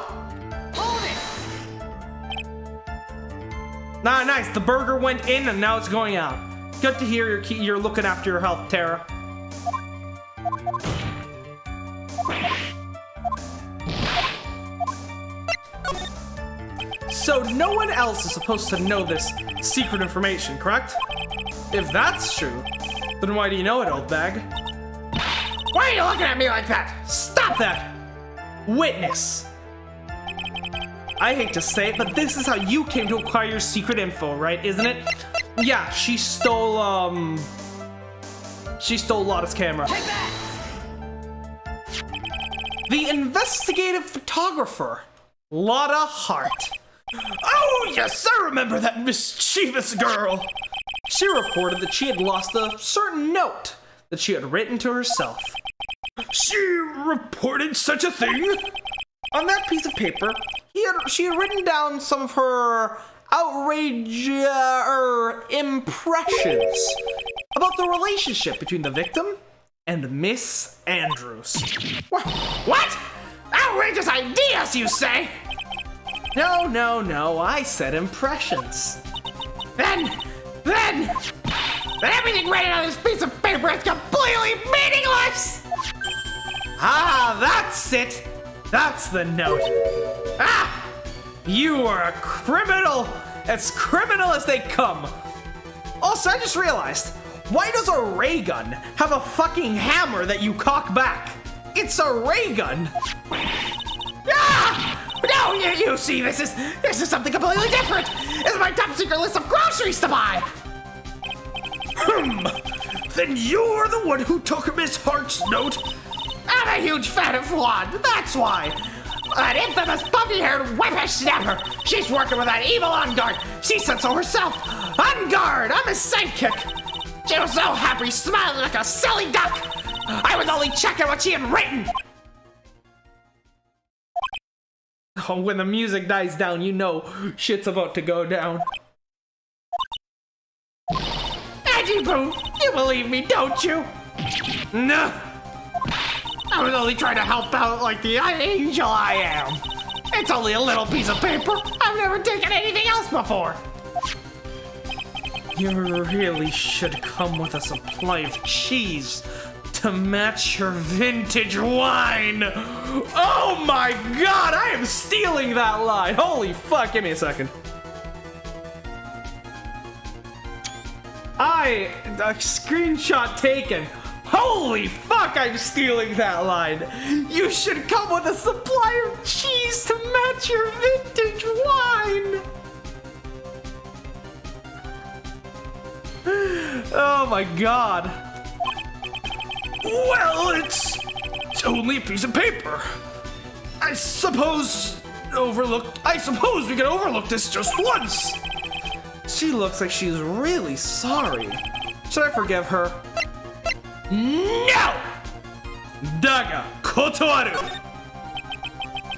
[SPEAKER 4] Hold it!
[SPEAKER 1] Nah, nice. The burger went in and now it's going out. Good to hear you're looking after your health, Tara. So no one else is supposed to know this secret information, correct? If that's true, then why do you know it, old bag?
[SPEAKER 4] Why are you looking at me like that?
[SPEAKER 1] Stop that! Witness! I hate to say it, but this is how you came to acquire your secret info, right? Isn't it? Yeah, she stole Lotta's camera.
[SPEAKER 4] Take that!
[SPEAKER 1] The investigative photographer, Lotta Hart.
[SPEAKER 2] Oh, yes, I remember that mischievous girl.
[SPEAKER 1] She reported that she had lost a certain note that she had written to herself.
[SPEAKER 2] She reported such a thing?
[SPEAKER 1] On that piece of paper, she had written down some of her outrage impressions about the relationship between the victim and Miss Andrews.
[SPEAKER 4] What? Outrageous ideas, you say?
[SPEAKER 1] No, I said impressions.
[SPEAKER 4] Then everything written on this piece of paper is completely meaningless!
[SPEAKER 1] Ah, that's it! That's the note. Ah! You are a criminal! As criminal as they come! Also, I just realized, why does a ray gun have a fucking hammer that you cock back? It's a ray gun!
[SPEAKER 4] Ah! No, you see, this is something completely different! This is my top secret list of groceries to buy!
[SPEAKER 2] Then you're the one who took Miss Hart's note?
[SPEAKER 4] I'm a huge fan of Juan, that's why! That infamous puffy-haired whippersnapper! She's working with that evil On Guard! She said so herself! On Guard, I'm his sidekick! She was so happy, smiling like a silly duck! I was only checking what she had written!
[SPEAKER 1] Oh, when the music dies down, you know shit's about to go down.
[SPEAKER 4] Angie Boo, you believe me, don't you?
[SPEAKER 1] Nah!
[SPEAKER 4] I was only trying to help out like the angel I am. It's only a little piece of paper. I've never taken anything else before.
[SPEAKER 1] You really should come with a supply of cheese to match your vintage wine. Oh my god, I am stealing that line. Holy fuck, give me a second. Hi! A screenshot taken. Holy fuck, I'm stealing that line. You should come with a supply of cheese to match your vintage wine. Oh my god.
[SPEAKER 2] Well, it's only a piece of paper. I suppose we can overlook this just once.
[SPEAKER 1] She looks like she's really sorry. Should I forgive her?
[SPEAKER 2] No! Daga kotoaru.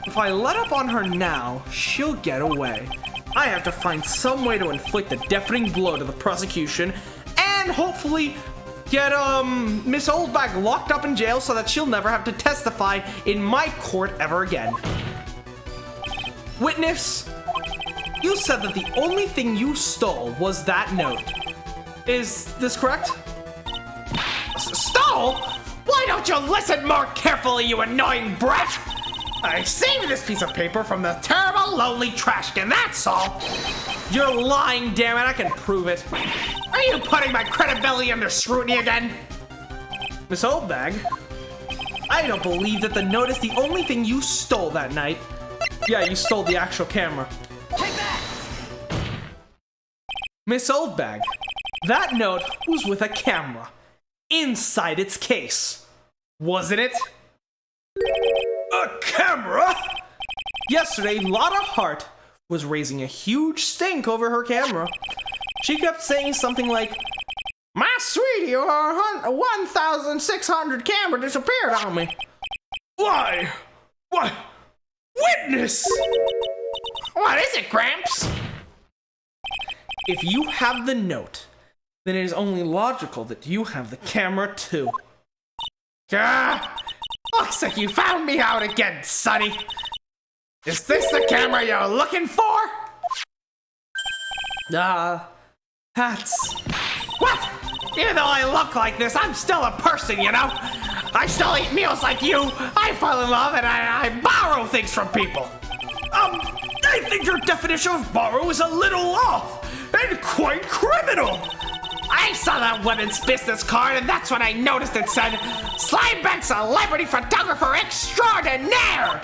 [SPEAKER 1] If I let up on her now, she'll get away. I have to find some way to inflict a deafening blow to the prosecution and hopefully get Miss Oldbag locked up in jail so that she'll never have to testify in my court ever again. Witness, you said that the only thing you stole was that note. Is this correct?
[SPEAKER 4] Stole? Why don't you listen more carefully, you annoying brat? I saved this piece of paper from the terrible, lonely trash can, that's all.
[SPEAKER 1] You're lying, damn it, I can prove it.
[SPEAKER 4] Are you putting my credibility under scrutiny again?
[SPEAKER 1] Miss Oldbag, I don't believe that the note is the only thing you stole that night. Yeah, you stole the actual camera.
[SPEAKER 4] Take that!
[SPEAKER 1] Miss Oldbag, that note was with a camera inside its case, wasn't it?
[SPEAKER 2] A camera?
[SPEAKER 1] Yesterday, Lotta Hart was raising a huge stink over her camera. She kept saying something like, "My sweetie, your 1,600 camera disappeared on me."
[SPEAKER 2] Why? Witness!
[SPEAKER 4] What is it, Gramps?
[SPEAKER 1] If you have the note, then it is only logical that you have the camera too.
[SPEAKER 4] Looks like you found me out again, Sonny. Is this the camera you're looking for?
[SPEAKER 1] That's...
[SPEAKER 4] What? Even though I look like this, I'm still a person, you know? I still eat meals like you. I fall in love and I borrow things from people.
[SPEAKER 2] I think your definition of borrow is a little off and quite criminal.
[SPEAKER 4] I saw that woman's business card and that's when I noticed it said, Slimebank Celebrity Photographer Extraordinaire.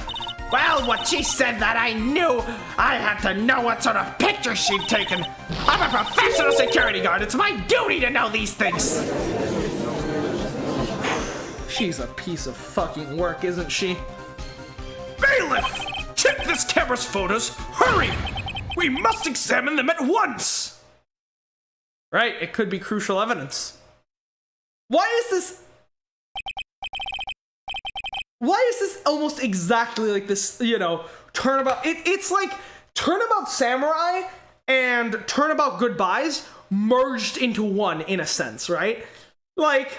[SPEAKER 4] Well, when she said that, I knew I had to know what sort of pictures she'd taken. I'm a professional security guard. It's my duty to know these things.
[SPEAKER 1] She's a piece of fucking work, isn't she?
[SPEAKER 2] Bailiff! Check this camera's photos! Hurry! We must examine them at once!
[SPEAKER 1] Right, it could be crucial evidence. Why is this almost exactly like this, you know, Turnabout? It's like Turnabout Samurai and Turnabout Goodbyes merged into one in a sense, right? Like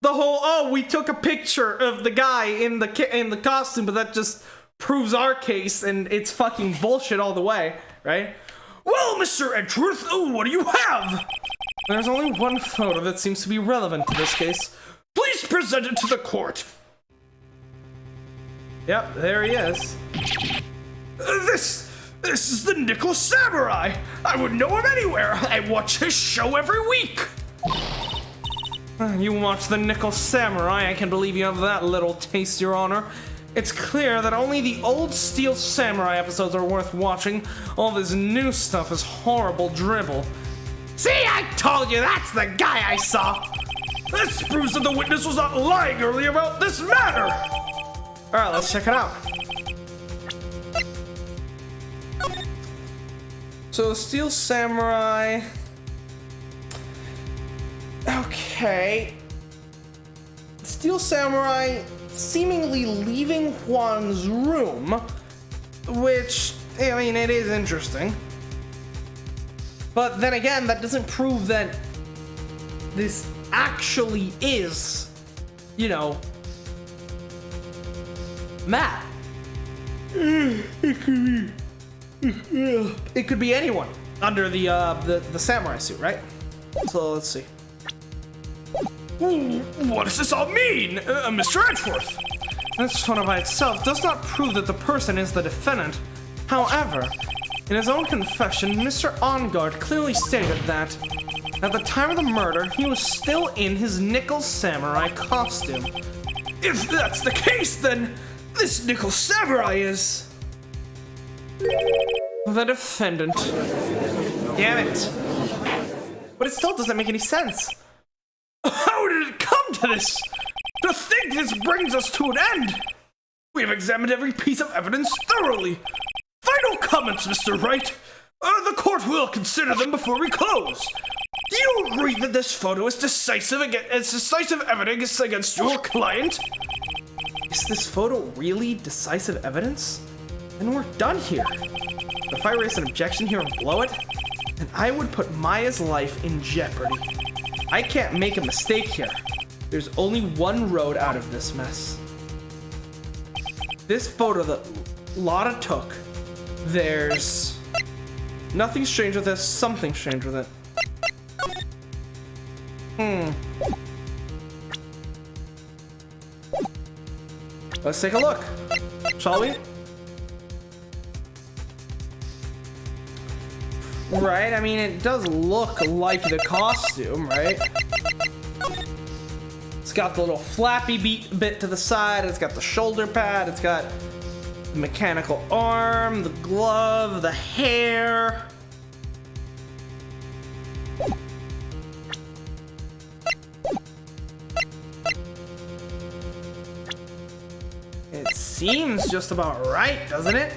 [SPEAKER 1] the whole, oh, we took a picture of the guy in the costume, but that just proves our case, and it's fucking bullshit all the way, right?
[SPEAKER 2] Well, Mr. Edgeworth, what do you have?
[SPEAKER 1] There's only one photo that seems to be relevant to this case.
[SPEAKER 2] Please present it to the court.
[SPEAKER 1] Yep, there he is.
[SPEAKER 2] This is the Nickel Samurai. I would know him anywhere. I watch his show every week.
[SPEAKER 1] You watch the Nickel Samurai, I can believe you have that little taste, Your Honor. It's clear that only the old Steel Samurai episodes are worth watching. All this new stuff is horrible dribble.
[SPEAKER 4] See, I told you that's the guy I saw.
[SPEAKER 2] This proves that the witness was not lying earlier about this matter.
[SPEAKER 1] Alright, let's check it out. So, the Steel Samurai... Okay. Steel Samurai seemingly leaving Juan's room, which, I mean, it is interesting. But then again, that doesn't prove that this actually is, you know, Matt. It could be anyone under the samurai suit, right? So let's see.
[SPEAKER 2] What does this all mean, Mr. Edgeworth?
[SPEAKER 1] This photo by itself does not prove that the person is the defendant. However, in his own confession, Mr. Ongard clearly stated that At the time of the murder, he was still in his nickel samurai costume.
[SPEAKER 2] If that's the case, then this nickel samurai is
[SPEAKER 1] The defendant.
[SPEAKER 3] Damn it. But it still doesn't make any sense.
[SPEAKER 2] How did it come to this? To think this brings us to an end! We have examined every piece of evidence thoroughly. Final comments, Mr. Wright. The court will consider them before we close. Do you agree that this photo is decisive evidence against your client?
[SPEAKER 1] Is this photo really decisive evidence? Then we're done here. But if I raise an objection here and blow it, then I would put Maya's life in jeopardy. I can't make a mistake here. There's only one road out of this mess. This photo that Lotta took, there's nothing strange with this, something strange with it. Let's take a look, shall we? Right, I mean, it does look like the costume, right? It's got the little flappy bit to the side, it's got the shoulder pad, it's got the mechanical arm, the glove, the hair. It seems just about right, doesn't it?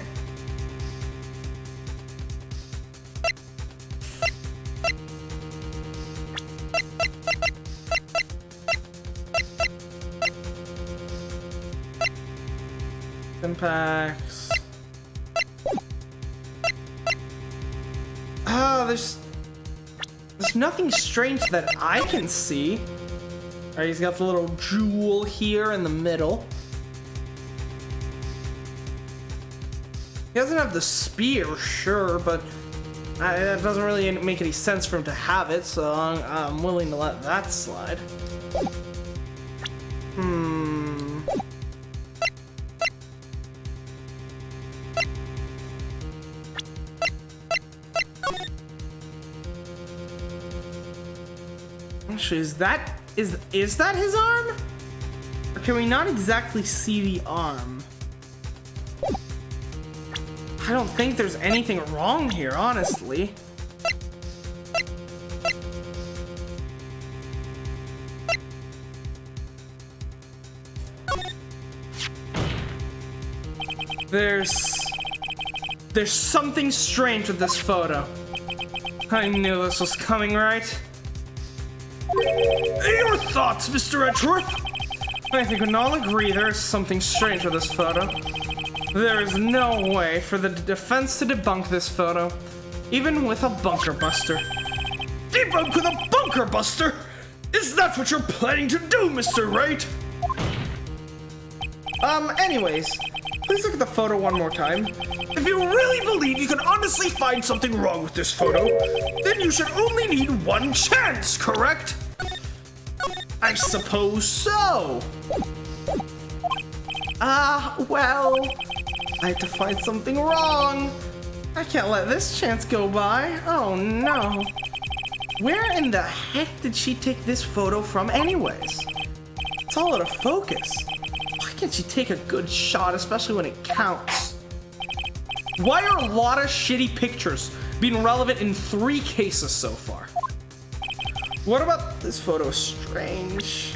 [SPEAKER 1] Impacts. There's nothing strange that I can see. Alright, he's got the little jewel here in the middle. He doesn't have the spear, sure, but that doesn't really make any sense for him to have it, so I'm willing to let that slide. Actually, is that his arm? Or can we not exactly see the arm? I don't think there's anything wrong here, honestly. There's something strange with this photo. I knew this was coming, right?
[SPEAKER 2] Your thoughts, Mr. Edgeworth?
[SPEAKER 1] I think we can all agree there is something strange with this photo. There is no way for the defense to debunk this photo, even with a bunker buster.
[SPEAKER 2] Debunk with a bunker buster? Is that what you're planning to do, Mr. Wright?
[SPEAKER 1] Anyways, please look at the photo one more time.
[SPEAKER 2] If you really believe you can honestly find something wrong with this photo, then you should only need one chance, correct?
[SPEAKER 1] I suppose so. Well, I have to find something wrong. I can't let this chance go by. Oh no. Where in the heck did she take this photo from anyways? It's all out of focus. Why can't she take a good shot, especially when it counts? Why are a lot of shitty pictures being relevant in 3 cases so far? What about this photo? Strange.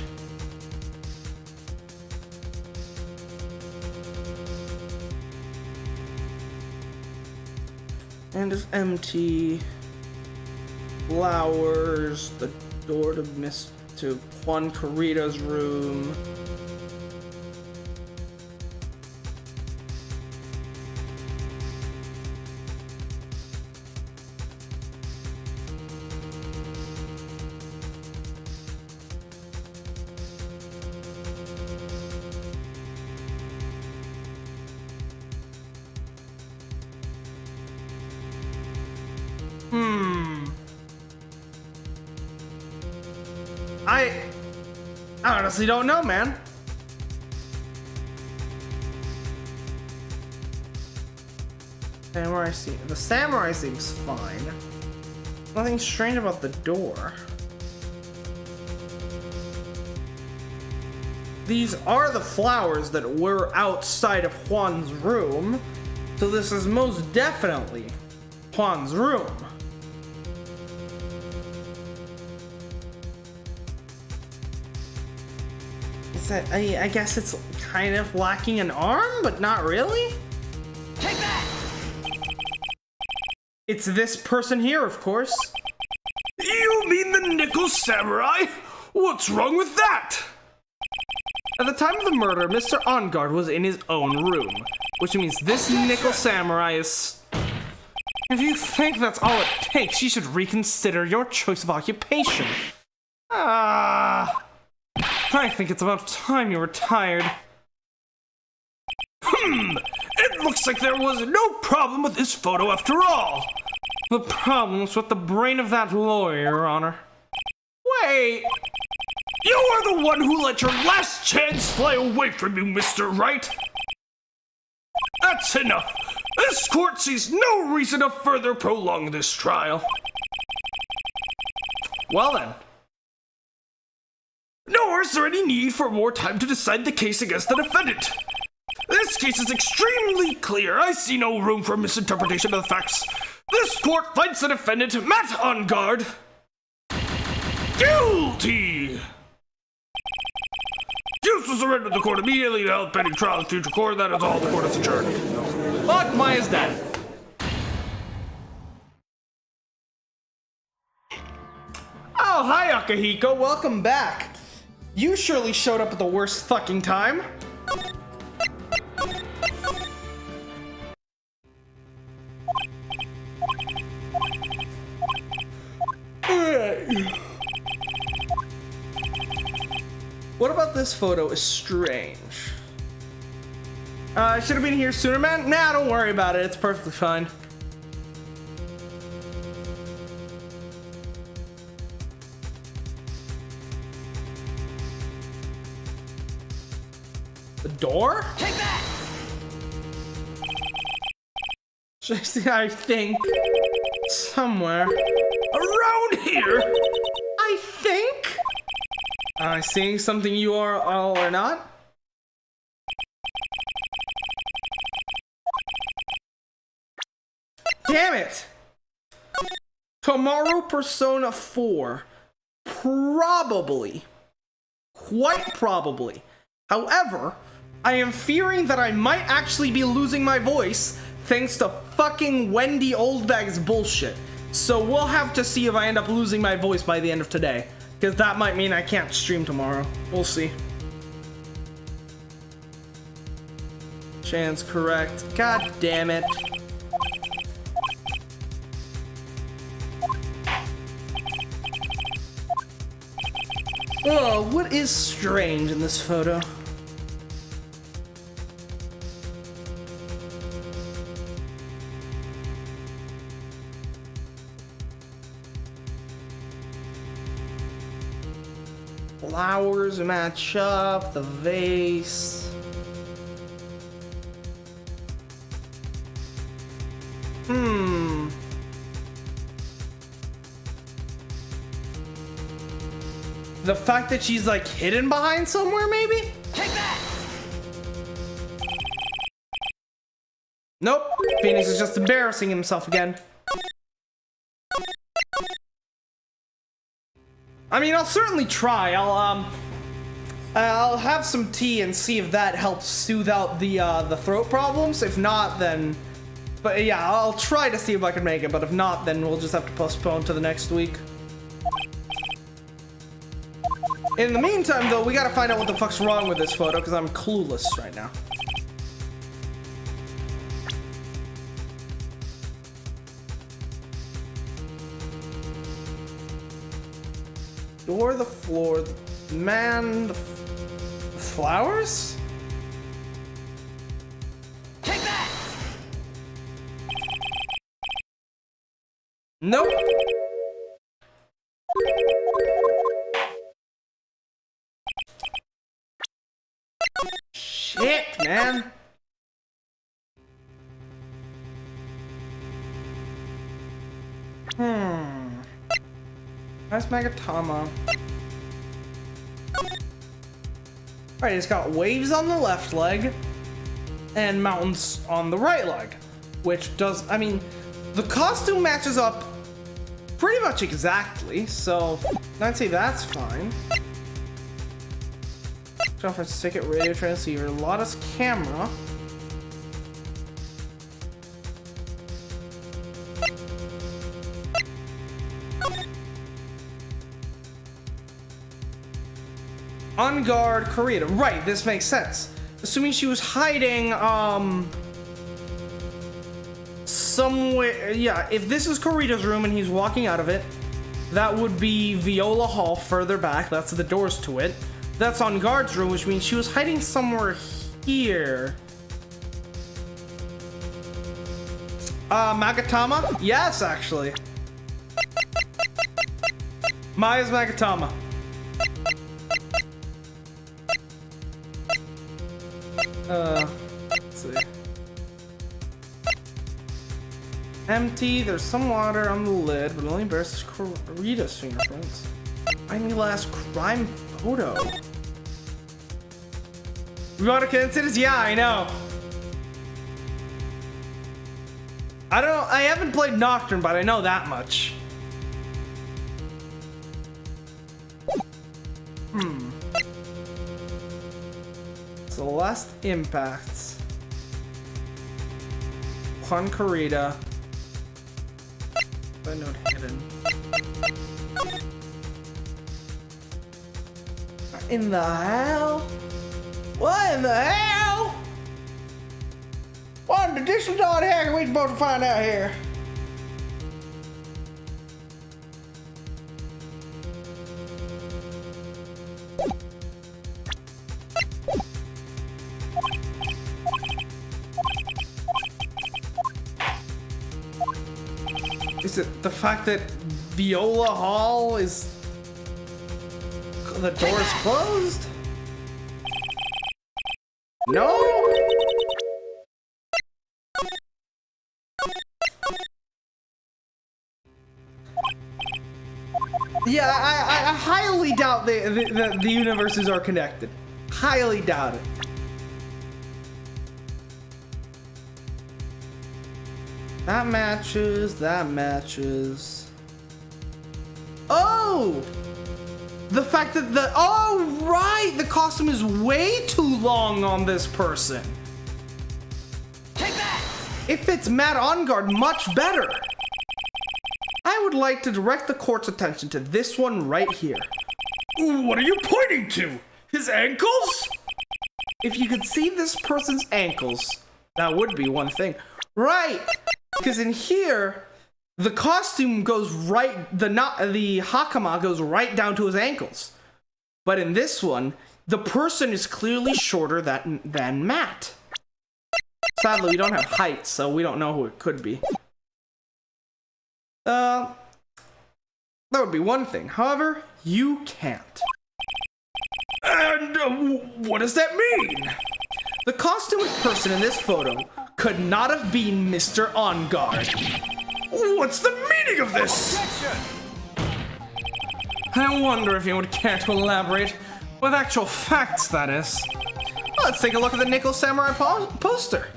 [SPEAKER 1] And it's empty. Flowers. The door to Juan Carita's room. I honestly don't know, man. The samurai seems fine. Nothing strange about the door. These are the flowers that were outside of Juan's room, so this is most definitely Juan's room. Is that, I guess it's kind of lacking an arm, but not really?
[SPEAKER 4] Take that!
[SPEAKER 1] It's this person here, of course.
[SPEAKER 2] You mean the Nickel Samurai? What's wrong with that?
[SPEAKER 1] At the time of the murder, Mr. OnGuard was in his own room, which means this Nickel Samurai is... If you think that's all it takes, you should reconsider your choice of occupation. I think it's about time you retired.
[SPEAKER 2] It looks like there was no problem with this photo after all.
[SPEAKER 1] The problem's with the brain of that lawyer, Your Honor.
[SPEAKER 2] Wait! You are the one who let your last chance fly away from you, Mr. Wright. That's enough. This court sees no reason to further prolong this trial.
[SPEAKER 1] Well then.
[SPEAKER 2] Nor is there any need for more time to decide the case against the defendant. This case is extremely clear. I see no room for misinterpretation of the facts. This court finds the defendant, Matt OnGuard, guilty. Accused will surrender to the court immediately to help pending trial in future court. That is all. The court is adjourned.
[SPEAKER 1] Fuck Maya's dad. Oh, hi, Akahiko. Welcome back. You surely showed up at the worst fucking time. What about this photo is strange? I should have been here sooner, man. Nah, don't worry about it. It's perfectly fine. The door?
[SPEAKER 4] Take that!
[SPEAKER 1] I think somewhere
[SPEAKER 2] Around here.
[SPEAKER 1] I think. Am I seeing something you are all or not? Damn it! Tomorrow Persona 4. Probably. Quite probably. However, I am fearing that I might actually be losing my voice thanks to fucking Wendy Oldbag's bullshit. So we'll have to see if I end up losing my voice by the end of today. Because that might mean I can't stream tomorrow. We'll see. Chance correct. God damn it. Oh, what is strange in this photo? Flowers match up, the vase. The fact that she's like hidden behind somewhere, maybe?
[SPEAKER 4] Take that!
[SPEAKER 1] Nope. Phoenix is just embarrassing himself again. I mean, I'll certainly try. I'll have some tea and see if that helps soothe out the throat problems. If not, then, but yeah, I'll try to see if I can make it. But if not, then we'll just have to postpone to the next week. In the meantime, though, we gotta find out what the fuck's wrong with this photo because I'm clueless right now. Door, the floor, the man, the flowers?
[SPEAKER 4] Take that!
[SPEAKER 1] Nope. Shit, man. Nice Magatama. Alright, it's got waves on the left leg and mountains on the right leg. Which does, I mean, the costume matches up pretty much exactly, so I'd say that's fine. Conference ticket, radio transceiver, Lotus camera. On guard, Kurita. Right, this makes sense. Assuming she was hiding, somewhere. Yeah, if this is Kurita's room and he's walking out of it, that would be Viola Hall further back. That's the doors to it. That's on guard's room, which means she was hiding somewhere here. Magatama? Yes, actually. Maya's Magatama. Let's see. Empty, there's some water on the lid, but it only bears Kurita's fingerprints. Find the last crime photo. Veronica incidents? Yeah, I know. I haven't played Nocturne, but I know that much. So last impacts. Juan Kurita. But note hidden. What in the hell? What in the hell? What in the additional dog heck are we supposed to find out here? Is it the fact that Viola Hall is... the door is closed? No? Yeah, I highly doubt the universes are connected. Highly doubt it. That matches, that matches. Oh! The fact that oh right, the costume is way too long on this person.
[SPEAKER 4] Take that!
[SPEAKER 1] It fits Matt on guard much better. I would like to direct the court's attention to this one right here.
[SPEAKER 2] What are you pointing to? His ankles?
[SPEAKER 1] If you could see this person's ankles, that would be one thing. Right, because in here, the costume goes right, the hakama goes right down to his ankles. But in this one, the person is clearly shorter than Matt. Sadly, we don't have height, so we don't know who it could be. That would be one thing. However, you can't.
[SPEAKER 2] And what does that mean?
[SPEAKER 1] The costumed person in this photo could not have been Mr. On Guard.
[SPEAKER 2] What's the meaning of this?
[SPEAKER 1] I wonder if you would care to elaborate with actual facts, that is. Let's take a look at the Nickel Samurai poster.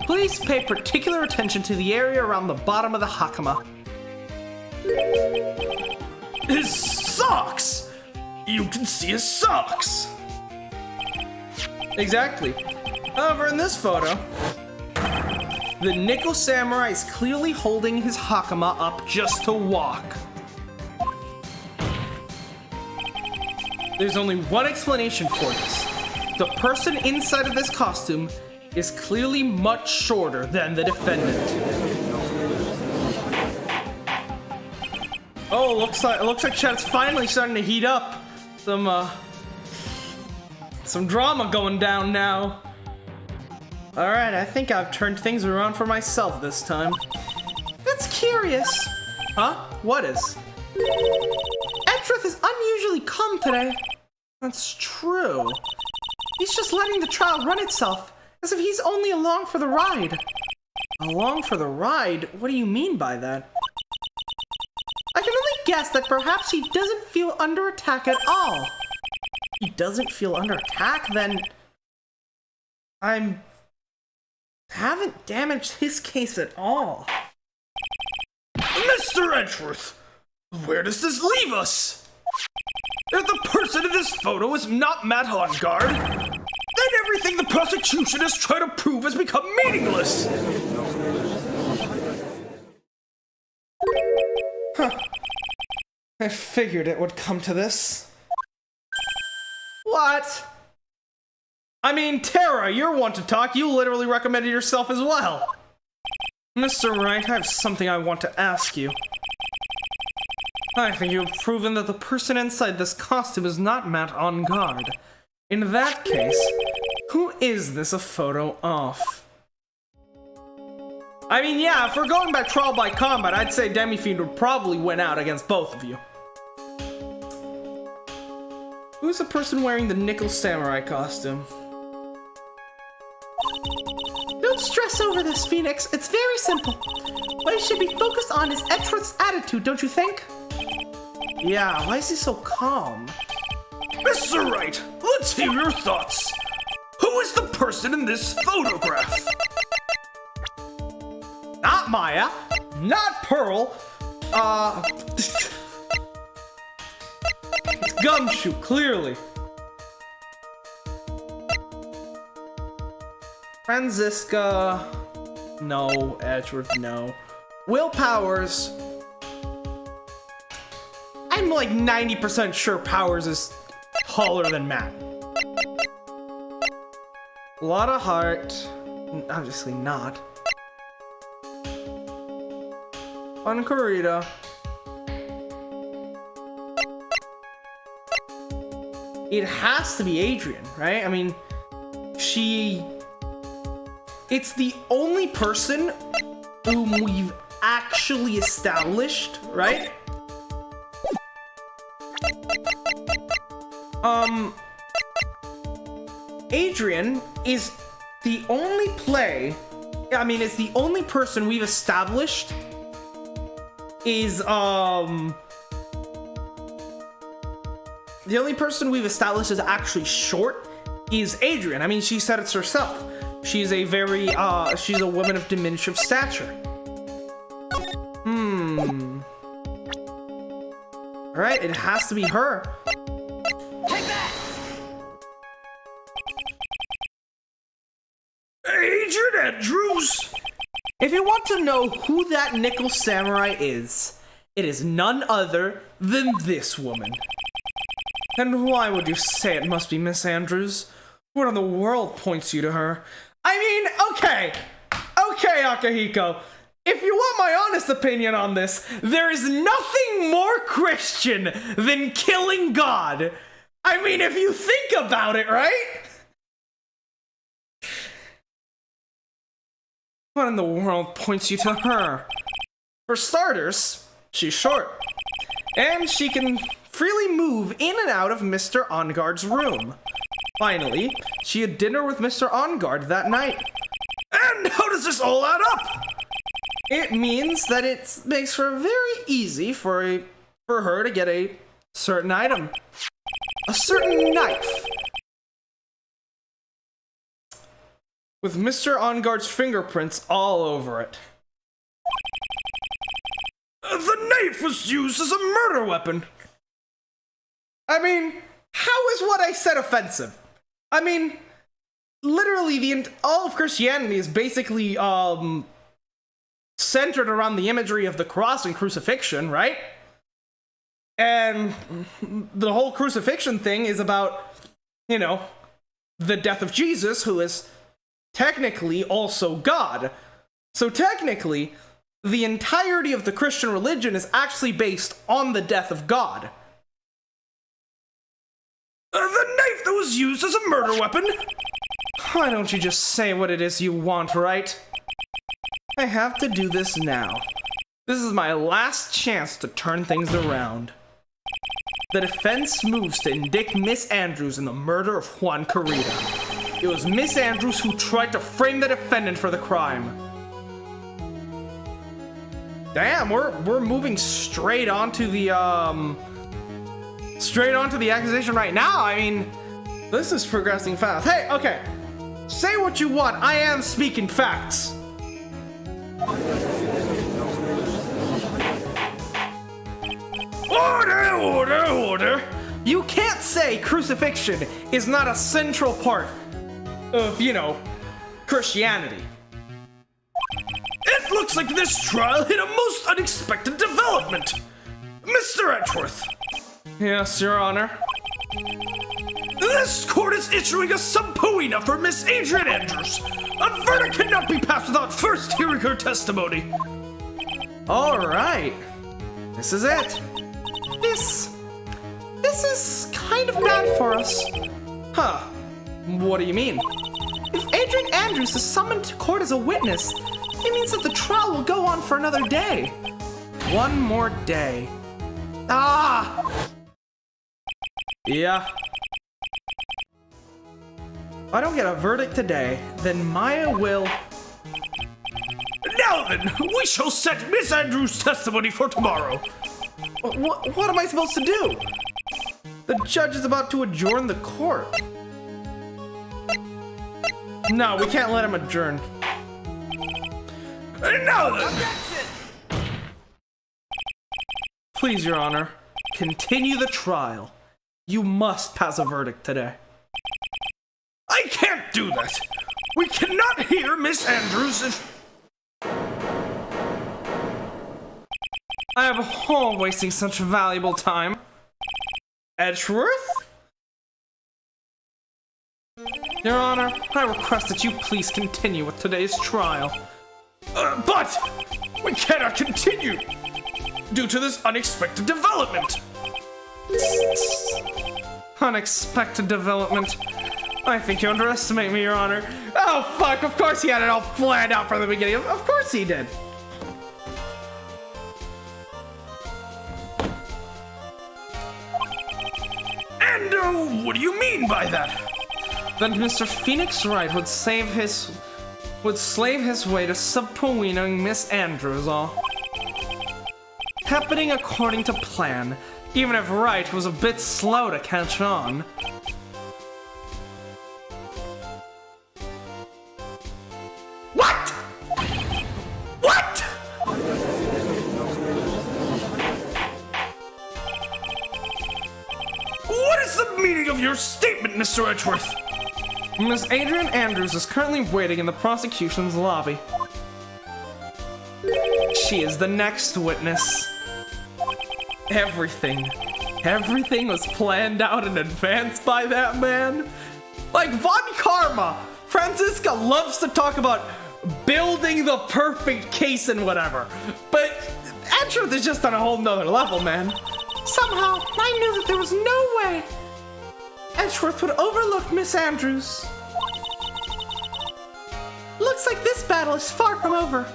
[SPEAKER 1] Please pay particular attention to the area around the bottom of the hakama.
[SPEAKER 2] His socks! You can see his socks!
[SPEAKER 1] Exactly. However, in this photo, the Nickel Samurai is clearly holding his hakama up just to walk. There's only one explanation for this. The person inside of this costume is clearly much shorter than the defendant. Oh, looks like chat's finally starting to heat up. Some drama going down now. Alright, I think I've turned things around for myself this time. That's curious. Huh? What is? Edrith is unusually calm today. That's true. He's just letting the trial run itself, as if he's only along for the ride. Along for the ride? What do you mean by that? I can only guess that perhaps he doesn't feel under attack at all. He doesn't feel under attack, then I haven't damaged his case at all.
[SPEAKER 2] Mr. Edgeworth, where does this leave us? If the person in this photo is not Matt Hongard, then everything the prosecution is trying to prove has become meaningless.
[SPEAKER 1] I figured it would come to this. What? I mean, Tara, you're one to talk. You literally recommended yourself as well. Mr. Wright, I have something I want to ask you. I think you have proven that the person inside this costume is not Matt on guard. In that case, who is this a photo of? I mean, yeah, if we're going by trial by combat, I'd say Demi-Fiend would probably win out against both of you. Who's the person wearing the Nickel Samurai costume? Don't stress over this, Phoenix. It's very simple. What he should be focused on is Edgeworth's attitude, don't you think? Yeah, why is he so calm?
[SPEAKER 2] Mr. Wright, let's hear your thoughts. Who is the person in this photograph?
[SPEAKER 1] Not Maya, not Pearl, it's Gumshoe, clearly. Franziska, no. Edgeworth, no. Will Powers, I'm like 90% sure Powers is taller than Matt. Lotta Hart, obviously not. Uncarita. It has to be Adrian, right? I mean, it's the only person whom we've actually established, right? Adrian is the only it's the only person we've established is, the only person we've established is actually short is Adrian. I mean, she said it herself. She's a very, she's a woman of diminutive stature. Alright, it has to be her.
[SPEAKER 4] Take that!
[SPEAKER 2] Adrian Andrews!
[SPEAKER 1] If you want to know who that Nickel Samurai is, it is none other than this woman. And why would you say it must be Miss Andrews? What in the world points you to her? I mean, okay, Akihiko. If you want my honest opinion on this, there is nothing more Christian than killing God. I mean, if you think about it, right? What in the world points you to her? For starters, she's short. And she can freely move in and out of Mr. Onguard's room. Finally, she had dinner with Mr. Onguard that night.
[SPEAKER 2] And how does this all add up?
[SPEAKER 1] It means that it makes for very easy for her to get a certain item. A certain knife. With Mr. Onguard's fingerprints all over it.
[SPEAKER 2] The knife was used as a murder weapon.
[SPEAKER 1] I mean, how is what I said offensive? I mean, literally all of Christianity is basically centered around the imagery of the cross and crucifixion, right? And the whole crucifixion thing is about, you know, the death of Jesus, who is technically also God. So technically, the entirety of the Christian religion is actually based on the death of God.
[SPEAKER 2] The knife that was used as a murder weapon?
[SPEAKER 1] Why don't you just say what it is you want, right? I have to do this now. This is my last chance to turn things around. The defense moves to indict Miss Andrews in the murder of Juan Carita. It was Miss Andrews who tried to frame the defendant for the crime. Damn, we're moving straight onto the accusation right now. I mean, this is progressing fast. Hey, okay. Say what you want. I am speaking facts.
[SPEAKER 2] Order, order, order.
[SPEAKER 1] You can't say crucifixion is not a central part of, Christianity.
[SPEAKER 2] It looks like this trial hit a most unexpected development. Mr. Edgeworth.
[SPEAKER 1] Yes, Your Honor.
[SPEAKER 2] This court is issuing a subpoena for Miss Adrian Andrews. A verdict cannot be passed without first hearing her testimony.
[SPEAKER 1] All right. This is it. This is kind of bad for us. Huh. What do you mean? If Adrian Andrews is summoned to court as a witness, it means that the trial will go on for another day. One more day. Ah! Yeah. If I don't get a verdict today, then Maya will...
[SPEAKER 2] Now then, we shall set Miss Andrews' testimony for tomorrow.
[SPEAKER 1] What am I supposed to do? The judge is about to adjourn the court. No, we can't let him adjourn.
[SPEAKER 2] Now then.
[SPEAKER 1] Please, Your Honor, continue the trial. You must pass a verdict today.
[SPEAKER 2] I can't do that. We cannot hear Miss Andrews if...
[SPEAKER 1] I have a hole wasting such valuable time. Edgeworth? Your Honor, I request that you please continue with today's trial.
[SPEAKER 2] But we cannot continue due to this unexpected development.
[SPEAKER 1] Unexpected development. I think you underestimate me, Your Honor. Oh, fuck, of course he had it all planned out from the beginning. Of course he did.
[SPEAKER 2] And what do you mean by that?
[SPEAKER 1] That Mr. Phoenix Wright would slave his way to subpoenaing Miss Andrews, happening according to plan, even if Wright was a bit slow to catch on.
[SPEAKER 2] What? What? What is the meaning of your statement, Mr. Edgeworth?
[SPEAKER 1] Miss Adrian Andrews is currently waiting in the prosecution's lobby. She is the next witness. Everything was planned out in advance by that man. Like Von Karma, Franziska loves to talk about building the perfect case and whatever, but Edgeworth is just on a whole nother level, man. Somehow, I knew that there was no way Edgeworth would overlook Miss Andrews. Looks like this battle is far from over.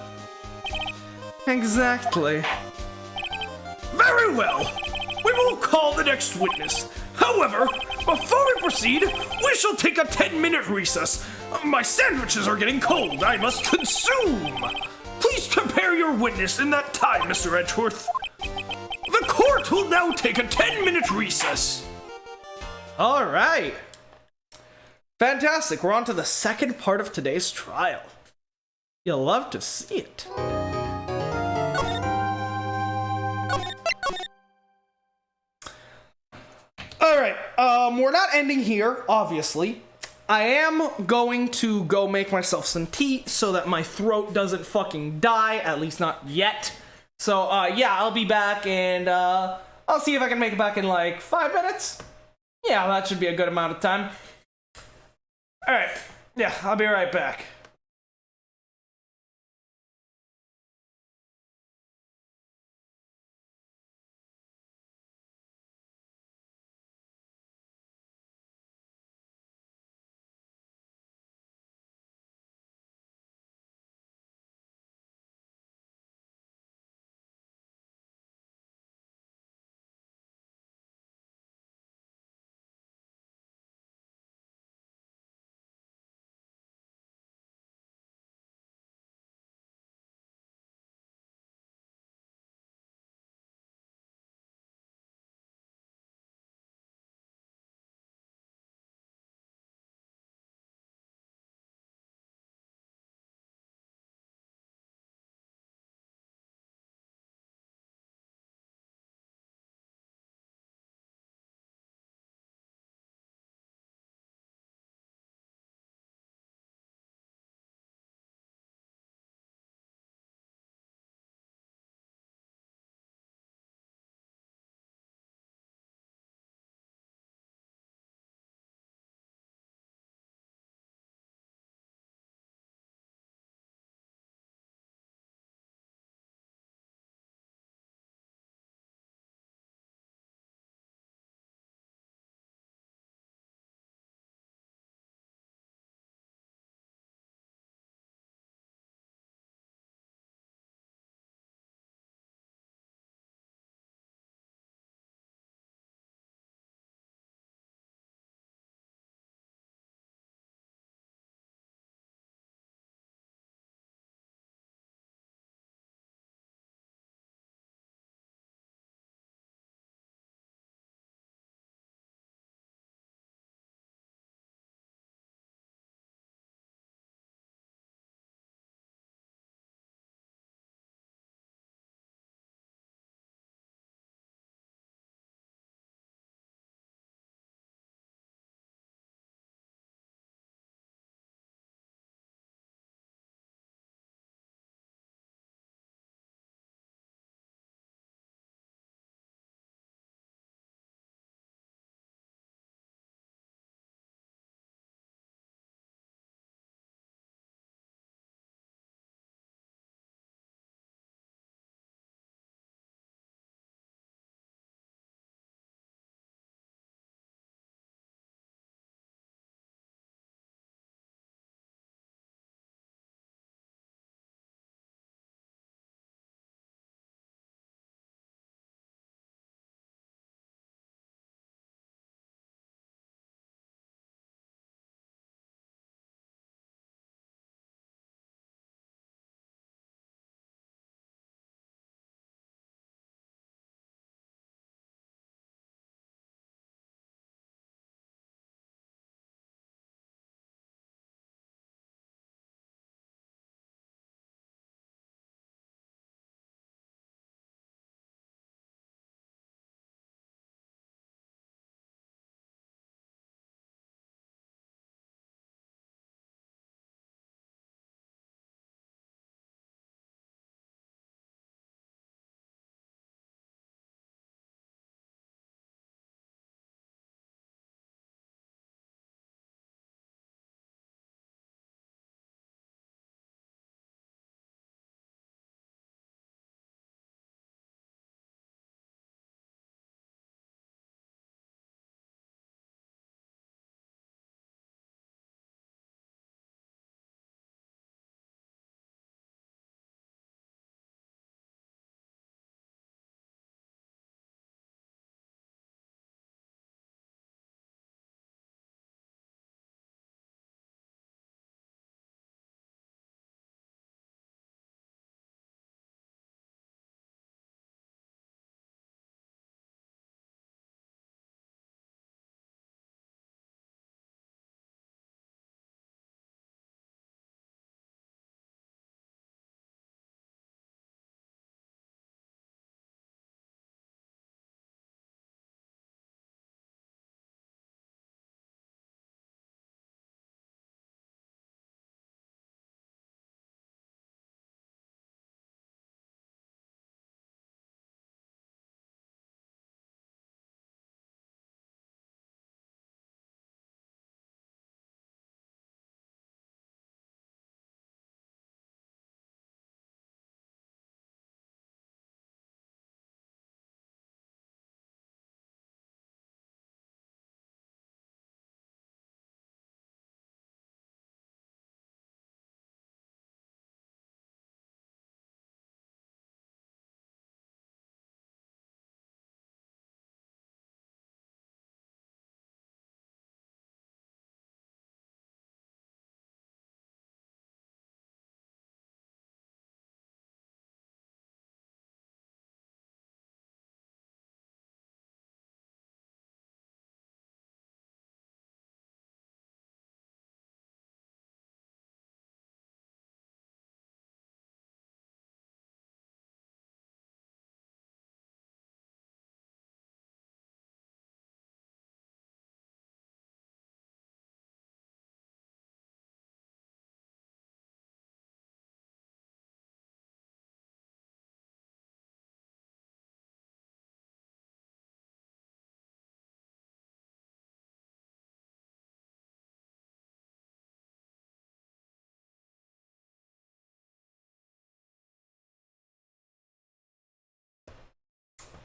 [SPEAKER 1] Exactly.
[SPEAKER 2] Very well. We will call the next witness. However, before we proceed, we shall take a 10-minute recess. My sandwiches are getting cold. I must consume. Please prepare your witness in that time, Mr. Edgeworth. The court will now take a 10-minute recess.
[SPEAKER 1] All right. Fantastic. We're on to the second part of today's trial. You'll love to see it. All right. We're not ending here, obviously. I am going to go make myself some tea so that my throat doesn't fucking die, at least not yet. So, yeah, I'll be back and, I'll see if I can make it back in like 5 minutes. Yeah, that should be a good amount of time. Alright, yeah, I'll be right back.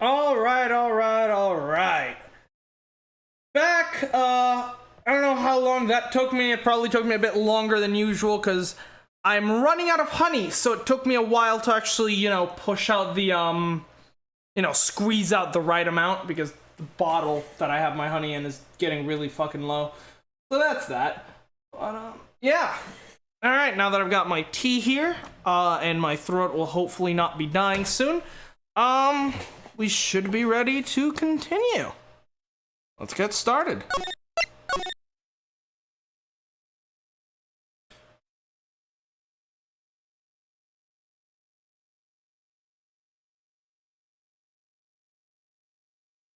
[SPEAKER 1] All right. Back, I don't know how long that took me. It probably took me a bit longer than usual because I'm running out of honey. So it took me a while to actually, push out the, squeeze out the right amount because the bottle that I have my honey in is getting really fucking low. So that's that. But, yeah. All right, now that I've got my tea here, and my throat will hopefully not be dying soon, we should be ready to continue. Let's get started.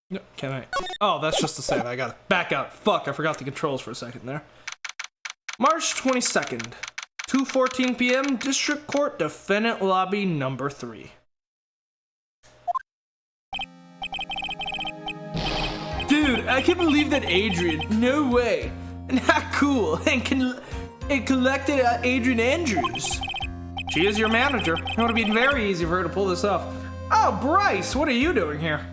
[SPEAKER 1] No, can I? Oh, that's just to say that I gotta back out. Fuck, I forgot the controls for a second there. March 22nd, 2:14 p.m., District Court, Defendant Lobby number 3. Dude, I can't believe that Adrian, no way, not cool, and collected Adrian Andrews. She is your manager. It would have been very easy for her to pull this off. Oh, Bryce, what are you doing here?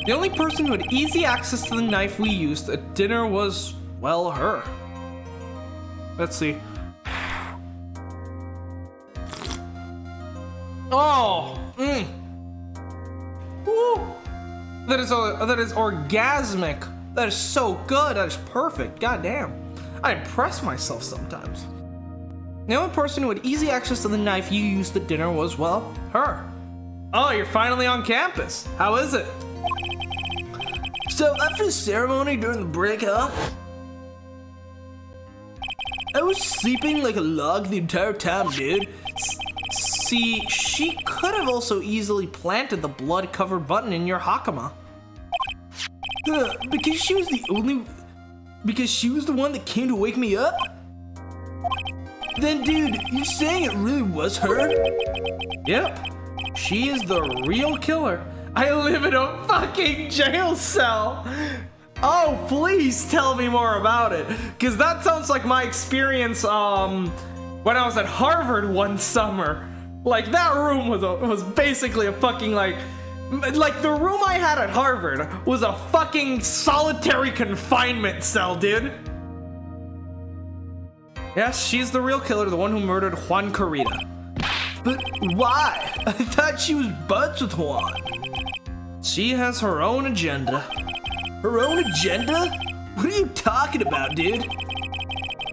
[SPEAKER 1] The only person who had easy access to the knife we used at dinner was, well, her. Let's see. Oh, Woo. That is orgasmic. That is so good. That is perfect. God damn. I impress myself sometimes. The only person who had easy access to the knife you used at dinner was, well, her. Oh, you're finally on campus. How is it? So after the ceremony during the break, huh? I was sleeping like a log the entire time, dude. See, she could have also easily planted the blood-covered button in your Hakama. Because she was the one that came to wake me up? Then, dude, you're saying it really was her? Yep. She is the real killer. I live in a fucking jail cell. Oh, please tell me more about it. Because that sounds like my experience when I was at Harvard one summer. Like, that room was basically a fucking, like the room I had at Harvard was a fucking solitary confinement cell, dude. Yes, she's the real killer, the one who murdered Juan Carita. But why? I thought she was buds with Juan. She has her own agenda. Her own agenda? What are you talking about, dude?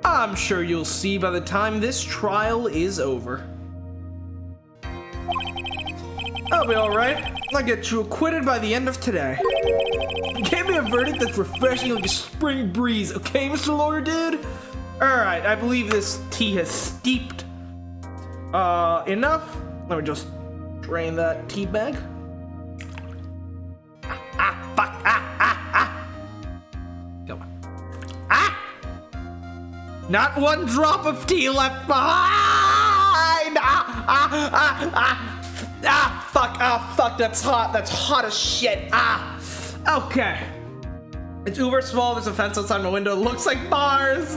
[SPEAKER 1] I'm sure you'll see by the time this trial is over. I'll be alright. I'll get you acquitted by the end of today. Give me a verdict that's refreshing like a spring breeze, okay, Mr. Lawyer Dude? Alright, I believe this tea has steeped enough. Let me just drain that tea bag. Fuck, Come on. Not one drop of tea left behind! Fuck, that's hot as shit. Okay. It's uber small, there's a fence outside my window, it looks like bars!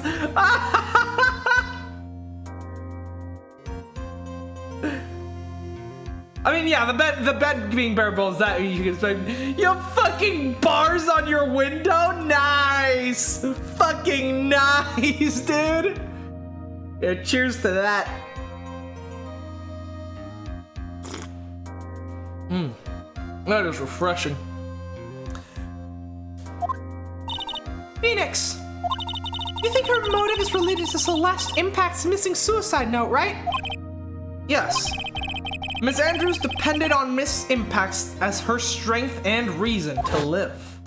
[SPEAKER 1] I mean, yeah, the bed being bare bones, that you can expect. You have fucking bars on your window? Nice! Fucking nice, dude! Yeah, cheers to that. That is refreshing.
[SPEAKER 3] Phoenix! You think her motive is related to Celeste Impact's missing suicide note, right?
[SPEAKER 1] Yes. Miss Andrews depended on Miss Impacts as her strength and reason to live.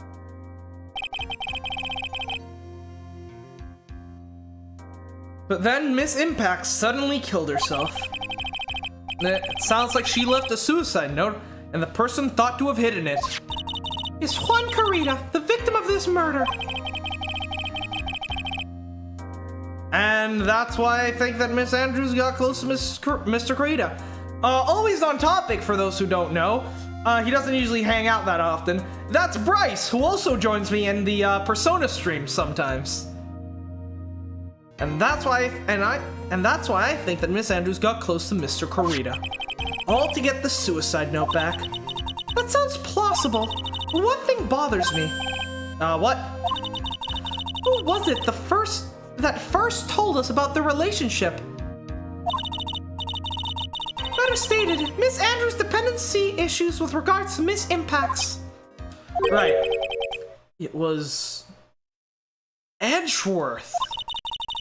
[SPEAKER 1] But then Miss Impacts suddenly killed herself. It sounds like she left a suicide note, and the person thought to have hidden it
[SPEAKER 3] is Juan Carita, the victim of this murder.
[SPEAKER 1] And that's why I think that Miss Andrews got close to Mr. Carita. Always on topic for those who don't know. He doesn't usually hang out that often. That's Bryce, who also joins me in the Persona stream sometimes. And that's why I think that Miss Andrews got close to Mr. Carita. All to get the suicide note back.
[SPEAKER 3] That sounds plausible. But one thing bothers me. What? Who was it that first told us about the relationship? Better stated, Miss Andrews' dependency issues with regards to Miss Impacts.
[SPEAKER 1] Right. It was Edgeworth.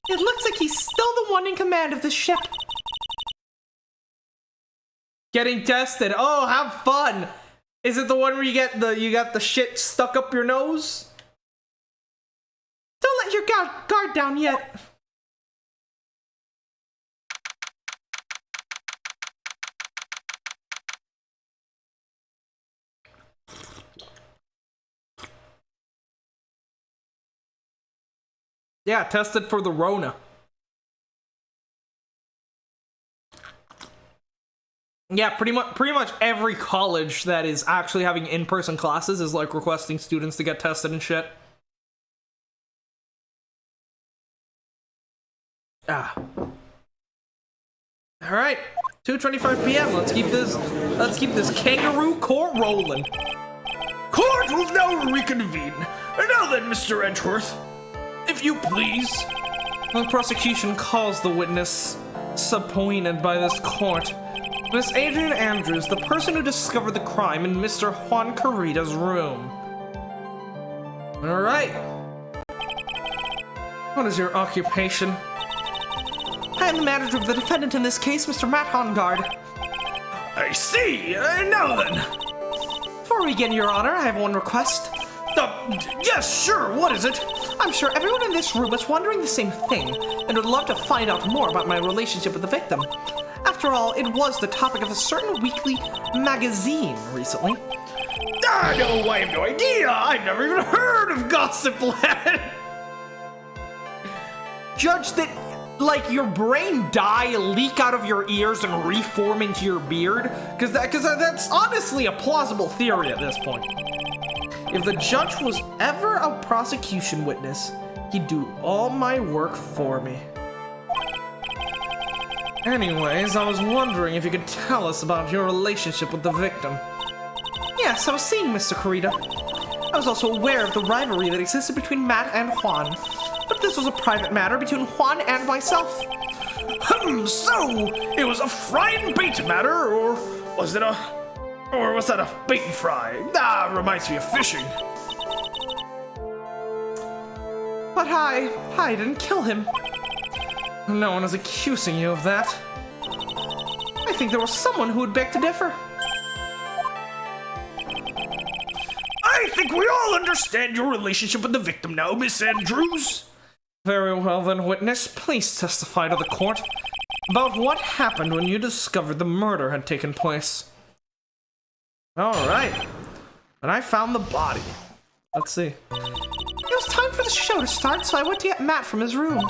[SPEAKER 3] It looks like he's still the one in command of the ship.
[SPEAKER 1] Getting tested. Oh, have fun. Is it the one where you got the shit stuck up your nose?
[SPEAKER 3] Don't let your guard down yet.
[SPEAKER 1] Yeah, tested for the Rona. Yeah, pretty much every college that is actually having in-person classes is like requesting students to get tested and shit. Ah. All right, 2:25 p.m. Let's keep this kangaroo court rolling.
[SPEAKER 2] Court will now reconvene. And now then, Mr. Edgeworth, if you please.
[SPEAKER 1] The prosecution calls the witness subpoenaed by this court, Miss Adrian Andrews, the person who discovered the crime in Mr. Juan Carita's room. All right. What is your occupation?
[SPEAKER 3] I am the manager of the defendant in this case, Mr. Matt Hongard.
[SPEAKER 2] I see. Now then.
[SPEAKER 3] Before we begin, Your Honor, I have one request.
[SPEAKER 2] Yes, sure. What is it?
[SPEAKER 3] I'm sure everyone in this room is wondering the same thing and would love to find out more about my relationship with the victim. After all, it was the topic of a certain weekly magazine recently.
[SPEAKER 2] No, I have no idea. I've never even heard of Gossip Land.
[SPEAKER 3] Judge, that, like, your brain dye leak out of your ears and reform into your beard?
[SPEAKER 1] Because that's honestly a plausible theory at this point. If the judge was ever a prosecution witness, he'd do all my work for me. Anyways, I was wondering if you could tell us about your relationship with the victim.
[SPEAKER 3] Yes, I was seeing Mr. Carita. I was also aware of the rivalry that existed between Matt and Juan, but this was a private matter between Juan and myself.
[SPEAKER 2] So it was a fry and bait matter, or was that a bait and fry? Reminds me of fishing.
[SPEAKER 3] But I didn't kill him.
[SPEAKER 1] No one is accusing you of that.
[SPEAKER 3] I think there was someone who would beg to differ.
[SPEAKER 2] I think we all understand your relationship with the victim now, Miss Andrews.
[SPEAKER 1] Very well then, witness. Please testify to the court about what happened when you discovered the murder had taken place. Alright. And I found the body. Let's see.
[SPEAKER 3] It was time for the show to start, so I went to get Matt from his room.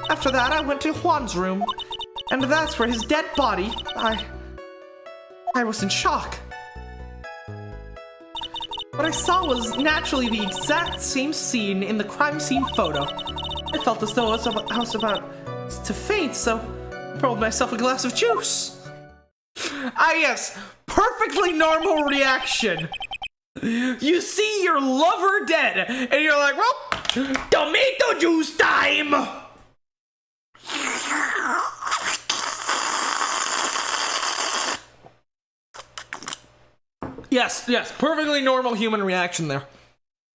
[SPEAKER 3] After that, I went to Juan's room, and that's where his dead body, I was in shock. What I saw was naturally the exact same scene in the crime scene photo. I felt as though I was about to faint, so I poured myself a glass of juice.
[SPEAKER 1] Ah yes, perfectly normal reaction. You see your lover dead, and you're like, well, tomato juice time! Yes, perfectly normal human reaction there.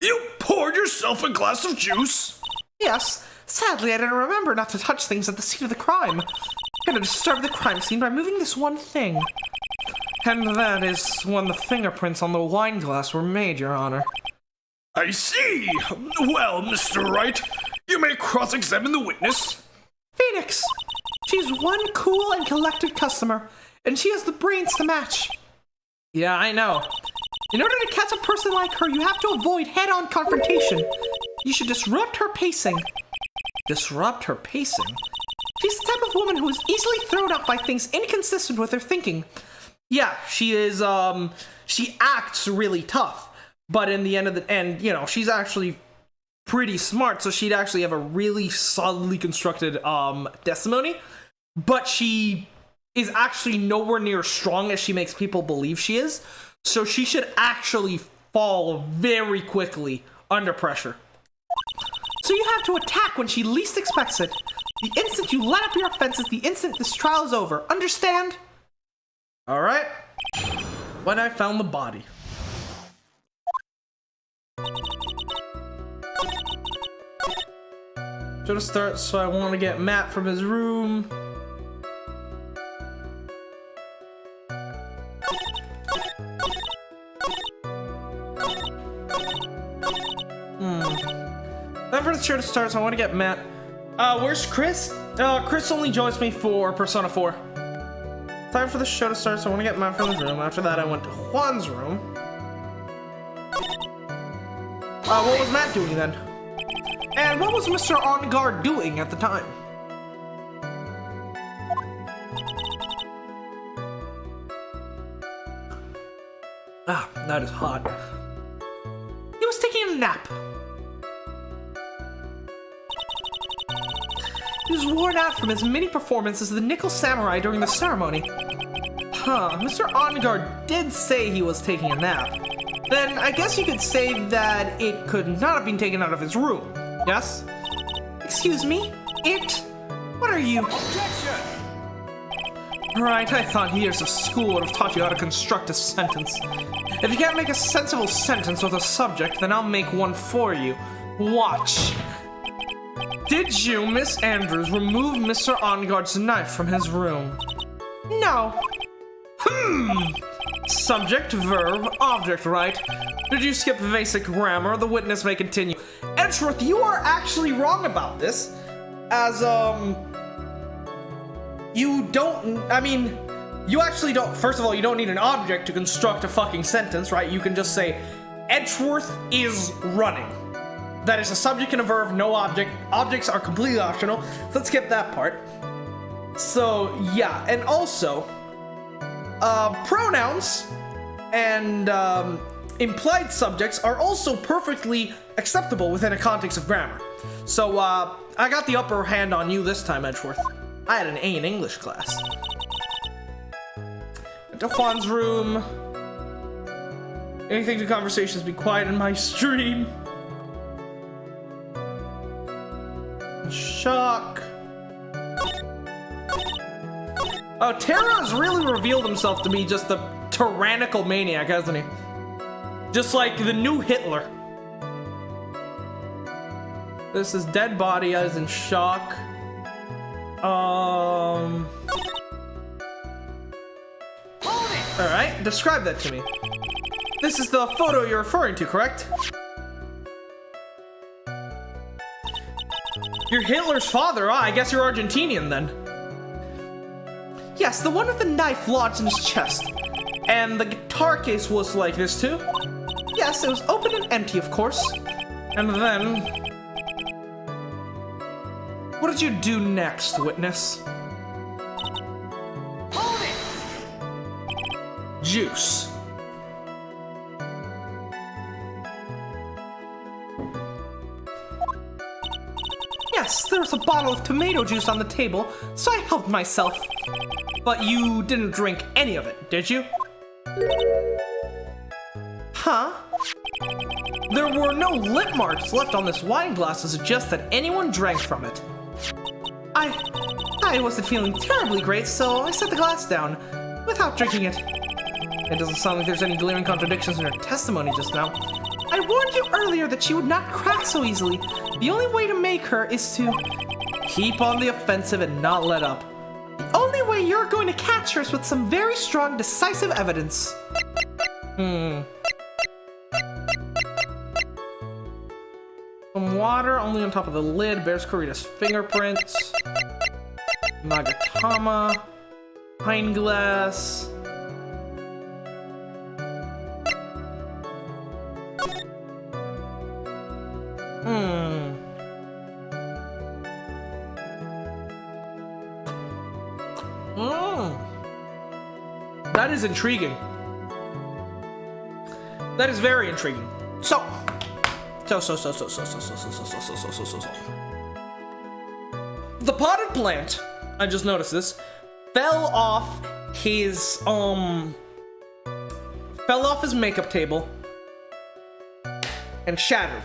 [SPEAKER 2] You poured yourself a glass of juice?
[SPEAKER 3] Yes. Sadly, I didn't remember not to touch things at the scene of the crime. I'm gonna disturb the crime scene by moving this one thing.
[SPEAKER 1] And that is when the fingerprints on the wine glass were made, Your Honor.
[SPEAKER 2] I see. Well, Mr. Wright, you may cross-examine the witness.
[SPEAKER 3] Phoenix! She's one cool and collected customer, and she has the brains to match.
[SPEAKER 1] Yeah, I know.
[SPEAKER 3] In order to catch a person like her, you have to avoid head-on confrontation. You should disrupt her pacing.
[SPEAKER 1] Disrupt her pacing?
[SPEAKER 3] She's the type of woman who is easily thrown off by things inconsistent with her thinking.
[SPEAKER 1] Yeah, she is, she acts really tough. But in the end, you know, she's actually pretty smart, so she'd actually have a really solidly constructed, testimony. But she is actually nowhere near as strong as she makes people believe she is. So she should actually fall very quickly under pressure.
[SPEAKER 3] So you have to attack when she least expects it. The instant you let up your offense is the instant this trial is over. Understand?
[SPEAKER 1] Alright. When I found the body. Should have started, so I want to get Matt from his room. Time for the show to start, so I want to get Matt. Where's Chris? Chris only joins me for Persona 4. Time for the show to start, so I want to get Matt from his room. After that, I went to Juan's room. What was Matt doing then?
[SPEAKER 3] And what was Mr. On Guard doing at the time?
[SPEAKER 1] Ah, that is hot.
[SPEAKER 3] He was taking a nap. He was worn out from his many performances as the Nickel Samurai during the ceremony.
[SPEAKER 1] Huh, Mr. On Guard did say he was taking a nap. Then I guess you could say that it could not have been taken out of his room. Yes?
[SPEAKER 3] Excuse me? It? What are you?
[SPEAKER 2] Objection!
[SPEAKER 1] Right, I thought years of school would have taught you how to construct a sentence. If you can't make a sensible sentence with a subject, then I'll make one for you. Watch. Did you, Miss Andrews, remove Mr. On Guard's knife from his room?
[SPEAKER 3] No.
[SPEAKER 1] Subject, verb, object, right? Did you skip basic grammar? The witness may continue. Edgeworth, you are actually wrong about this. As, you don't, you actually don't, first of all, you don't need an object to construct a fucking sentence, right? You can just say, Edgeworth is running. That is a subject and a verb, no object. Objects are completely optional, so let's skip that part. So, yeah, and also, pronouns and implied subjects are also perfectly acceptable within a context of grammar. So, I got the upper hand on you this time, Edgeworth. I had an A in English class. Went to Juan's room. Anything to conversations, be quiet in my stream. Shock. Oh, Terra has really revealed himself to be just a tyrannical maniac, hasn't he? Just like the new Hitler. This is dead body, I was in shock. Alright, describe that to me. This is the photo you're referring to, correct? You're Hitler's father. Ah, I guess you're Argentinian then.
[SPEAKER 3] Yes, the one with the knife lodged in his chest.
[SPEAKER 1] And the guitar case was like this too?
[SPEAKER 3] Yes, it was open and empty, of course.
[SPEAKER 1] And then... what did you do next, witness?
[SPEAKER 2] Hold it!
[SPEAKER 1] Juice.
[SPEAKER 3] Yes, there was a bottle of tomato juice on the table, so I helped myself.
[SPEAKER 1] But you didn't drink any of it, did you?
[SPEAKER 3] Huh?
[SPEAKER 1] There were no lip marks left on this wine glass to suggest that anyone drank from it.
[SPEAKER 3] I wasn't feeling terribly great, so I set the glass down without drinking it.
[SPEAKER 1] It doesn't sound like there's any glaring contradictions in her testimony just now.
[SPEAKER 3] I warned you earlier that she would not crack so easily. The only way to make her is to
[SPEAKER 1] keep on the offensive and not let up.
[SPEAKER 3] The only way you're going to catch her is with some very strong, decisive evidence.
[SPEAKER 1] Some water only on top of the lid bears Kurita's fingerprints. Nagatama. Pine glass. That is intriguing. That is very intriguing. So. The potted plant, I just noticed this, fell off his fell off his makeup table, and shattered,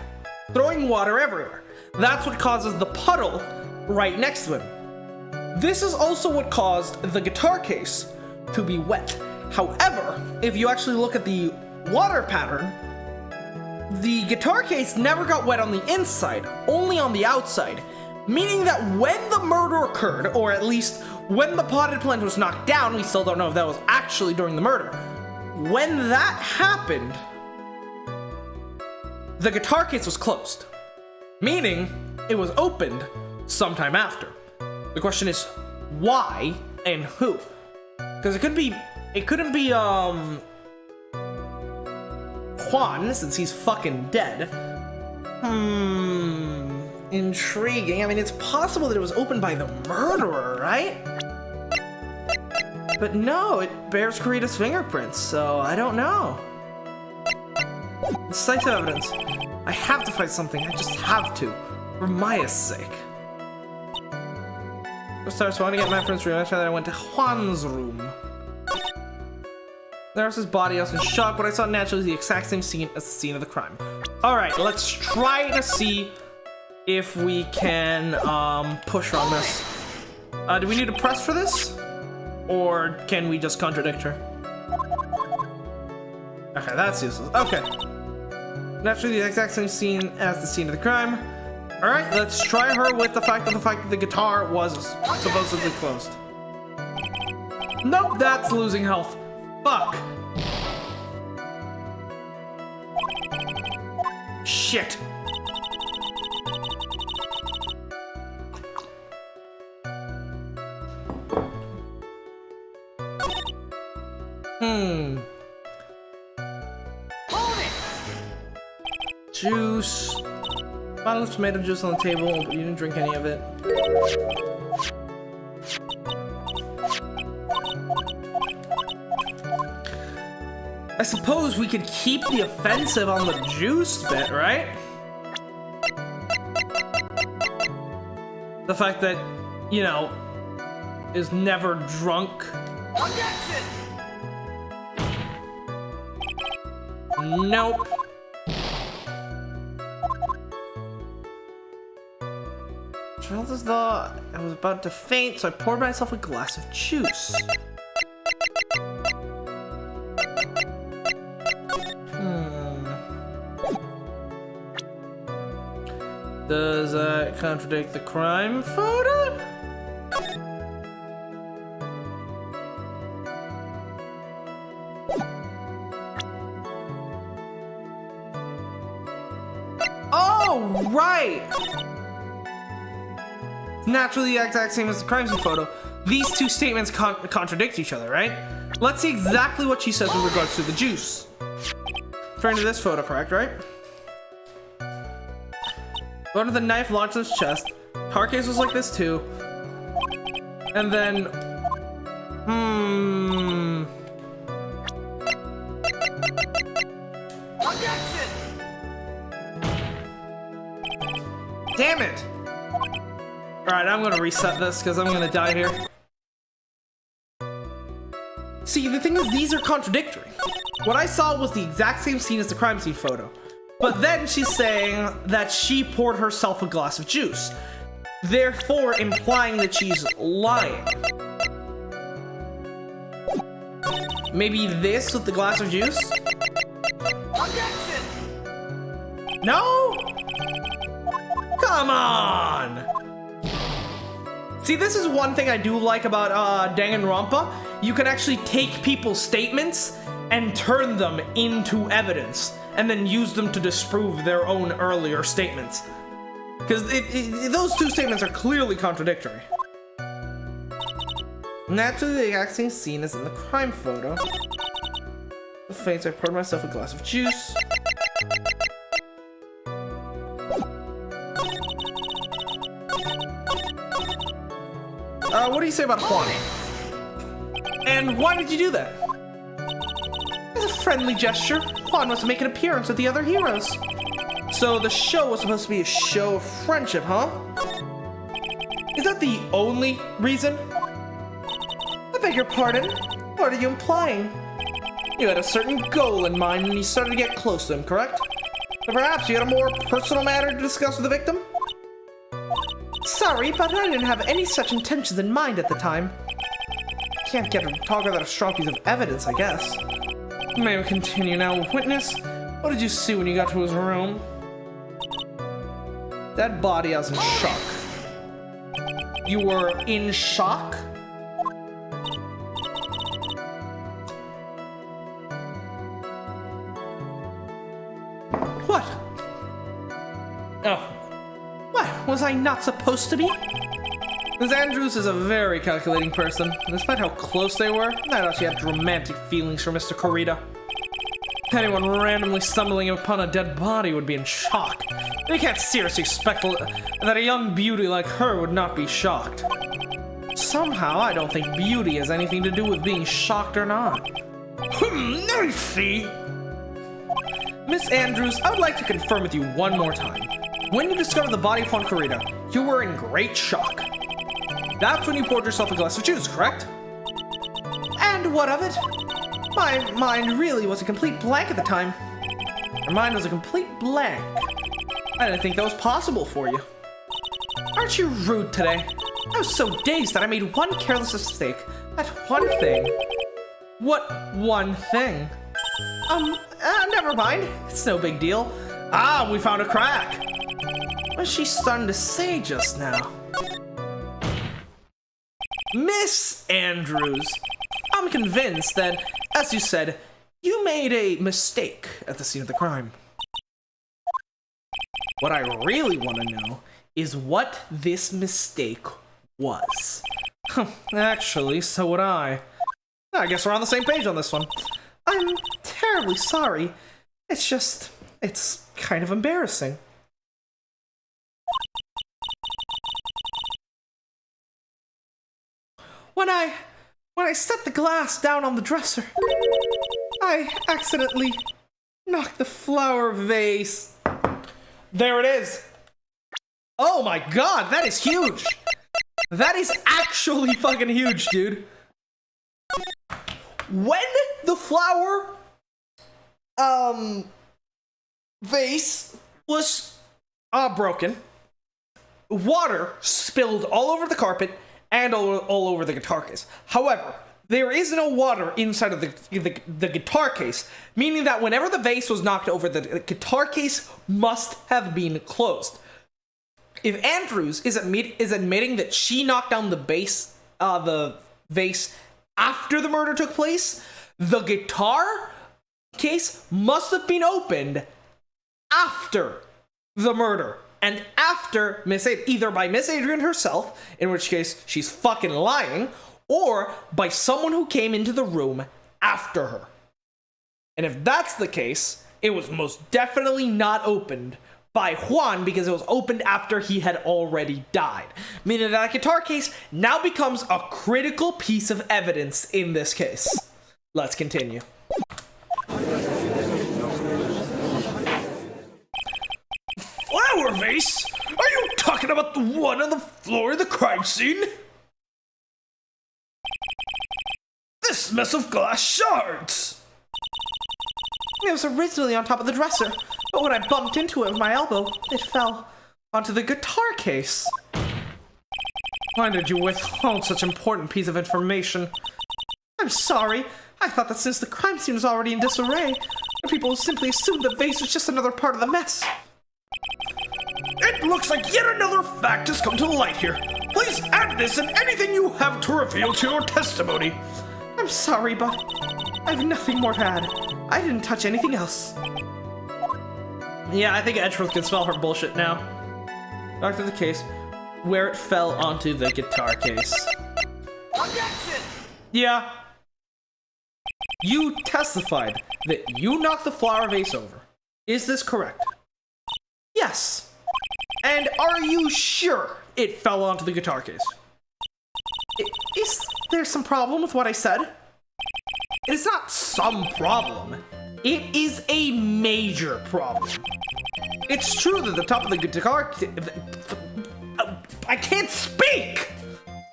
[SPEAKER 1] throwing water everywhere. That's what causes the puddle right next to him. This is also what caused the guitar case to be wet. However, if you actually look at the water pattern, the guitar case never got wet on the inside, only on the outside. Meaning that when the murder occurred, or at least when the potted plant was knocked down, we still don't know if that was actually during the murder. When that happened, the guitar case was closed. Meaning, it was opened sometime after. The question is, why and who? Because it couldn't be Juan, since he's fucking dead. Intriguing. I mean, it's possible that it was opened by the murderer, right? But no, it bears Kurita's fingerprints, so I don't know. Decisive evidence. I have to find something. I just have to. For Maya's sake. So I want to get my friend's room. After that, I went to Juan's room. There was his body. I was in shock. What I saw naturally is the exact same scene as the scene of the crime. Alright, let's try to see if we can push her on this. Do we need to press for this? Or can we just contradict her? Okay, that's useless. Okay. Naturally the exact same scene as the scene of the crime. Alright, let's try her with the fact that the guitar was supposedly closed. Nope, that's losing health. Fuck. Shit. Juice. Bottle of tomato juice on the table, but you didn't drink any of it. I suppose we could keep the offensive on the juice bit, right? The fact that, you know, is never drunk. Nope. I felt as though I was about to faint, so I poured myself a glass of juice. Does that contradict the crime photo? Oh, right! Naturally the exact same as the crime scene photo. These two statements contradict each other, right? Let's see exactly what she says with regards to the juice. Referring to this photo, correct, right? One of the knife launched in his chest. Car case was like this too. And then... Damn it! Alright, I'm gonna reset this because I'm gonna die here. See, the thing is, these are contradictory. What I saw was the exact same scene as the crime scene photo. But then she's saying that she poured herself a glass of juice, therefore implying that she's lying. Maybe this with the glass of juice? No? Come on! See, this is one thing I do like about Danganronpa. You can actually take people's statements and turn them into evidence, and then use them to disprove their own earlier statements. Because those two statements are clearly contradictory. Naturally, the exact same scene as in the crime photo. The face, I poured myself a glass of juice. What do you say about Juan? And why did you do that? As a friendly gesture, Juan must make an appearance with the other heroes. So the show was supposed to be a show of friendship, huh? Is that the only reason? I beg your pardon? What are you implying?
[SPEAKER 3] You had a certain goal in mind when you started to get close to him, correct? Or perhaps you had a more personal matter to discuss with the victim? Sorry, but I didn't have any such intentions in mind at the time. Can't get a talk without a strong piece of evidence, I guess. May we continue now, witness? What did you see when you got to his room? Dead body, I was in shock. You were in shock? What? Oh. What? Was I not supposed to be? Ms. Andrews is a very calculating person. Despite how close they were, I thought she had romantic feelings for Mr. Kurita. Anyone randomly stumbling upon a dead body would be in shock. They can't seriously expect that a young beauty like her would not be shocked. Somehow, I don't think beauty has anything to do with being shocked or not.
[SPEAKER 2] I see.
[SPEAKER 3] Miss Andrews, I would like to confirm with you one more time. When you discovered the body of Juan Kurita, you were in great shock. That's when you poured yourself a glass of juice, correct? And what of it? My mind really was a complete blank at the time. Your mind was a complete blank. I didn't think that was possible for you. Aren't you rude today? I was so dazed that I made one careless mistake. That one thing. What one thing? Never mind. It's no big deal. Ah, we found a crack. What was she starting to say just now? Miss Andrews, I'm convinced that, as you said, you made a mistake at the scene of the crime. What I really want to know is what this mistake was. Actually, so would I. I guess we're on the same page on this one. I'm terribly sorry. It's kind of embarrassing. When I set the glass down on the dresser, I accidentally knocked the flower vase. There it is. Oh my god, that is huge. That is actually fucking huge, dude. When the flower vase was broken, water spilled all over the carpet and all over the guitar case. However, there is no water inside of the guitar case, meaning that whenever the vase was knocked over, the guitar case must have been closed. If Andrews is admitting that she knocked down the vase after the murder took place, the guitar case must have been opened after the murder. And after either by Miss Adrian herself, in which case she's fucking lying, or by someone who came into the room after her. And if that's the case, it was most definitely not opened by Juan because it was opened after he had already died. Meaning that guitar case now becomes a critical piece of evidence in this case. Let's continue.
[SPEAKER 2] Flower vase? Are you talking about the one on the floor of the crime scene? This mess of glass shards!
[SPEAKER 3] It was originally on top of the dresser, but when I bumped into it with my elbow, it fell onto the guitar case. Why did you withhold such an important piece of information? I'm sorry. I thought that since the crime scene was already in disarray, people would simply assume the vase was just another part of the mess.
[SPEAKER 2] It looks like yet another fact has come to light here. Please add this and anything you have to reveal to your testimony.
[SPEAKER 3] I'm sorry, but I have nothing more to add. I didn't touch anything else. Yeah, I think Edgeworth can smell her bullshit now. Back to the case, where it fell onto the guitar case.
[SPEAKER 4] Objection!
[SPEAKER 3] Yeah. You testified that you knocked the flower vase over. Is this correct? Yes. And are you sure it fell onto the guitar case? Is there some problem with what I said? It is not some problem. It is a major problem. It's true that the top of the guitar... I can't speak!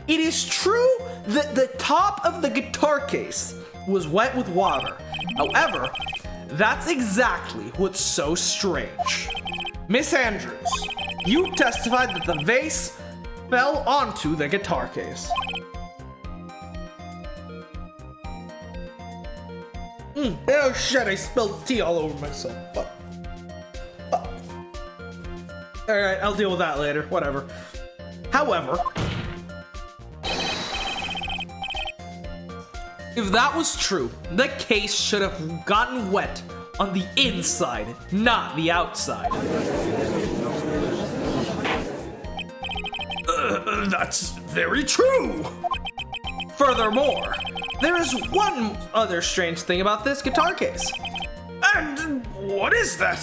[SPEAKER 3] It is true that the top of the guitar case
[SPEAKER 1] was wet with water. However, that's exactly what's so strange. Miss Andrews, you testified that the vase fell onto the guitar case. Oh shit, I spilled tea all over myself. Alright, I'll deal with that later, whatever. However, if that was true, the case should have gotten wet on the inside, not the outside.
[SPEAKER 2] That's very true.
[SPEAKER 1] Furthermore, there is one other strange thing about this guitar case.
[SPEAKER 2] And what is that?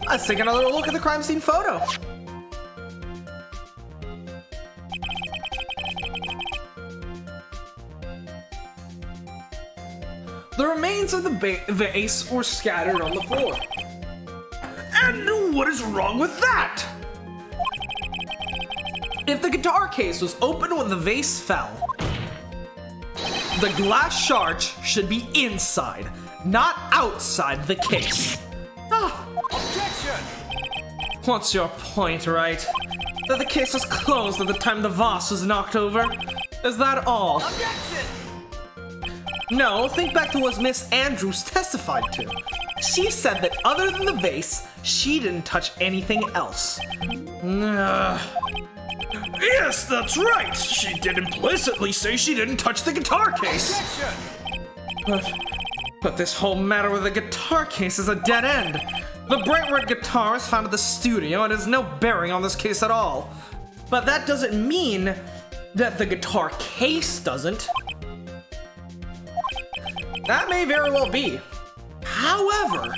[SPEAKER 1] Let's take another look at the crime scene photo. The remains of the vase were scattered on the floor.
[SPEAKER 2] And what is wrong with that?
[SPEAKER 1] If the guitar case was open when the vase fell, the glass shards should be inside, not outside the case.
[SPEAKER 5] Objection!
[SPEAKER 1] What's your point, right? That the case was closed at the time the vase was knocked over? Is that all?
[SPEAKER 5] Objection!
[SPEAKER 1] No, think back to what Miss Andrews testified to. She said that other than the vase, she didn't touch anything else.
[SPEAKER 2] Yes, that's right. She did implicitly say she didn't touch the guitar case.
[SPEAKER 5] Objection!
[SPEAKER 1] But this whole matter with the guitar case is a dead end. The bright red guitar is found at the studio and has no bearing on this case at all. But that doesn't mean that the guitar case doesn't. That may very well be. However,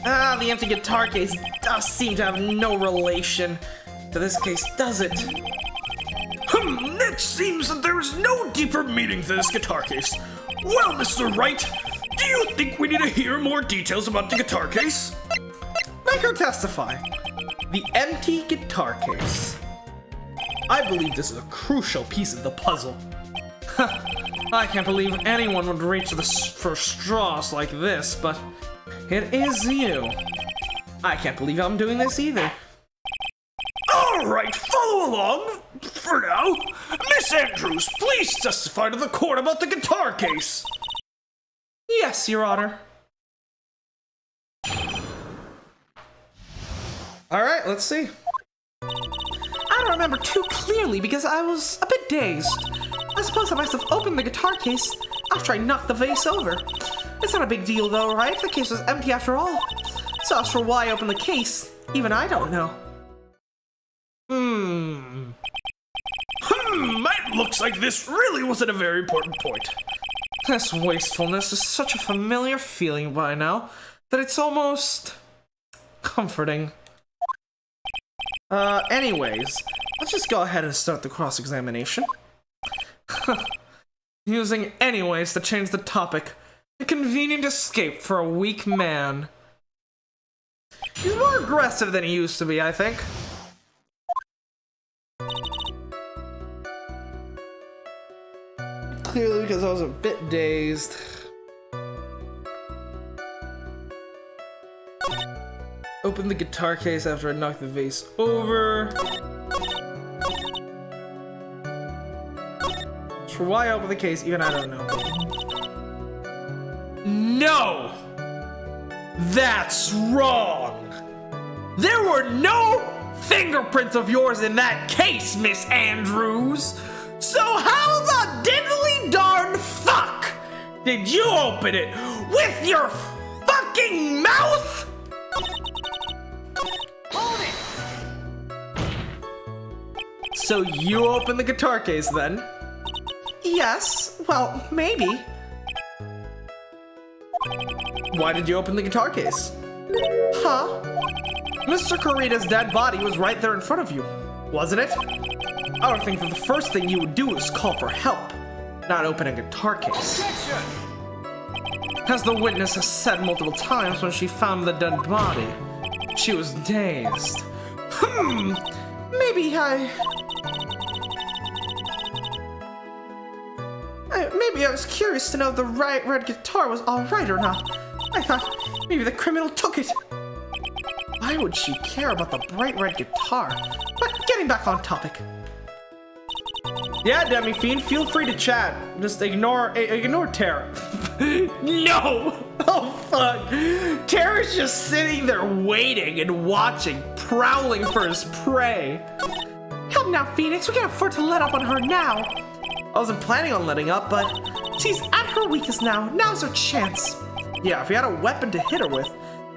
[SPEAKER 1] the empty guitar case does seem to have no relation to this case, does it?
[SPEAKER 2] It seems that there is no deeper meaning to this guitar case. Well, Mr. Wright, do you think we need to hear more details about the guitar case?
[SPEAKER 1] Make her testify. The empty guitar case. I believe this is a crucial piece of the puzzle. I can't believe anyone would reach for straws like this, but it is you. I can't believe I'm doing this either.
[SPEAKER 2] All right, follow along for now. Miss Andrews, please testify to the court about the guitar case.
[SPEAKER 1] Yes, Your Honor. All right, let's see. I don't remember too clearly because I was a bit dazed. I suppose I must have opened the guitar case after I knocked the vase over. It's not a big deal though, right? The case was empty after all. So as for why I opened the case, even I don't know.
[SPEAKER 2] It looks like this really wasn't a very important point.
[SPEAKER 1] This wastefulness is such a familiar feeling by now that it's almost comforting. Anyways, let's just go ahead and start the cross-examination. Using anyways to change the topic. A convenient escape for a weak man. He's more aggressive than he used to be, I think. Clearly because I was a bit dazed. Open the guitar case after I knocked the vase over. For why I opened the case, even I don't know. No! That's wrong! There were no fingerprints of yours in that case, Miss Andrews! So how the diddly darn fuck did you open it with your fucking mouth?
[SPEAKER 5] Hold it!
[SPEAKER 1] So you opened the guitar case then? Yes, well, maybe. Why did you open the guitar case? Huh? Mr. Kurita's dead body was right there in front of you, wasn't it? I would think that the first thing you would do is call for help, not open a guitar case.
[SPEAKER 5] Objection!
[SPEAKER 1] As the witness has said multiple times when she found the dead body, she was dazed. Maybe I
[SPEAKER 3] Maybe I was curious to know if the red guitar was alright or not. I thought maybe the criminal took it. Why would she care about the bright red guitar? But getting back on topic.
[SPEAKER 1] Yeah, Demi Fiend, feel free to chat. Just ignore Tara.
[SPEAKER 3] No!
[SPEAKER 1] Oh, fuck. Tara's just sitting there waiting and watching, prowling for his prey.
[SPEAKER 3] Come now, Phoenix, we can't afford to let up on her now.
[SPEAKER 1] I wasn't planning on letting up, but
[SPEAKER 3] She's at her weakest now. Now's her chance.
[SPEAKER 1] yeah, if we had a weapon to hit her with.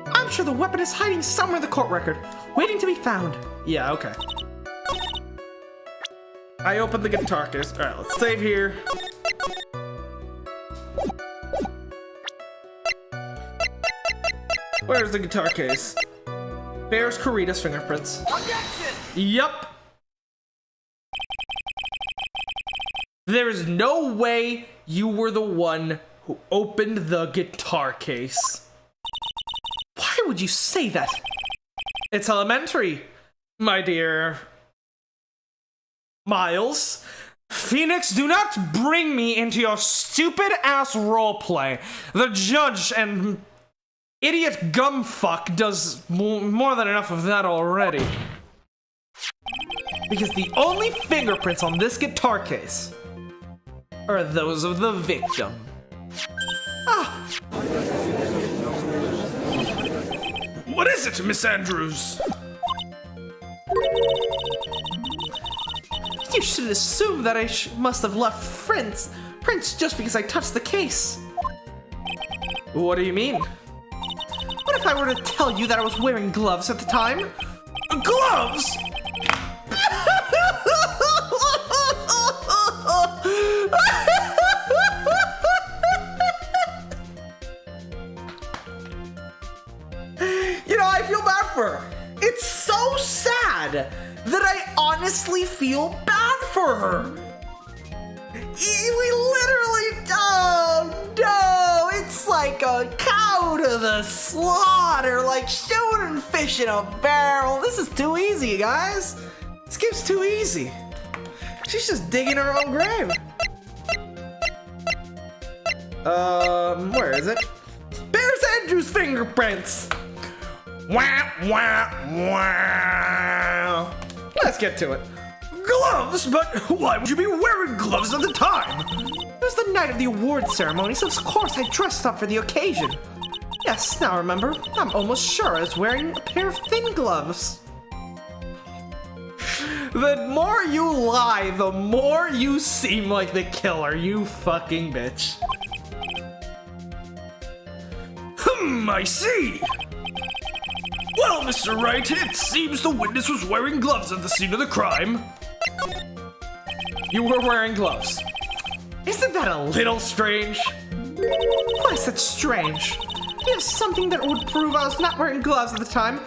[SPEAKER 3] I'm sure the weapon is hiding somewhere in the court record, waiting to be found.
[SPEAKER 1] Yeah, okay. I opened the guitar case. Alright, let's save here. Where's the guitar case? Bears Corita's fingerprints.
[SPEAKER 5] Objection!
[SPEAKER 1] Yup. There is no way you were the one who opened the guitar case.
[SPEAKER 3] Why would you say that?
[SPEAKER 1] It's elementary, my dear Miles. Phoenix, do not bring me into your stupid-ass roleplay. The judge and idiot gumfuck does more than enough of that already. Because the only fingerprints on this guitar case are those of the victim.
[SPEAKER 2] Ah! What is it, Miss Andrews?
[SPEAKER 3] You should assume that I must have left prints just because I touched the case.
[SPEAKER 1] What do you mean?
[SPEAKER 3] What if I were to tell you that I was wearing gloves at the time?
[SPEAKER 2] Gloves?
[SPEAKER 1] You know, I feel bad for her. It's so sad that I honestly feel bad for her. We literally, oh no, it's like a cow to the slaughter, like shooting fish in a barrel. This is too easy, guys. This game's too easy. She's just digging her own grave. Where is it? Bears Andrews fingerprints. Wah, wah, wah. Let's get to it.
[SPEAKER 2] Gloves? But why would you be wearing gloves at the time?
[SPEAKER 3] It was the night of the award ceremony, so of course I dressed up for the occasion. Yes, now remember, I'm almost sure I was wearing a pair of thin gloves.
[SPEAKER 1] The more you lie, the more you seem like the killer, you fucking bitch.
[SPEAKER 2] I see. Well, Mr. Wright, it seems the witness was wearing gloves at the scene of the crime.
[SPEAKER 1] You were wearing gloves. Isn't that a little strange?
[SPEAKER 3] Why is that strange? Do you have something that would prove I was not wearing gloves at the time?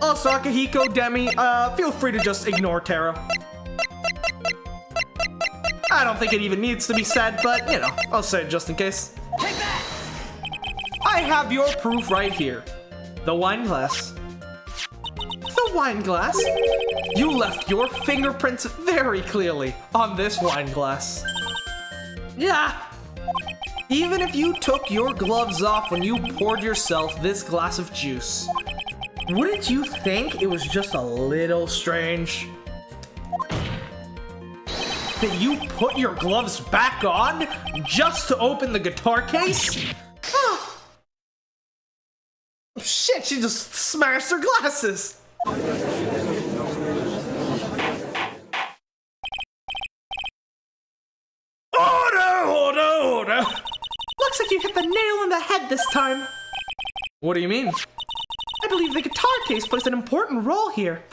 [SPEAKER 1] Also, Akihiko, Demi, feel free to just ignore Tara. I don't think it even needs to be said, but, you know, I'll say it just in case.
[SPEAKER 5] Take that!
[SPEAKER 1] I have your proof right here. The wine glass.
[SPEAKER 3] The wine glass?
[SPEAKER 1] You left your fingerprints very clearly on this wine glass. Yeah. Even if you took your gloves off when you poured yourself this glass of juice, wouldn't you think it was just a little strange that you put your gloves back on just to open the guitar case? Shit, she just smashed her glasses.
[SPEAKER 2] Order!
[SPEAKER 3] Looks like you hit the nail on the head this time.
[SPEAKER 1] What do you mean?
[SPEAKER 3] I believe the guitar case plays an important role here.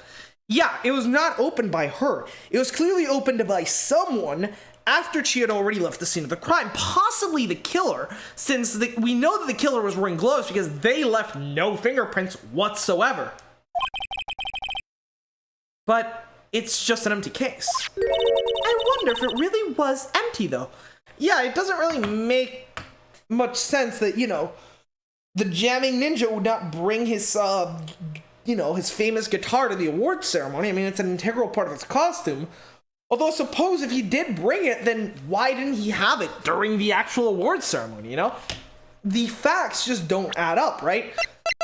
[SPEAKER 1] Yeah, it was not opened by her. It was clearly opened by someone after she had already left the scene of the crime, possibly the killer, since we know that the killer was wearing gloves because they left no fingerprints whatsoever. But it's just an empty case.
[SPEAKER 3] I wonder if it really was empty, though.
[SPEAKER 1] Yeah, it doesn't really make much sense that, you know, the jamming ninja would not bring his, his famous guitar to the awards ceremony. I mean, it's an integral part of his costume. Although suppose if he did bring it, then why didn't he have it during the actual award ceremony, you know? The facts just don't add up, right?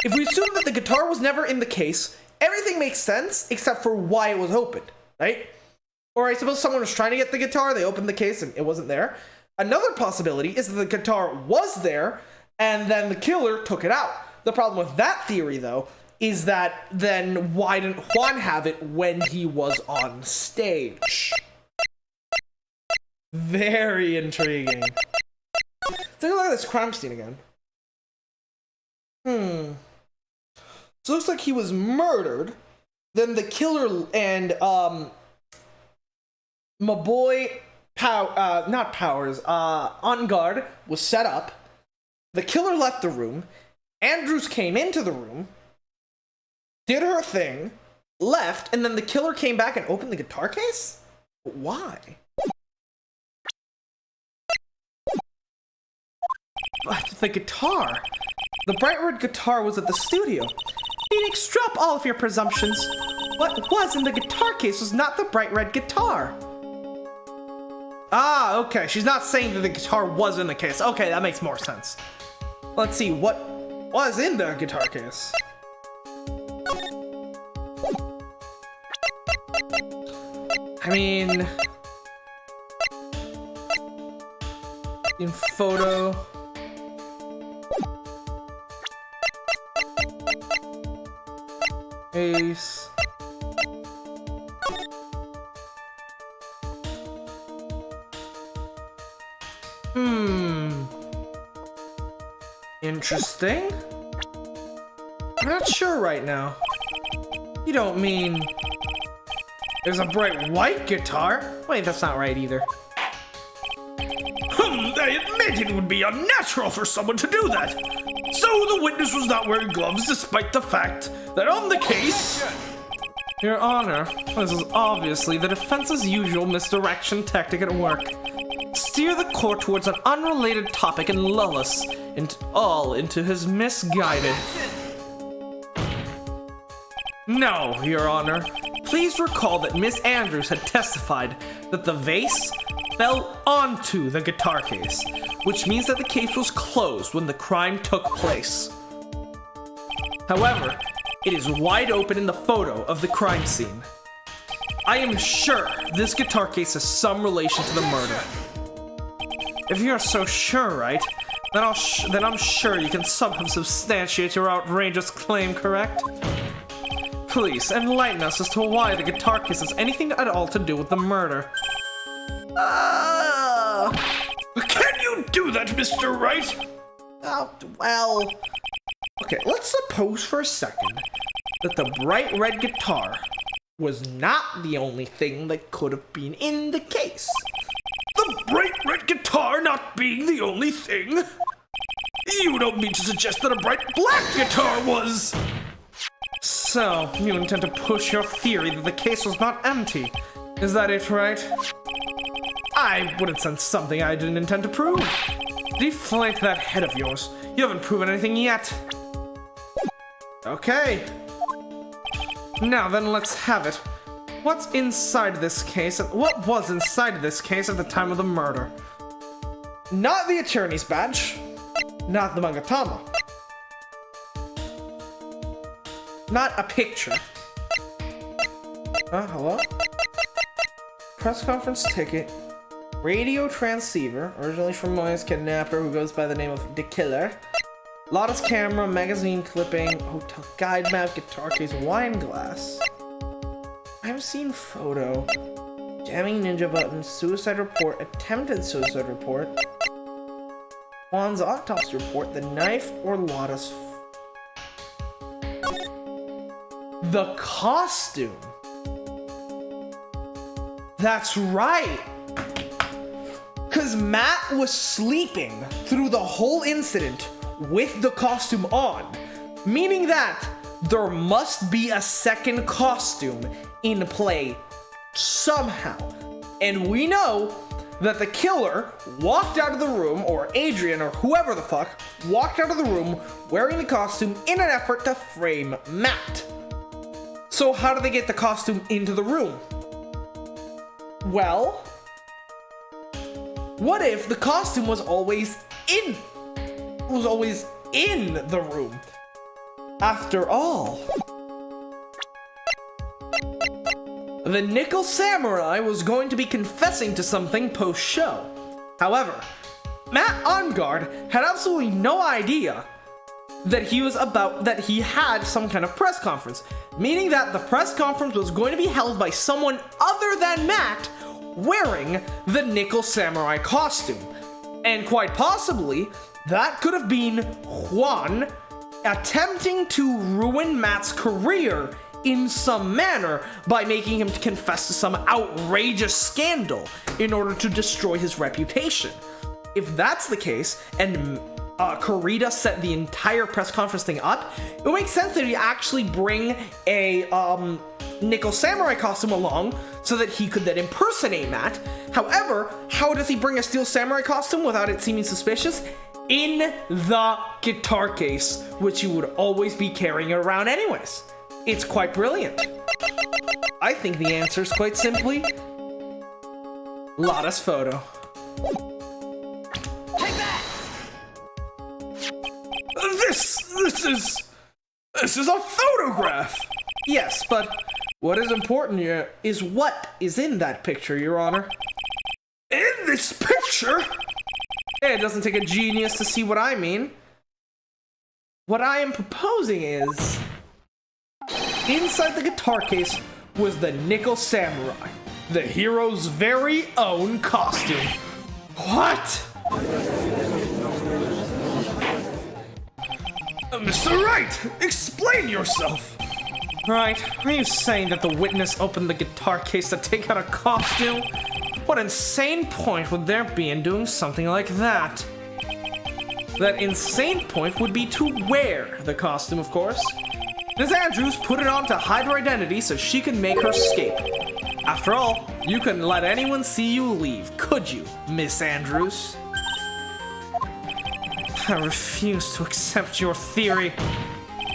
[SPEAKER 1] If we assume that the guitar was never in the case, everything makes sense except for why it was opened, right? Or I suppose someone was trying to get the guitar, they opened the case and it wasn't there. Another possibility is that the guitar was there and then the killer took it out. The problem with that theory, though, is that then why didn't Juan have it when he was on stage? Very intriguing. Take a look at this crime scene again. So it looks like he was murdered. Then the killer and my boy On Guard was set up. The killer left the room. Andrews came into the room, did her thing, left, and then the killer came back and opened the guitar case? Why? But the guitar. The bright red guitar was at the studio. Phoenix, drop all of your presumptions. What was in the guitar case was not the bright red guitar. Ah, okay. She's not saying that the guitar was in the case. Okay, that makes more sense. Let's see, what was in the guitar case? I mean, in photo. Ace. Interesting. I'm not sure right now. You don't mean there's a bright white guitar? Wait, that's not right either.
[SPEAKER 2] I admit it would be unnatural for someone to do that. So the witness was not wearing gloves despite the fact that on the case...
[SPEAKER 1] Your Honor, this is obviously the defense's usual misdirection tactic at work. Steer the court towards an unrelated topic and lull us into his misguided... No, Your Honor. Please recall that Miss Andrews had testified that the vase fell onto the guitar case, which means that the case was closed when the crime took place. However, it is wide open in the photo of the crime scene. I am sure this guitar case has some relation to the murder. If you're so sure, right, then I'm sure you can somehow substantiate your outrageous claim, correct? Please, enlighten us as to why the guitar case has anything at all to do with the murder.
[SPEAKER 2] Can you do that, Mr. Wright?
[SPEAKER 1] Well... Okay, let's suppose for a second that the bright red guitar was not the only thing that could have been in the case.
[SPEAKER 2] The bright red guitar not being the only thing? You don't mean to suggest that a bright black guitar was...
[SPEAKER 1] So, you intend to push your theory that the case was not empty. Is that it, right? I wouldn't send something I didn't intend to prove. Deflate that head of yours. You haven't proven anything yet. Okay. Now then, let's have it. What's inside this case? What was inside this case at the time of the murder? Not the attorney's badge. Not the Mangatama. Not a picture. Hello? Press conference ticket. Radio transceiver, originally from Moya's kidnapper who goes by the name of The Killer. Lotta's camera, magazine clipping, hotel guide map, guitar case, wine glass. I've seen photo. Jamming ninja button, suicide report, attempted suicide report. Juan's autopsy report, the knife, or Lotta's. The costume. That's right. Because Matt was sleeping through the whole incident with the costume on, meaning that there must be a second costume in play somehow. And we know that the killer walked out of the room, or Adrian, or whoever the fuck, walked out of the room wearing the costume in an effort to frame Matt. So how do they get the costume into the room? Well, what if the costume was always in the room? After all, the Nickel Samurai was going to be confessing to something post-show. However, Matt Ongard had absolutely no idea that he had some kind of press conference, meaning that the press conference was going to be held by someone other than Matt wearing the Nickel Samurai costume. And quite possibly, that could have been Juan attempting to ruin Matt's career in some manner by making him confess to some outrageous scandal in order to destroy his reputation. If that's the case, and Kurita set the entire press conference thing up, it would make sense that he actually bring a Nickel Samurai costume along so that he could then impersonate Matt. However, how does he bring a Steel Samurai costume without it seeming suspicious? In the guitar case, which he would always be carrying around anyways. It's quite brilliant. I think the answer is quite simply Lotta's photo.
[SPEAKER 5] Take that!
[SPEAKER 2] This is a photograph!
[SPEAKER 1] Yes, but what is important here is what is in that picture, Your Honor.
[SPEAKER 2] In this picture?
[SPEAKER 1] Hey, it doesn't take a genius to see what I mean. What I am proposing is, inside the guitar case was the Nickel Samurai, the hero's very own costume.
[SPEAKER 2] What? Mr. Wright, explain yourself.
[SPEAKER 1] Right, are you saying that the witness opened the guitar case to take out a costume? What insane point would there be in doing something like that? That insane point would be to wear the costume, of course. Ms. Andrews put it on to hide her identity so she could make her escape. After all, you couldn't let anyone see you leave, could you, Miss Andrews? I refuse to accept your theory.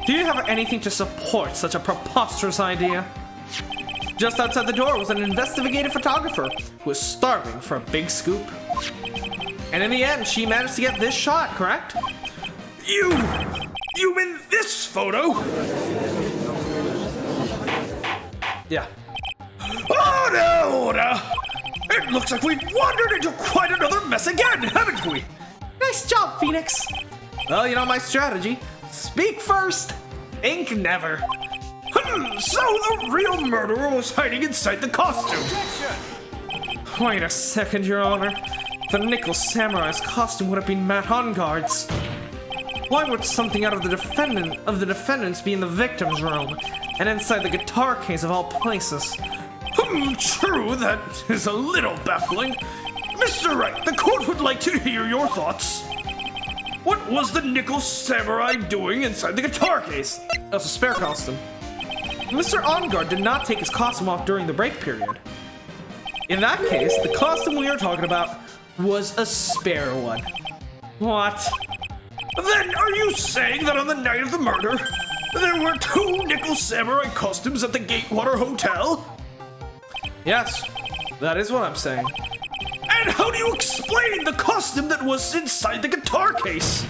[SPEAKER 1] Do you have anything to support such a preposterous idea? Just outside the door was an investigative photographer who was starving for a big scoop. And in the end, she managed to get this shot, correct?
[SPEAKER 2] You mean this photo?
[SPEAKER 1] Yeah.
[SPEAKER 2] Order! It looks like we've wandered into quite another mess again, haven't we?
[SPEAKER 1] Nice job, Phoenix. Well, you know my strategy. Speak first, think never.
[SPEAKER 2] So the real murderer was hiding inside the costume.
[SPEAKER 5] Objection!
[SPEAKER 1] Wait a second, Your Honor. The Nickel Samurai's costume would have been Matt Ongard's. Why would something out of the defendants be in the victim's room, and inside the guitar case of all places?
[SPEAKER 2] True, that is a little baffling. Mr. Wright, the court would like to hear your thoughts. What was the Nickel Samurai doing inside the guitar case?
[SPEAKER 1] That's a spare costume. Mr. Ongard did not take his costume off during the break period. In that case, the costume we are talking about was a spare one. What?
[SPEAKER 2] Then are you saying that on the night of the murder, there were 2 Nickel Samurai costumes at the Gatewater Hotel?
[SPEAKER 1] Yes, that is what I'm saying.
[SPEAKER 2] And how do you explain the costume that was inside the guitar case?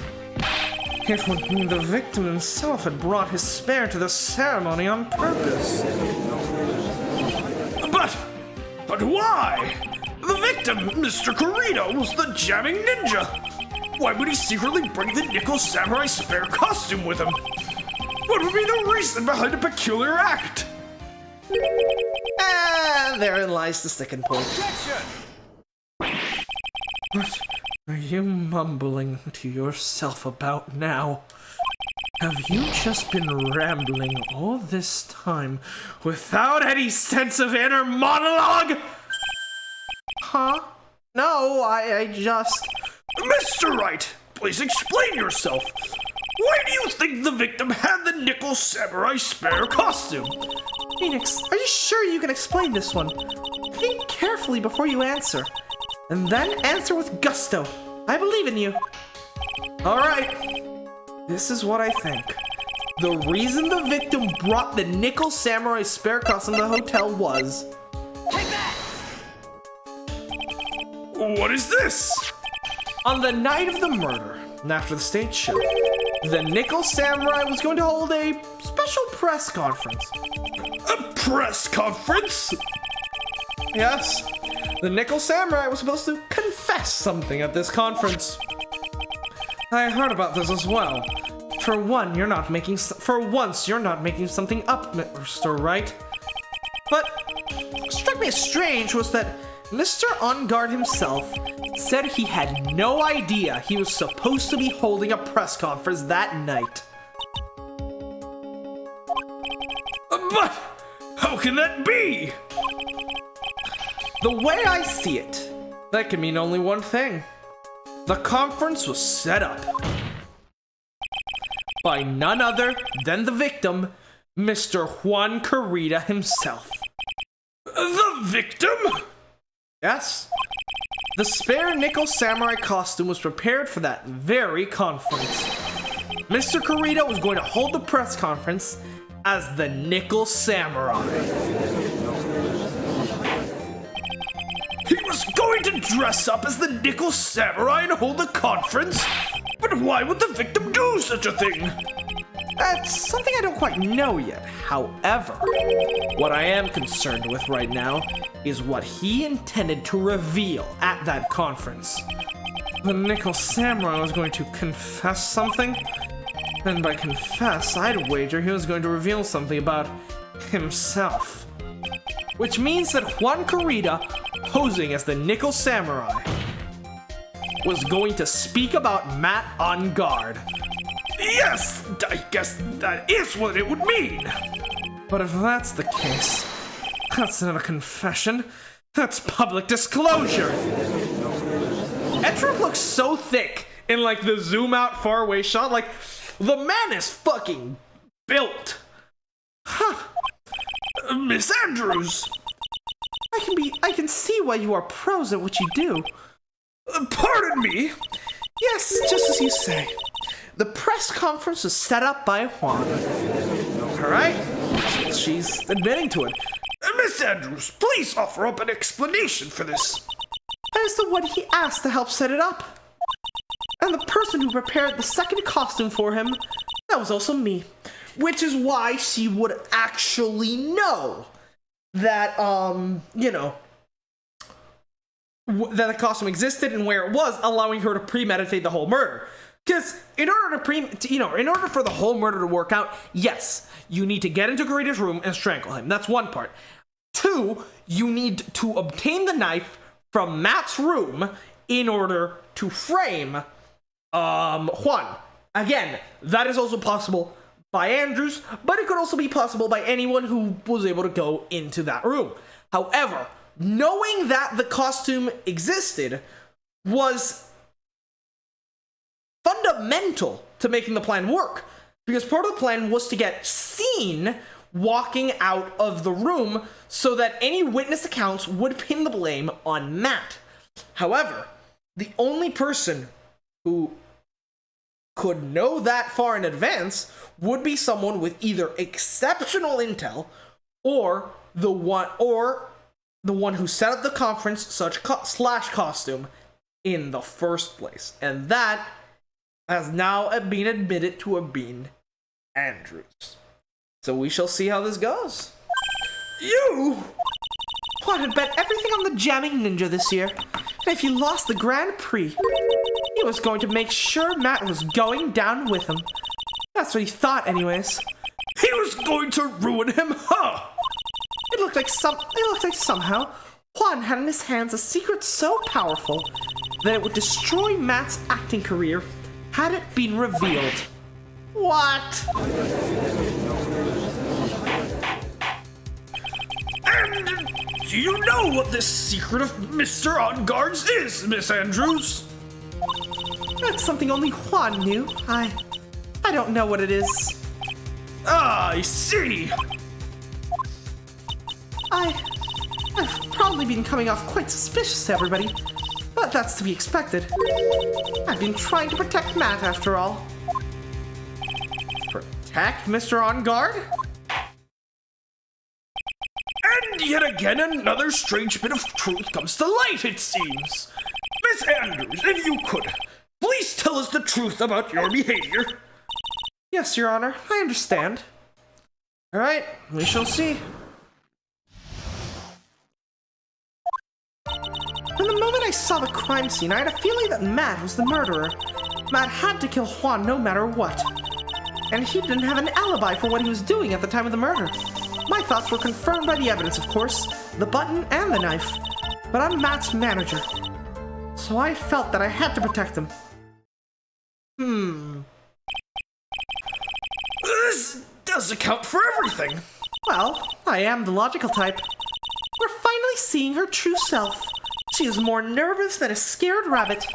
[SPEAKER 1] It would mean the victim himself had brought his spare to the ceremony on purpose.
[SPEAKER 2] But why? The victim, Mr. Kurita, was the jamming ninja. Why would he secretly bring the Nickel Samurai spare costume with him? What would be the reason behind a peculiar act?
[SPEAKER 1] And therein lies the second point.
[SPEAKER 5] Objection!
[SPEAKER 1] What are you mumbling to yourself about now? Have you just been rambling all this time without any sense of inner monologue? Huh? No, I just...
[SPEAKER 2] Mr. Wright, please explain yourself. Why do you think the victim had the Nickel Samurai spare costume?
[SPEAKER 1] Phoenix, are you sure you can explain this one? Think carefully before you answer. And then answer with gusto. I believe in you. Alright. This is what I think. The reason the victim brought the Nickel Samurai spare costume to the hotel was...
[SPEAKER 5] Take that!
[SPEAKER 2] What is this?
[SPEAKER 3] On the night of the murder, and after the stage show, the Nickel Samurai was going to hold a special press conference.
[SPEAKER 2] A press conference?
[SPEAKER 3] Yes, the Nickel Samurai was supposed to confess something at this conference.
[SPEAKER 1] I heard about this as well. For once, you're not making something up, Mr. Wright.
[SPEAKER 3] But what struck me as strange was that Mr. On Guard himself said he had no idea he was supposed to be holding a press conference that night.
[SPEAKER 2] But how can that be?
[SPEAKER 3] The way I see it,
[SPEAKER 1] That can mean only one thing.
[SPEAKER 3] the conference was set up by none other than the victim, Mr. Juan Carita himself.
[SPEAKER 2] The victim?
[SPEAKER 3] Yes, the spare Nickel Samurai costume was prepared for that very conference. Mr. Carita was going to hold the press conference as the Nickel Samurai.
[SPEAKER 2] He was going to dress up as the Nickel Samurai and hold a conference? But why would the victim do such a thing?
[SPEAKER 3] That's something I don't quite know yet. However, what I am concerned with right now is what he intended to reveal at that conference.
[SPEAKER 1] The Nickel Samurai was going to confess something? And by confess, I'd wager he was going to reveal something about himself.
[SPEAKER 3] Which means that Juan Carita, posing as the Nickel Samurai, was going to speak about Matt On Guard.
[SPEAKER 2] Yes, I guess that is what it would mean.
[SPEAKER 1] But if that's the case, that's not a confession. That's public disclosure.
[SPEAKER 3] Etrip looks so thick in like the zoom out far away shot, like the man is fucking built.
[SPEAKER 2] Miss Andrews.
[SPEAKER 3] I can see why you are pros at what you do.
[SPEAKER 2] Pardon me.
[SPEAKER 3] Yes, just as you say. The press conference was set up by Juan. Alright, she's admitting to it.
[SPEAKER 2] Miss Andrews, please offer up an explanation for this.
[SPEAKER 3] As the one he asked to help set it up. And the person who prepared the second costume for him, that was also me. Which is why she would actually know that, that the costume existed and where it was, allowing her to premeditate the whole murder. Because in order for the whole murder to work out, yes, you need to get into Carita's room and strangle him. That's one part. 2, you need to obtain the knife from Matt's room in order to frame Juan. Again, that is also possible by Andrews, but it could also be possible by anyone who was able to go into that room. However, knowing that the costume existed was fundamental to making the plan work, because part of the plan was to get seen walking out of the room so that any witness accounts would pin the blame on Matt. However, the only person who could know that far in advance would be someone with either exceptional intel or the one who set up the conference slash costume in the first place, and that has now been admitted to have been Andrews. So we shall see how this goes.
[SPEAKER 2] You?
[SPEAKER 3] Juan had bet everything on the jamming ninja this year, and if he lost the Grand Prix, he was going to make sure Matt was going down with him. That's what he thought, anyways.
[SPEAKER 2] He was going to ruin him, huh?
[SPEAKER 3] It looked like somehow Juan had in his hands a secret so powerful that it would destroy Matt's acting career had it been revealed. What?
[SPEAKER 2] And do you know what this secret of Mr. On Guard's is, Miss Andrews?
[SPEAKER 3] That's something only Juan knew. I don't know what it is.
[SPEAKER 2] Ah, I see.
[SPEAKER 3] I've probably been coming off quite suspicious to everybody, but that's to be expected. I've been trying to protect Matt after all. Protect Mr. On Guard?
[SPEAKER 2] And yet again, another strange bit of truth comes to light, it seems. Miss Andrews, if you could, please tell us the truth about your behavior.
[SPEAKER 1] Yes, Your Honor, I understand. All right, we shall see. From the moment I saw the crime scene, I had a feeling that Matt was the murderer. Matt had to kill Juan no matter what. And he didn't have an alibi for what he was doing at the time of the murder. My thoughts were confirmed by the evidence, of course, the button and the knife. But I'm Matt's manager, so I felt that I had to protect him.
[SPEAKER 2] This does account for everything.
[SPEAKER 1] Well, I am the logical type. We're finally seeing her true self. She is more nervous than a scared rabbit.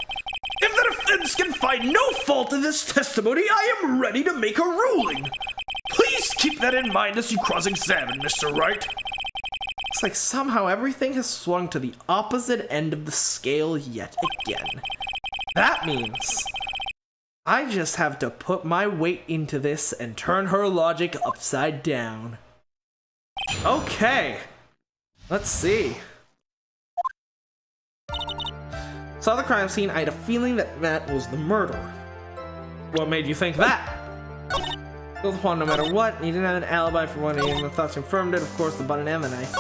[SPEAKER 2] If the defense can find no fault in this testimony, I am ready to make a ruling. Please keep that in mind as you cross-examine, Mr. Wright.
[SPEAKER 1] It's like somehow everything has swung to the opposite end of the scale yet again. That means I just have to put my weight into this and turn her logic upside down. Okay, let's see. Saw the crime scene, I had a feeling that Matt was the murderer. What made you think that? Killed Juan no matter what, he didn't have an alibi for one, and the thoughts confirmed it, of course, the button and the knife.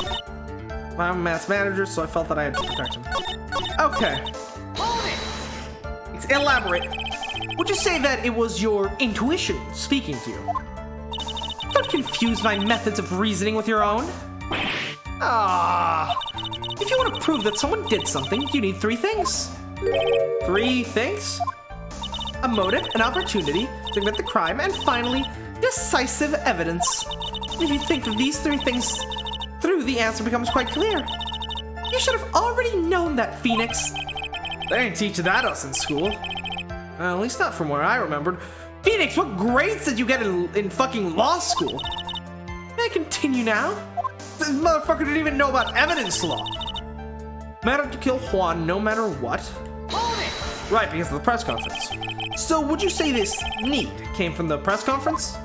[SPEAKER 1] I'm Matt's manager, so I felt that I had to protect him. Okay. Elaborate. Would you say that it was your intuition speaking to you? Don't confuse my methods of reasoning with your own. If you want to prove that someone did something, you need 3 things. 3 things? A motive, an opportunity to commit the crime, and finally, decisive evidence. If you think of these 3 things through, the answer becomes quite clear. You should have already known that, Phoenix. They didn't teach that us in school. At least not from where I remembered. Phoenix, what grades did you get in fucking law school? May I continue now? This motherfucker didn't even know about evidence law. Matter to kill Juan no matter what? Right, because of the press conference. So would you say this need came from the press conference?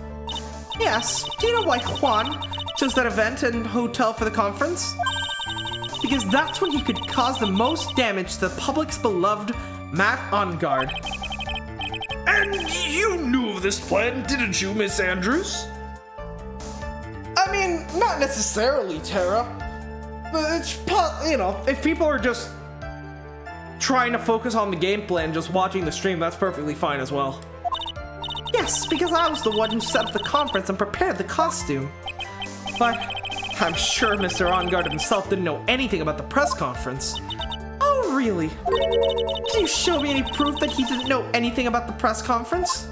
[SPEAKER 1] Yes. Do you know why Juan chose that event and hotel for the conference? Because that's when he could cause the most damage to the public's beloved Matt Ongard.
[SPEAKER 2] And you knew of this plan, didn't you, Miss Andrews?
[SPEAKER 1] I mean, not necessarily, Tara. It's, you know, if people are just trying to focus on the gameplay and just watching the stream, that's perfectly fine as well. Yes, because I was the one who set up the conference and prepared the costume. But I'm sure Mr. Ongard himself didn't know anything about the press conference. Oh, really? Can you show me any proof that he didn't know anything about the press conference?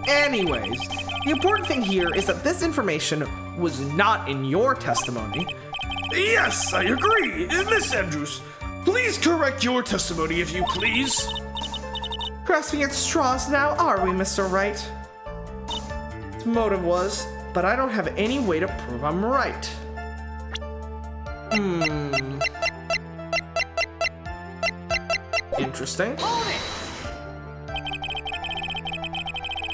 [SPEAKER 1] Anyways, the important thing here is that this information was not in your testimony.
[SPEAKER 2] Yes, I agree. Miss Andrews, please correct your testimony if you please.
[SPEAKER 1] Grasping at straws now, are we, Mr. Wright? His motive was, but I don't have any way to prove I'm right. Interesting.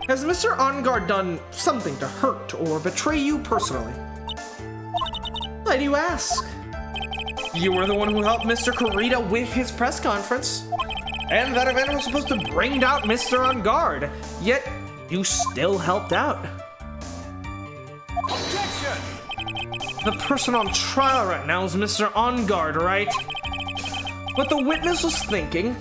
[SPEAKER 1] Has Mr. Ongard done something to hurt or betray you personally? Why do you ask? You were the one who helped Mr. Kurita with his press conference. And that event was supposed to bring out Mr. Ongard, yet you still helped out.
[SPEAKER 5] Objection!
[SPEAKER 1] The person on trial right now is Mr. Ongard, right? What the witness was thinking,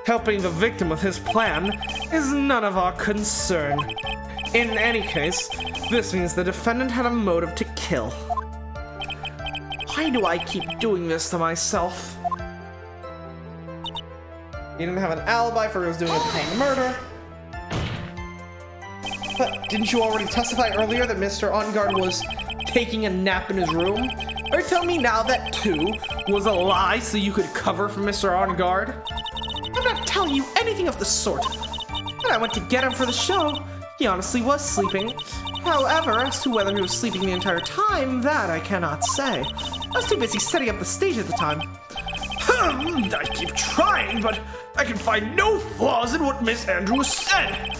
[SPEAKER 1] helping the victim with his plan, is none of our concern. In any case, this means the defendant had a motive to kill. Why do I keep doing this to myself? He didn't have an alibi for what he was doing at the time of the murder. But didn't you already testify earlier that Mr. Ongard was taking a nap in his room? Or tell me now that too was a lie so you could cover for Mr. Ongard? I'm not telling you anything of the sort. When I went to get him for the show, he honestly was sleeping. However, as to whether he was sleeping the entire time, that I cannot say. I was too busy setting up the stage at the time.
[SPEAKER 2] I keep trying, but I can find no flaws in what Miss Andrews said.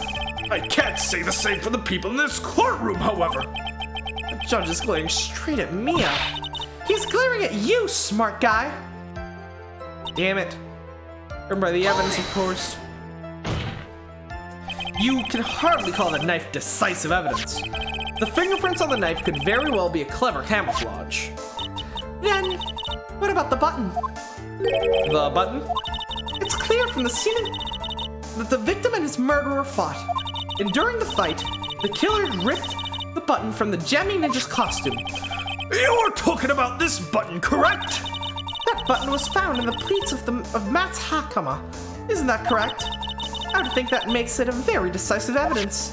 [SPEAKER 2] I can't say the same for the people in this courtroom, however.
[SPEAKER 1] The judge is glaring straight at Mia. He's glaring at you, smart guy. Damn it. Remember by the evidence, of course. You can hardly call the knife decisive evidence. The fingerprints on the knife could very well be a clever camouflage.
[SPEAKER 3] Then, what about the button?
[SPEAKER 1] The button?
[SPEAKER 3] It's clear from the scene that the victim and his murderer fought. And during the fight, the killer ripped the button from the Gemmy Ninja's costume.
[SPEAKER 2] You're talking about this button, correct?
[SPEAKER 3] That button was found in the pleats of Matt's hakama. Isn't that correct? I would think that makes it a very decisive evidence.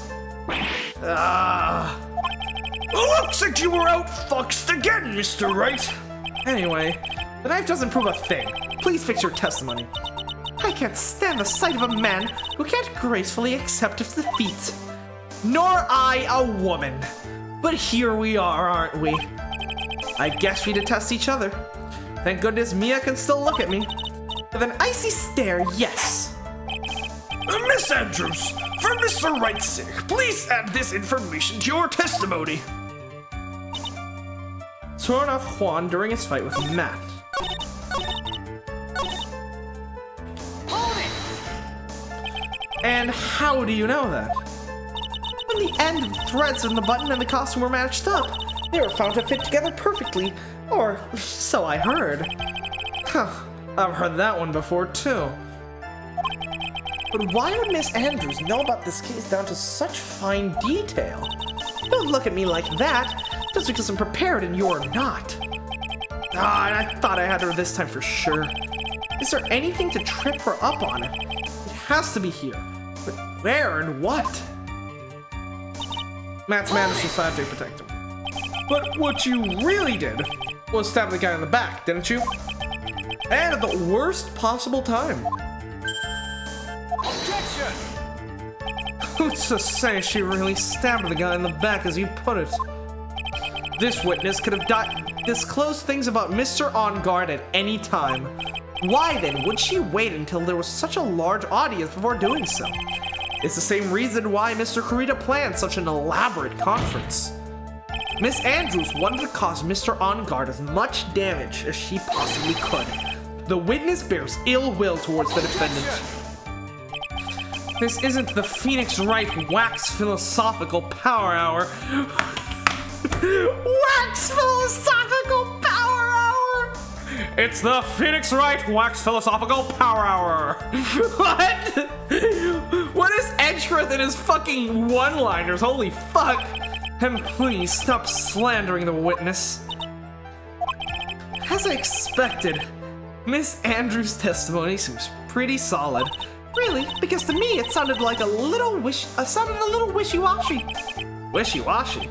[SPEAKER 2] Looks like you were outfoxed again, Mr. Wright.
[SPEAKER 1] Anyway, the knife doesn't prove a thing. Please fix your testimony.
[SPEAKER 3] I can't stand the sight of a man who can't gracefully accept his defeat. Nor I a woman.
[SPEAKER 1] But here we are, aren't we? I guess we detest each other. Thank goodness Mia can still look at me.
[SPEAKER 3] With an icy stare, yes.
[SPEAKER 2] Miss Andrews, for Mr. Wright's sake, please add this information to your testimony.
[SPEAKER 1] Torn off Juan during his fight with Matt. And how do you know that?
[SPEAKER 3] When the end of the threads in the button and the costume were matched up, they were found to fit together perfectly. Or so I heard.
[SPEAKER 1] Huh, I've heard that one before too.
[SPEAKER 3] But why would Miss Andrews know about this case down to such fine detail? Don't look at me like that, just because I'm prepared and you're not.
[SPEAKER 1] I thought I had her this time for sure.
[SPEAKER 3] Is there anything to trip her up on? It has to be here. But where and what?
[SPEAKER 1] Matt's managed to side to protect him. But what you really did was stab the guy in the back, didn't you? And at the worst possible time.
[SPEAKER 5] Objection!
[SPEAKER 1] Who's to say she really stabbed the guy in the back as you put it? This witness could have disclosed things about Mr. On Guard at any time.
[SPEAKER 3] Why then would she wait until there was such a large audience before doing so?
[SPEAKER 1] It's the same reason why Mr. Kurita planned such an elaborate conference.
[SPEAKER 3] Miss Andrews wanted to cause Mr. On Guard as much damage as she possibly could.
[SPEAKER 1] The witness bears ill will towards the defendant. This isn't the Phoenix Wright Wax Philosophical Power Hour.
[SPEAKER 3] Wax Philosophical Power Hour!
[SPEAKER 1] It's the Phoenix Wright Wax Philosophical Power Hour.
[SPEAKER 3] What? What is Edgeworth in his fucking one-liners? Holy fuck!
[SPEAKER 1] And please stop slandering the witness.
[SPEAKER 3] As I expected, Miss Andrews' testimony seems pretty solid. Really, because to me it sounded like a little wishy-washy.
[SPEAKER 1] Wishy-washy?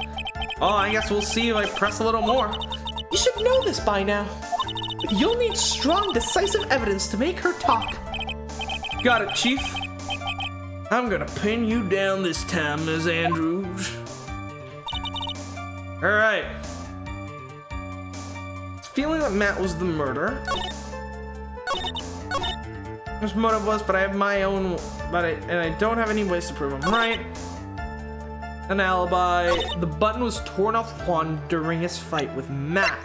[SPEAKER 1] Oh, I guess we'll see if I press a little more.
[SPEAKER 3] You should know this by now. But you'll need strong, decisive evidence to make her talk.
[SPEAKER 1] Got it, Chief. I'm gonna pin you down this time, Miss Andrews. Alright. It's feeling that Matt was the murderer. His motive was, but I have my own, and I don't have any ways to prove him right. An alibi. The button was torn off Juan during his fight with Matt.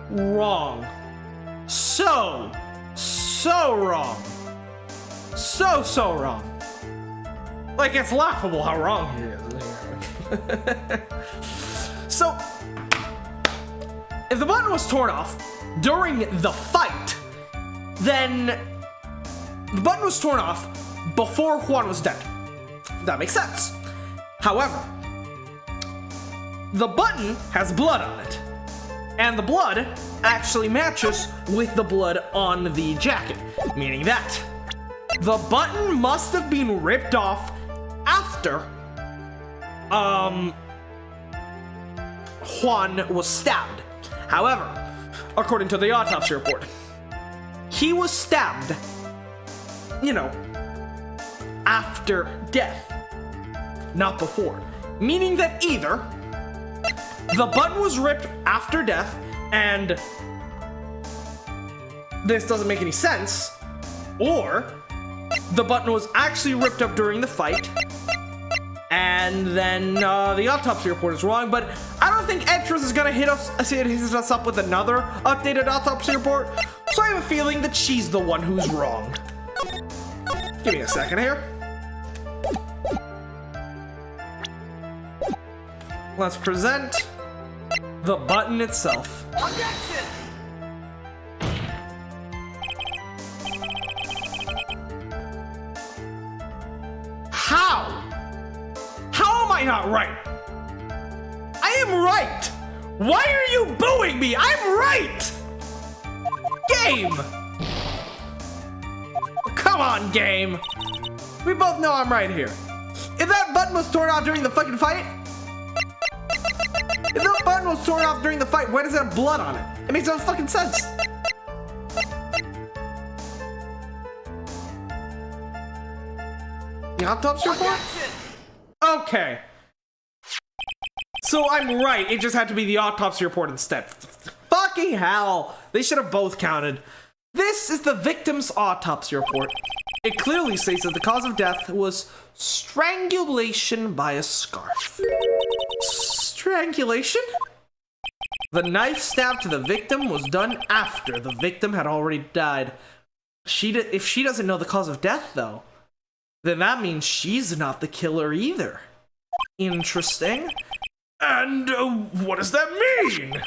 [SPEAKER 1] Wrong. So wrong. So wrong. Like, it's laughable how wrong he is. So, if the button was torn off during the fight, then the button was torn off before Juan was dead. That makes sense. However, the button has blood on it, and the blood actually matches with the blood on the jacket, meaning that the button must have been ripped off after Juan was stabbed. However, according to the autopsy report, he was stabbed, after death, not before. Meaning that either the button was ripped after death, and this doesn't make any sense, or the button was actually ripped up during the fight, And then the autopsy report is wrong, but I don't think Etris is gonna hit us up with another updated autopsy report. So I have a feeling that she's the one who's wrong. Give me a second here. Let's present the button itself.
[SPEAKER 5] Objection!
[SPEAKER 1] How? How am I not right? I am right! Why are you booing me? I'm right! Game! Come on, game! We both know I'm right here. If that button was torn off during the fucking fight, if that button was torn off during the fight, why does it have blood on it? It makes no fucking sense. The autopsy report?
[SPEAKER 5] Objection!
[SPEAKER 1] Okay. So I'm right, it just had to be the autopsy report instead. Fucking hell! They should have both counted. This is the victim's autopsy report. It clearly states that the cause of death was strangulation by a scarf. Strangulation? The knife stab to the victim was done after the victim had already died. If she doesn't know the cause of death, though, then that means she's not the killer either. Interesting.
[SPEAKER 2] And what does that mean?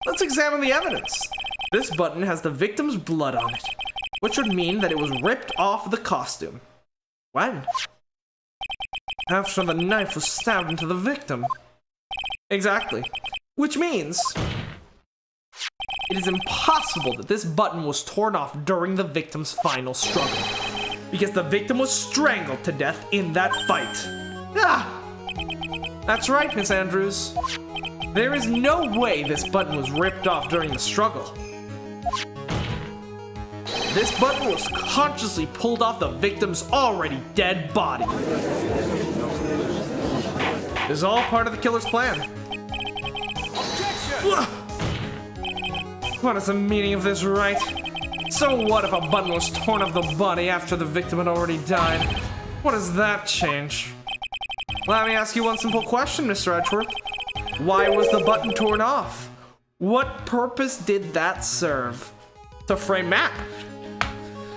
[SPEAKER 1] Let's examine the evidence. This button has the victim's blood on it, which would mean that it was ripped off the costume. When? After the knife was stabbed into the victim. Exactly. Which means it is impossible that this button was torn off during the victim's final struggle, because the victim was strangled to death in that fight. Ah! That's right, Miss Andrews. There is no way this button was ripped off during the struggle. This button was consciously pulled off the victim's already dead body. This is all part of the killer's plan.
[SPEAKER 5] Objection!
[SPEAKER 1] What is the meaning of this, right? So what if a button was torn off the body after the victim had already died? What does that change? Let me ask you one simple question, Mr. Edgeworth. Why was the button torn off? What purpose did that serve? To frame Matt.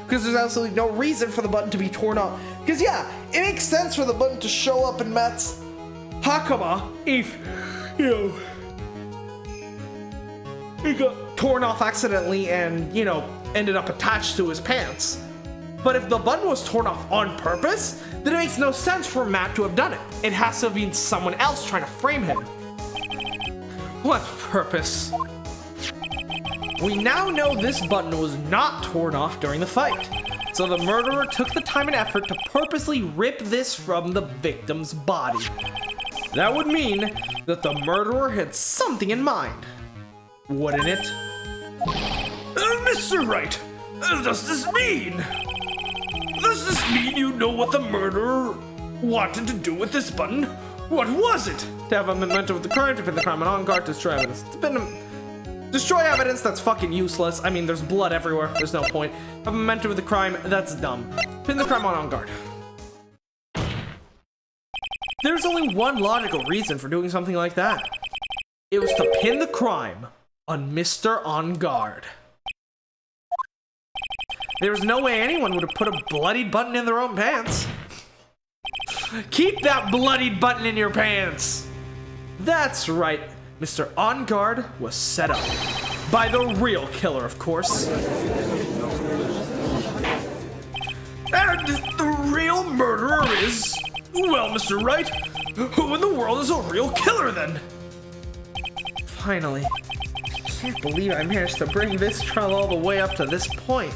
[SPEAKER 1] Because there's absolutely no reason for the button to be torn off. Because yeah, it makes sense for the button to show up in Matt's Hakama if, you know, it got torn off accidentally and, you know, ended up attached to his pants. But if the button was torn off on purpose, then it makes no sense for Matt to have done it. It has to have been someone else trying to frame him. What purpose? We now know this button was not torn off during the fight. So the murderer took the time and effort to purposely rip this from the victim's body. That would mean that the murderer had something in mind. Wouldn't it?
[SPEAKER 2] Mr. Wright, does this mean? Does this mean you know what the murderer wanted to do with this button? What was it?
[SPEAKER 1] To have a memento of the crime, to pin the crime on guard, to destroy evidence. Destroy evidence, that's fucking useless. I mean, there's blood everywhere. There's no point. Have a memento of the crime, that's dumb. Pin the crime on guard. There's only one logical reason for doing something like that. It was to pin the crime on Mr. On Guard. There was no way anyone would have put a bloodied button in their own pants. Keep that bloodied button in your pants! That's right, Mr. On Guard was set up. By the real killer, of course.
[SPEAKER 2] And the real murderer is... Well, Mr. Wright, who in the world is a real killer then?
[SPEAKER 1] Finally. I can't believe I managed to bring this trial all the way up to this point.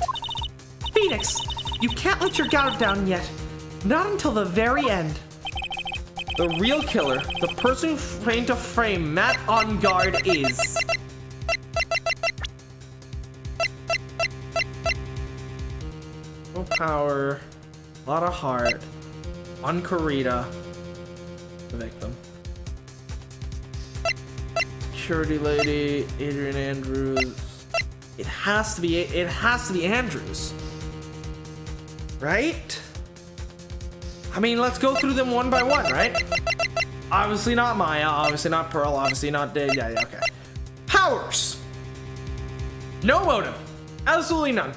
[SPEAKER 1] Phoenix, you can't let your guard down yet. Not until the very end. The real killer, the person trying to frame Matt On Guard is... No power, a lot of heart, on Karita, the victim. Security lady, Adrian Andrews. It has to be Andrews. Right? I mean, let's go through them one by one, right? Obviously not Maya, obviously not Pearl, obviously not Dave. Yeah, okay. Powers. No motive. Absolutely none.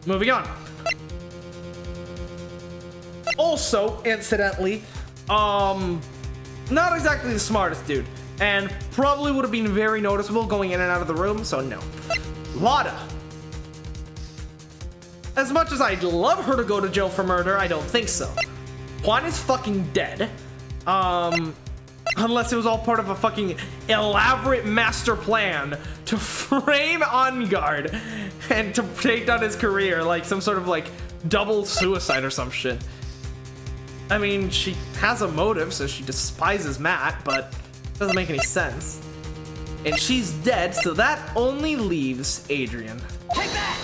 [SPEAKER 1] Moving on. Also, incidentally, not exactly the smartest dude, and probably would have been very noticeable going in and out of the room, so no. Lada. As much as I'd love her to go to jail for murder, I don't think so. Juan is fucking dead. Unless it was all part of a fucking elaborate master plan to frame On Guard and to take down his career, like some sort of like double suicide or some shit. I mean, she has a motive, so she despises Matt, but it doesn't make any sense. And she's dead, so that only leaves Adrian.
[SPEAKER 5] Take that!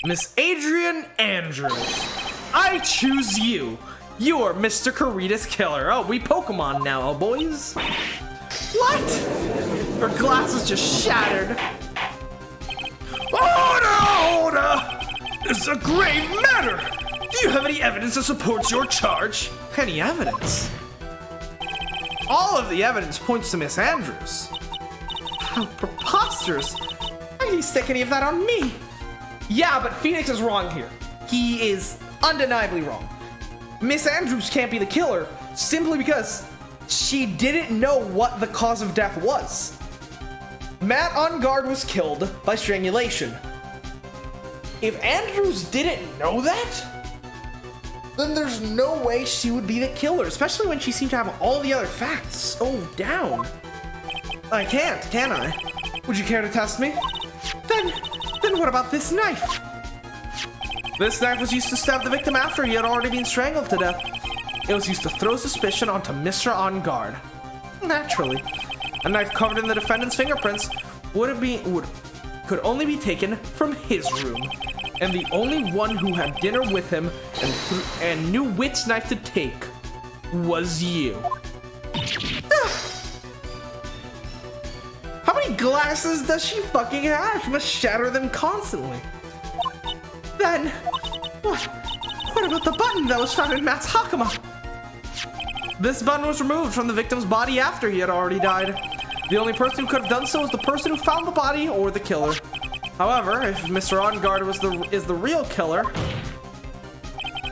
[SPEAKER 1] Miss Adrian Andrews, I choose you. You're Mr. Karita's killer. Oh, we Pokemon now, oh boys. What? Her glasses just shattered.
[SPEAKER 2] Order! This is a grave matter! Do you have any evidence that supports your charge?
[SPEAKER 1] Any evidence? All of the evidence points to Miss Andrews. How preposterous. How can you stick any of that on me? Yeah, but Phoenix is wrong here. He is undeniably wrong. Miss Andrews can't be the killer simply because she didn't know what the cause of death was. Matt On Guard was killed by strangulation. If Andrews didn't know that, then there's no way she would be the killer, especially when she seemed to have all the other facts so down. I can't, can I? Would you care to test me? Then what about this knife? This knife was used to stab the victim after he had already been strangled to death. It was used to throw suspicion onto Mr. On Guard. Naturally. A knife covered in the defendant's fingerprints could only be taken from his room. And the only one who had dinner with him and knew which knife to take was you. How many glasses does she fucking have? She must shatter them constantly. Then, what about the button that was found in Matt's Hakama? This button was removed from the victim's body after he had already died. The only person who could have done so was the person who found the body or the killer. However, if Mr. On Guard is the real killer,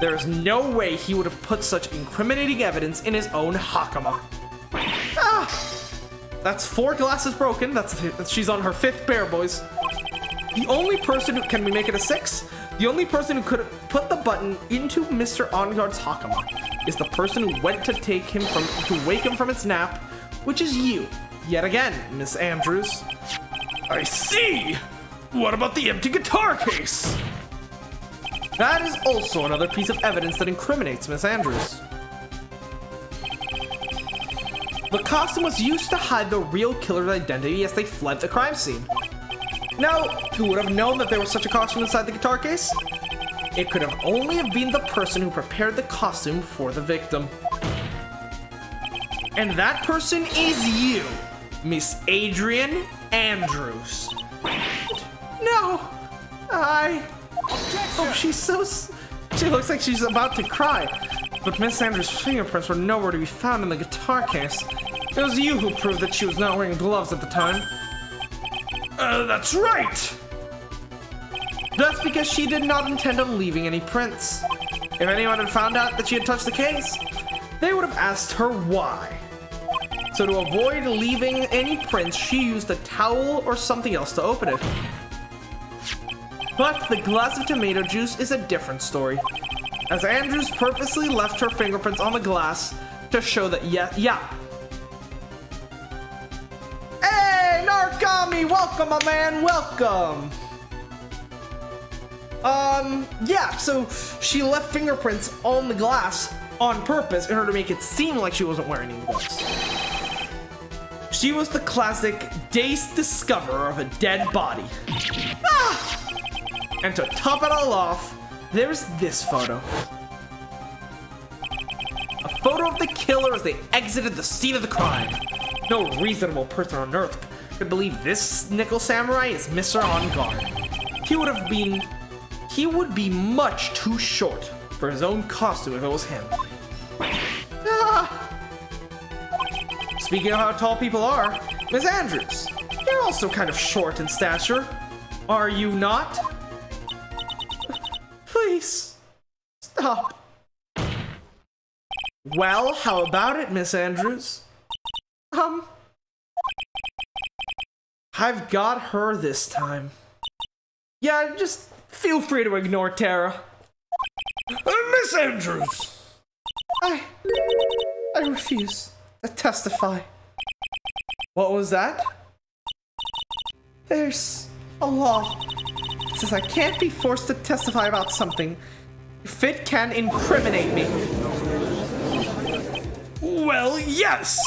[SPEAKER 1] there is no way he would have put such incriminating evidence in his own Hakama. That's 4 glasses broken. She's on her 5th pair, boys. The only person who can we make it a 6? The only person who could put the button into Mr. On Guard's Hakama is the person who went to wake him from his nap, which is you. Yet again, Miss Andrews.
[SPEAKER 2] I see! What about the empty guitar case?
[SPEAKER 1] That is also another piece of evidence that incriminates Miss Andrews. The costume was used to hide the real killer's identity as they fled the crime scene. Now, who would have known that there was such a costume inside the guitar case? It could have only have been the person who prepared the costume for the victim. And that person is you, Miss Adrian Andrews. No, Oh, she looks like she's about to cry. But Miss Andrews' fingerprints were nowhere to be found in the guitar case. It was you who proved that she was not wearing gloves at the time.
[SPEAKER 2] That's right!
[SPEAKER 1] That's because she did not intend on leaving any prints. If anyone had found out that she had touched the case, they would have asked her why. So to avoid leaving any prints, she used a towel or something else to open it. But the glass of tomato juice is a different story, as Andrews purposely left her fingerprints on the glass to show that Hey, Narukami! Welcome, my man, welcome! So she left fingerprints on the glass on purpose in order to make it seem like she wasn't wearing any gloves. She was the classic dazed discoverer of a dead body. And to top it all off, there's this photo. A photo of the killer as they exited the scene of the crime. No reasonable person on earth could believe this nickel samurai is Mr. On Guard. he would be much too short for his own costume if it was him. Ah. Speaking of how tall people are, Miss Andrews, you're also kind of short in stature. Are you not? Please, stop. Well, how about it, Miss Andrews? I've got her this time. Yeah, just feel free to ignore Tara.
[SPEAKER 2] Miss Andrews!
[SPEAKER 1] I refuse to testify. What was that? There's a law that says I can't be forced to testify about something if it can incriminate me.
[SPEAKER 2] Well, yes!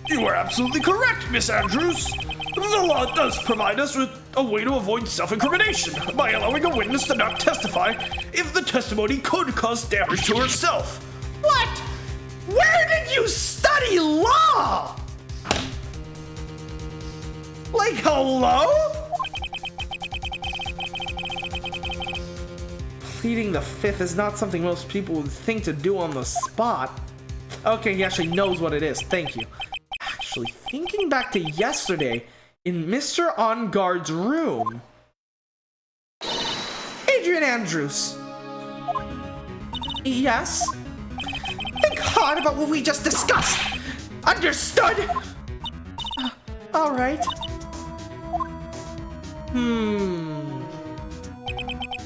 [SPEAKER 2] You are absolutely correct, Miss Andrews. The law does provide us with a way to avoid self-incrimination by allowing a witness to not testify if the testimony could cause damage to herself.
[SPEAKER 1] What? Where did you study law?
[SPEAKER 2] Like, hello?
[SPEAKER 1] Pleading the fifth is not something most people would think to do on the spot. Okay, he actually knows what it is. Thank you. Actually, thinking back to yesterday in Mr. On Guard's room. Adrian Andrews. Yes?
[SPEAKER 3] Think hard about what we just discussed. Understood?
[SPEAKER 1] All right.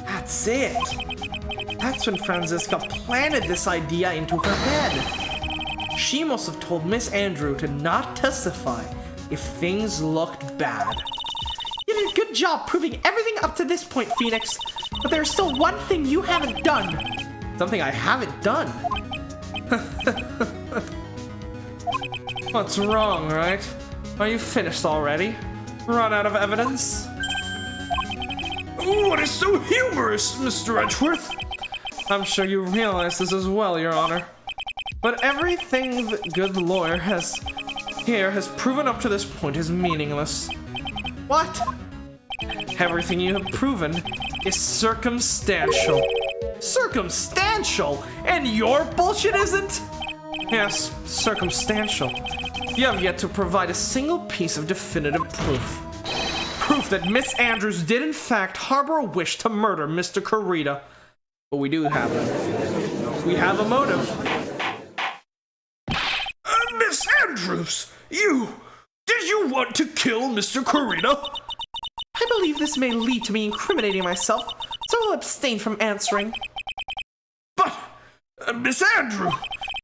[SPEAKER 1] That's it. That's when Franziska planted this idea into her head. She must have told Miss Andrew to not testify if things looked bad. You did a good job proving everything up to this point, Phoenix. But there's still one thing you haven't done. Something I haven't done. What's wrong, right? Are you finished already? Run out of evidence?
[SPEAKER 2] What is so humorous, Mr. Edgeworth?
[SPEAKER 1] I'm sure you realize this as well, Your Honor. But everything the good lawyer has proven up to this point is meaningless. What? Everything you have proven is circumstantial. Circumstantial? And your bullshit isn't? Yes, circumstantial. You have yet to provide a single piece of definitive proof. Proof that Miss Andrews did in fact harbor a wish to murder Mr. Kurita. But we do have it. We have a motive.
[SPEAKER 2] Miss Andrews, did you want to kill Mr. Kurita?
[SPEAKER 1] I believe this may lead to me incriminating myself, so I'll abstain from answering.
[SPEAKER 2] But, Miss Andrew,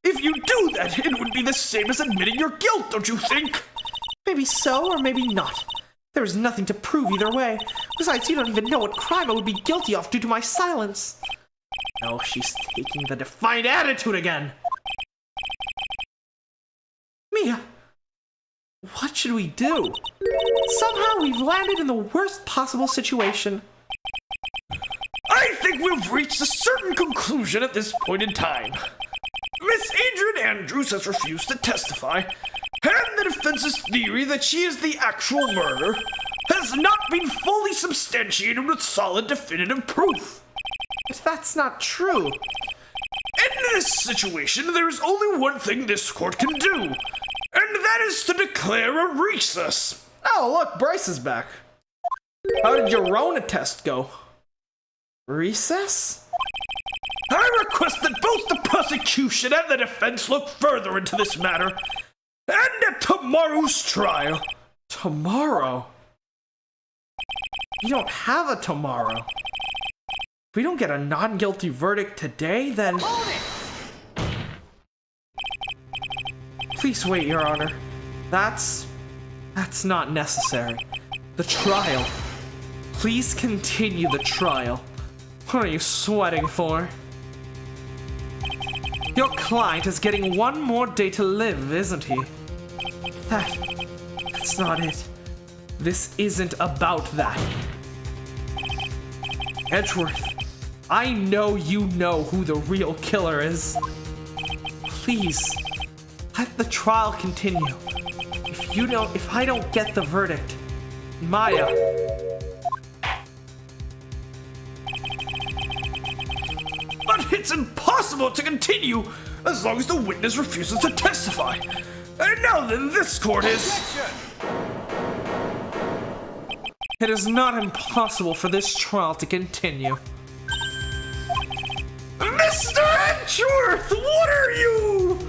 [SPEAKER 2] if you do that, it would be the same as admitting your guilt, don't you think?
[SPEAKER 1] Maybe so, or maybe not. There is nothing to prove either way. Besides, you don't even know what crime I would be guilty of due to my silence. Oh, she's taking the defiant attitude again. Mia, what should we do? Somehow we've landed in the worst possible situation.
[SPEAKER 2] I think we've reached a certain conclusion at this point in time. Miss Adrian Andrews has refused to testify, and the defense's theory that she is the actual murderer has not been fully substantiated with solid definitive proof.
[SPEAKER 1] But that's not true.
[SPEAKER 2] In this situation, there is only one thing this court can do, and that is to declare a recess.
[SPEAKER 1] Oh, look, Bryce is back. How did your Rona test go? Recess?
[SPEAKER 2] I request that both the prosecution and the defense look further into this matter, and at tomorrow's trial.
[SPEAKER 1] Tomorrow? You don't have a tomorrow. If we don't get a non-guilty verdict today, then... Please wait, Your Honor. That's not necessary. The trial. Please continue the trial. What are you sweating for? Your client is getting one more day to live, isn't he? That's not it. This isn't about that. Edgeworth, I know you know who the real killer is. Please, let the trial continue. If I don't get the verdict, Maya.
[SPEAKER 2] It's impossible to continue as long as the witness refuses to testify. And now then, this court is...
[SPEAKER 1] It is not impossible for this trial to continue.
[SPEAKER 2] Mr. Edgeworth, what are you?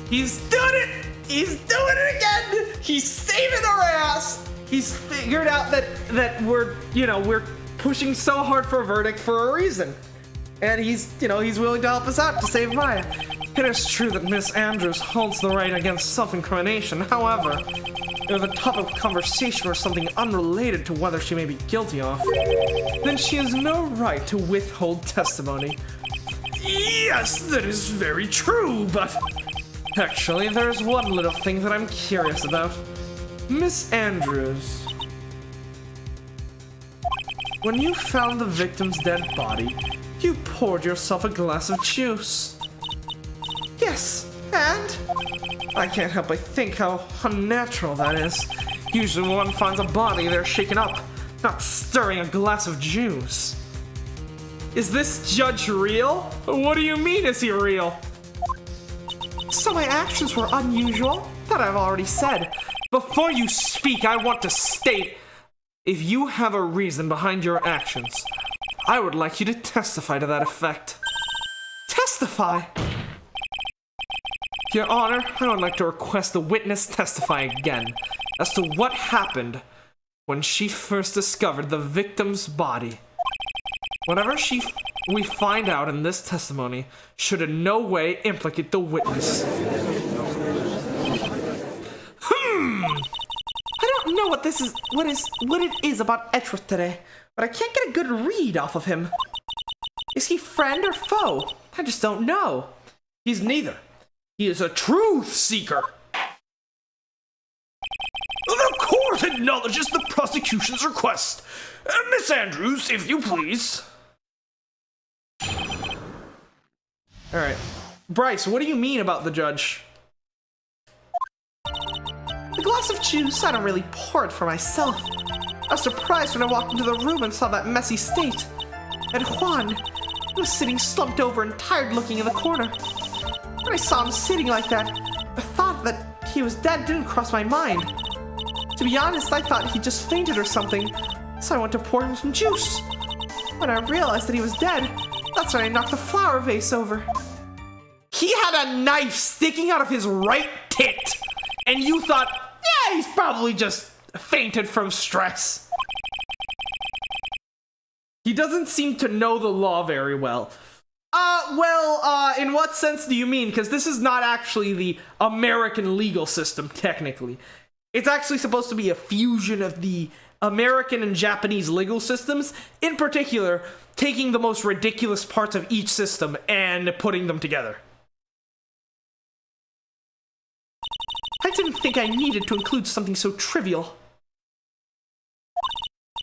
[SPEAKER 1] He's done it! He's doing it again! He's saving our ass! He's figured out that we're pushing so hard for a verdict for a reason. And he's willing to help us out to save Maya. It is true that Miss Andrews holds the right against self-incrimination. However, if the topic of conversation or something unrelated to whether she may be guilty of, then she has no right to withhold testimony.
[SPEAKER 2] Yes, that is very true, but...
[SPEAKER 1] Actually, there's one little thing that I'm curious about. Miss Andrews, when you found the victim's dead body, you poured yourself a glass of juice. Yes, and? I can't help but think how unnatural that is. Usually when one finds a body, they're shaken up, not stirring a glass of juice. Is this judge real? What do you mean, is he real? So my actions were unusual? That I've already said. Before you speak, I want to state, if you have a reason behind your actions, I would like you to testify to that effect. Testify? Your Honor, I would like to request the witness testify again as to what happened when she first discovered the victim's body. Whatever we find out in this testimony should in no way implicate the witness. I don't know what it is about Edgeworth today, but I can't get a good read off of him. Is he friend or foe? I just don't know.
[SPEAKER 2] He's neither. He is a truth seeker. The court acknowledges the prosecution's request. Miss Andrews, if you please.
[SPEAKER 1] Alright. Bryce, what do you mean about the judge? The glass of juice, I don't really pour it for myself. I was surprised when I walked into the room and saw that messy state. And Juan, he was sitting slumped over and tired looking in the corner. When I saw him sitting like that, the thought that he was dead didn't cross my mind. To be honest, I thought he just fainted or something, so I went to pour him some juice. When I realized that he was dead, that's when I knocked the flower vase over. He had a knife sticking out of his right tit, and you thought, yeah, he's probably just fainted from stress. He doesn't seem to know the law very well. In what sense do you mean? Because this is not actually the American legal system, technically. It's actually supposed to be a fusion of the American and Japanese legal systems, in particular, taking the most ridiculous parts of each system and putting them together. I didn't think I needed to include something so trivial.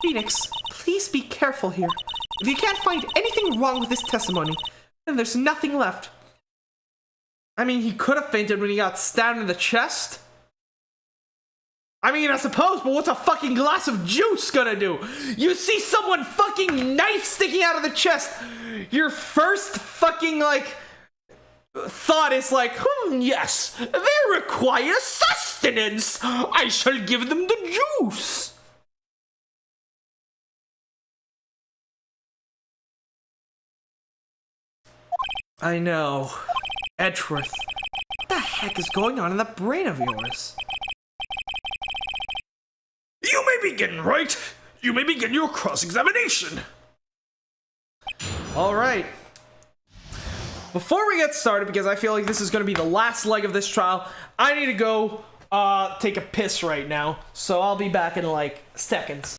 [SPEAKER 1] Phoenix, please be careful here. If you can't find anything wrong with this testimony, then there's nothing left. I mean, he could have fainted when he got stabbed in the chest. I mean, I suppose, but what's a fucking glass of juice gonna do? You see someone fucking knife sticking out of the chest, your first fucking, thought is yes, they require sustenance. I shall give them the juice. I know. Edgeworth, what the heck is going on in that brain of yours?
[SPEAKER 2] You may begin, right? You may begin your cross-examination.
[SPEAKER 1] All right. Before we get started, because I feel like this is going to be the last leg of this trial, I need to go take a piss right now. So I'll be back in seconds.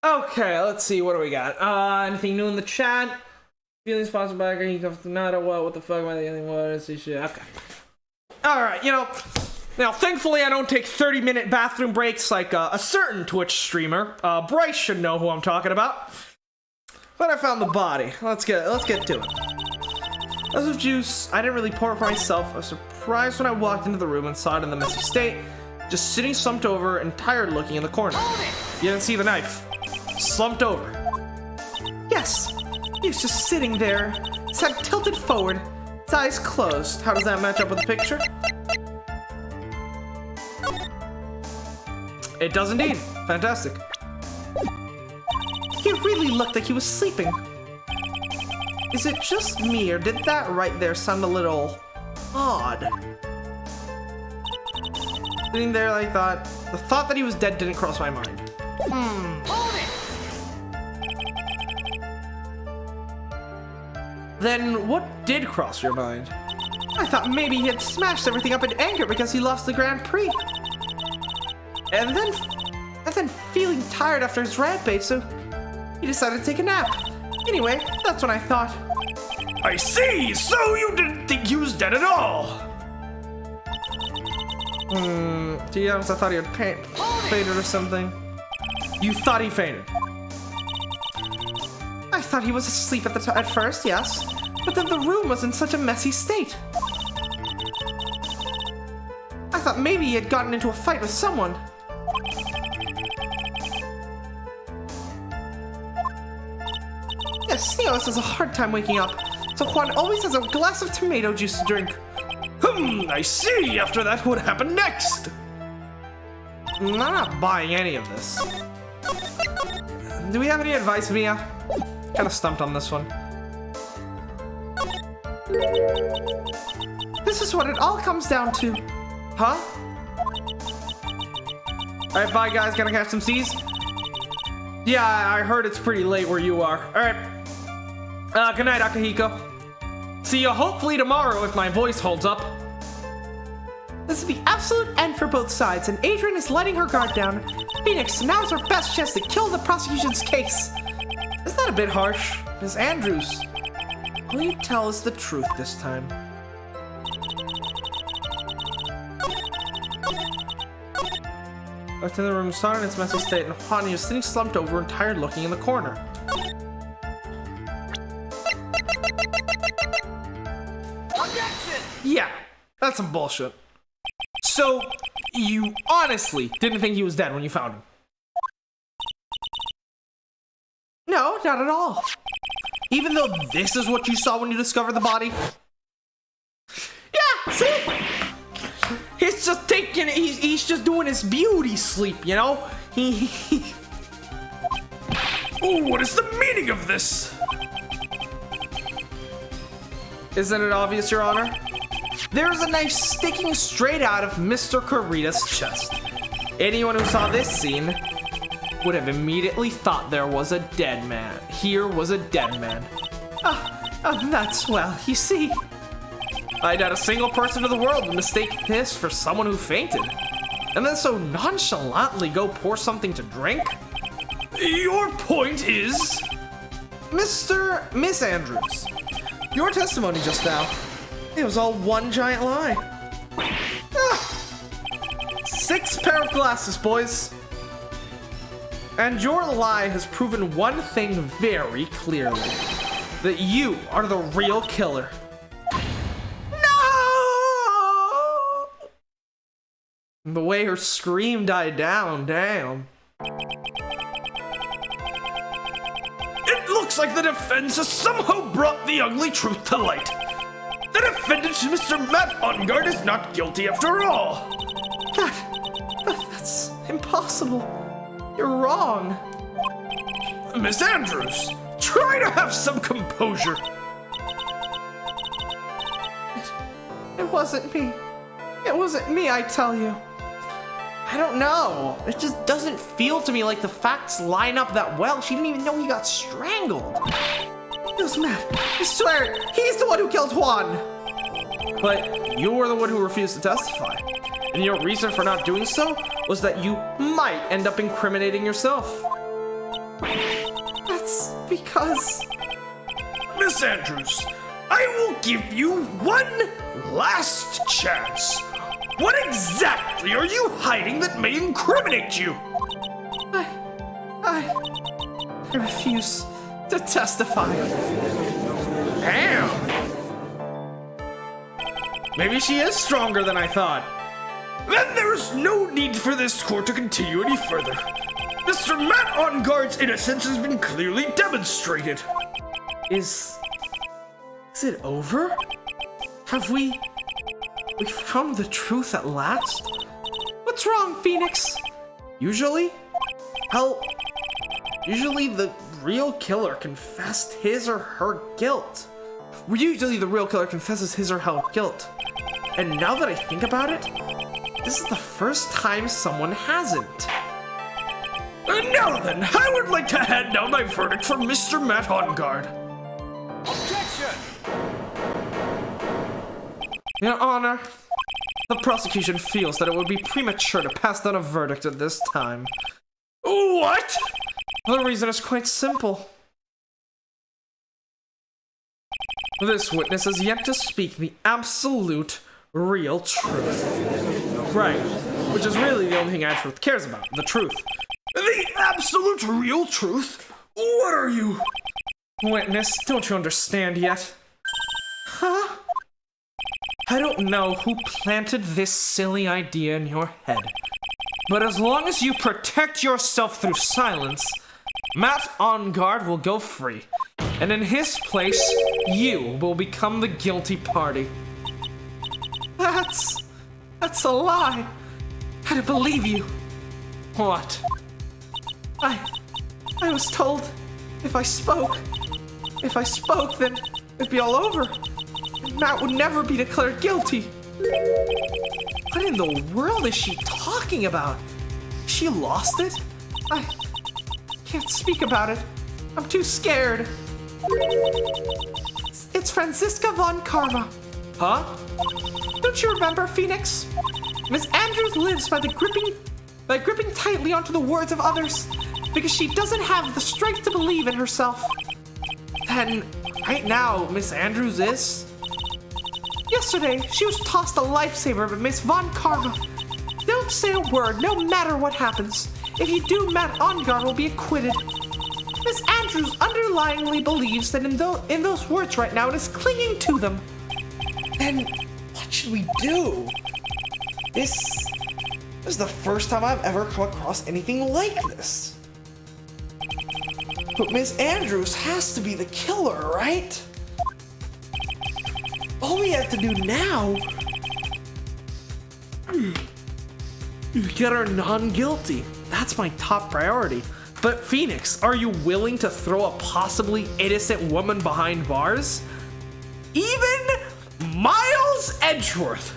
[SPEAKER 1] Okay, let's see. What do we got? Anything new in the chat? Feelings sponsored by he comes to not what the fuck am I thinking? What is this shit? Okay. Alright, now thankfully I don't take 30-minute bathroom breaks like a certain Twitch streamer. Bryce should know who I'm talking about. But I found the body. Let's get to it. As of juice, I didn't really pour it for myself. I was surprised when I walked into the room and saw it in the messy state, just sitting slumped over and tired looking in the corner. You didn't see the knife. Slumped over. Yes. He was just sitting there, his head tilted forward, his eyes closed. How does that match up with the picture? It does indeed. Fantastic. He really looked like he was sleeping. Is it just me, or did that right there sound a little odd? Sitting there, I thought, the thought that he was dead didn't cross my mind. Then what did cross your mind? I thought maybe he had smashed everything up in anger because he lost the Grand Prix. And then feeling tired after his rampage, so he decided to take a nap. Anyway, that's when I thought.
[SPEAKER 2] I see! So you didn't think he was dead at all!
[SPEAKER 1] To be honest, I thought he had fainted or something. You thought he fainted? I thought he was asleep at first, yes. But then the room was in such a messy state. I thought maybe he had gotten into a fight with someone. Yes, Theos has a hard time waking up, so Juan always has a glass of tomato juice to drink.
[SPEAKER 2] I see! After that, what happened next?
[SPEAKER 1] I'm not buying any of this. Do we have any advice, Mia? Kinda stumped on this one. This is what it all comes down to. Huh? Alright, bye guys, gonna catch some C's? Yeah, I heard it's pretty late where you are. Alright. Good night, Akihiko. See you hopefully tomorrow if my voice holds up. This is the absolute end for both sides, and Adrian is letting her guard down. Phoenix, now's our best chance to kill the prosecution's case. Is that a bit harsh? Miss Andrews, will you tell us the truth this time? Back in the room, saw it in its messy state, and Hani was sitting slumped over and tired looking in the corner.
[SPEAKER 5] Objection!
[SPEAKER 1] Yeah, that's some bullshit. So, you honestly didn't think he was dead when you found him? No, not at all. Even though this is what you saw when you discovered the body? Yeah, see? He's just taking it, he's just doing his beauty sleep, you know?
[SPEAKER 2] Oh, what is the meaning of this?
[SPEAKER 1] Isn't it obvious, Your Honor? There's a knife sticking straight out of Mr. Kurita's chest. Anyone who saw this scene would have immediately thought there was a dead man. Here was a dead man. That's well, you see. I doubt a single person in the world would mistake this for someone who fainted. And then so nonchalantly go pour something to drink?
[SPEAKER 2] Your point is...
[SPEAKER 1] Miss Andrews, your testimony just now, it was all one giant lie. 6 pair of glasses, boys. And your lie has proven one thing very clearly. That you are the real killer. No! The way her scream died down, damn.
[SPEAKER 2] It looks like the defense has somehow brought the ugly truth to light. The defendant, Mr. Matt Ungard, is not guilty after all.
[SPEAKER 1] That's impossible. You're wrong.
[SPEAKER 2] Miss Andrews, try to have some composure.
[SPEAKER 1] It wasn't me. It wasn't me, I tell you. I don't know. It just doesn't feel to me like the facts line up that well. She didn't even know he got strangled. It was Matt. I swear, he's the one who killed Juan. But you were the one who refused to testify. And your reason for not doing so was that you might end up incriminating yourself. That's because...
[SPEAKER 2] Miss Andrews, I will give you one last chance. What exactly are you hiding that may incriminate you?
[SPEAKER 1] I refuse to testify.
[SPEAKER 3] Damn. Maybe she is stronger than I thought.
[SPEAKER 2] Then there is no need for this court to continue any further. Mr. Matt Onguard's innocence has been clearly demonstrated.
[SPEAKER 1] Is it over? Have we found the truth at last? What's wrong, Phoenix? Usually the real killer confessed his or her guilt. Usually the real killer confesses his or her guilt. And now that I think about it, this is the first time someone hasn't.
[SPEAKER 2] And now then, I would like to hand down my verdict for Mr. Matt Onguard.
[SPEAKER 5] Objection!
[SPEAKER 1] Your Honor, the prosecution feels that it would be premature to pass down a verdict at this time.
[SPEAKER 2] What?
[SPEAKER 1] The reason is quite simple. This witness has yet to speak the absolute, real truth. Right, which is really the only thing Ashworth cares about, the truth.
[SPEAKER 2] The absolute real truth? What are you?
[SPEAKER 1] Witness, don't you understand yet? Huh? I don't know who planted this silly idea in your head, but as long as you protect yourself through silence, Matt Onguard will go free, and in his place, you will become the guilty party. That's a lie. I don't believe you. What? I was told if I spoke, then it'd be all over. And Matt would never be declared guilty. What in the world is she talking about? She lost it? I can't speak about it. I'm too scared. It's Franziska von Karma. Huh? Don't you remember, Phoenix? Miss Andrews lives by gripping tightly onto the words of others because she doesn't have the strength to believe in herself. Then, right now, Miss Andrews is? Yesterday, she was tossed a lifesaver by Miss Von Karma. Don't say a word, no matter what happens. If you do, Matt Onguard will be acquitted. Miss Andrews underlyingly believes that in those words right now, it is clinging to them. Then, what should we do? This is the first time I've ever come across anything like this. But Miss Andrews has to be the killer, right? All we have to do now is get her non-guilty. That's my top priority. But Phoenix, are you willing to throw a possibly innocent woman behind bars? Even Miles Edgeworth,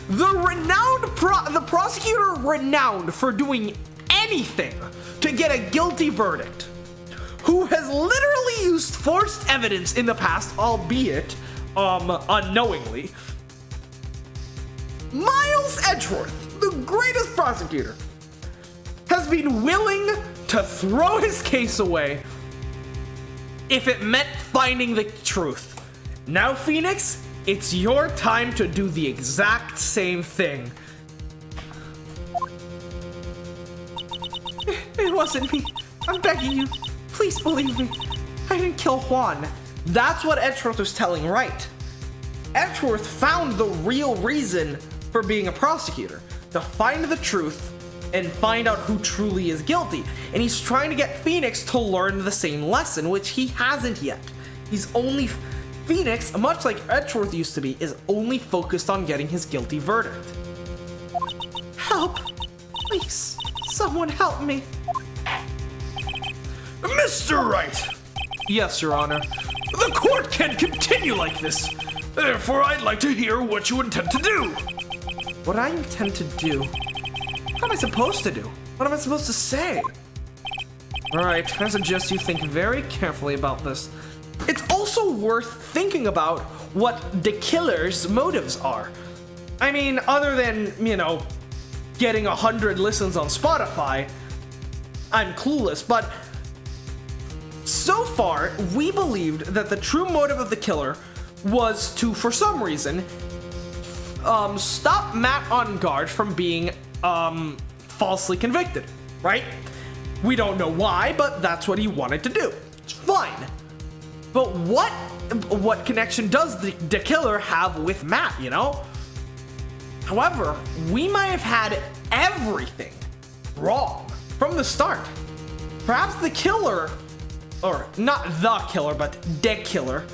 [SPEAKER 1] the prosecutor renowned for doing anything to get a guilty verdict, who has literally used forced evidence in the past, albeit unknowingly. Miles Edgeworth, the greatest prosecutor, has been willing to throw his case away if it meant finding the truth. Now, Phoenix, it's your time to do the exact same thing. It wasn't me. I'm begging you. Please believe me. I didn't kill Juan. That's what Edgeworth was telling right. Edgeworth found the real reason for being a prosecutor, to find the truth and find out who truly is guilty. And he's trying to get Phoenix to learn the same lesson, which he hasn't yet. Phoenix, much like Edgeworth used to be, is only focused on getting his guilty verdict. Help! Please, someone help me.
[SPEAKER 2] Mr. Wright!
[SPEAKER 1] Yes, Your Honor.
[SPEAKER 2] The court can't continue like this. Therefore, I'd like to hear what you intend to do.
[SPEAKER 1] What I intend to do? What am I supposed to do? What am I supposed to say? Alright, I suggest you think very carefully about this. It's also worth thinking about what the killer's motives are. I mean, other than, getting 100 listens on Spotify, I'm clueless, but so far, we believed that the true motive of the killer was to, for some reason, stop Matt on guard from being falsely convicted, right? We don't know why, but that's what he wanted to do. It's fine. But what connection does the killer have with Matt, you know? However, we might have had everything wrong from the start. Perhaps the killer, or not the killer, but the killer,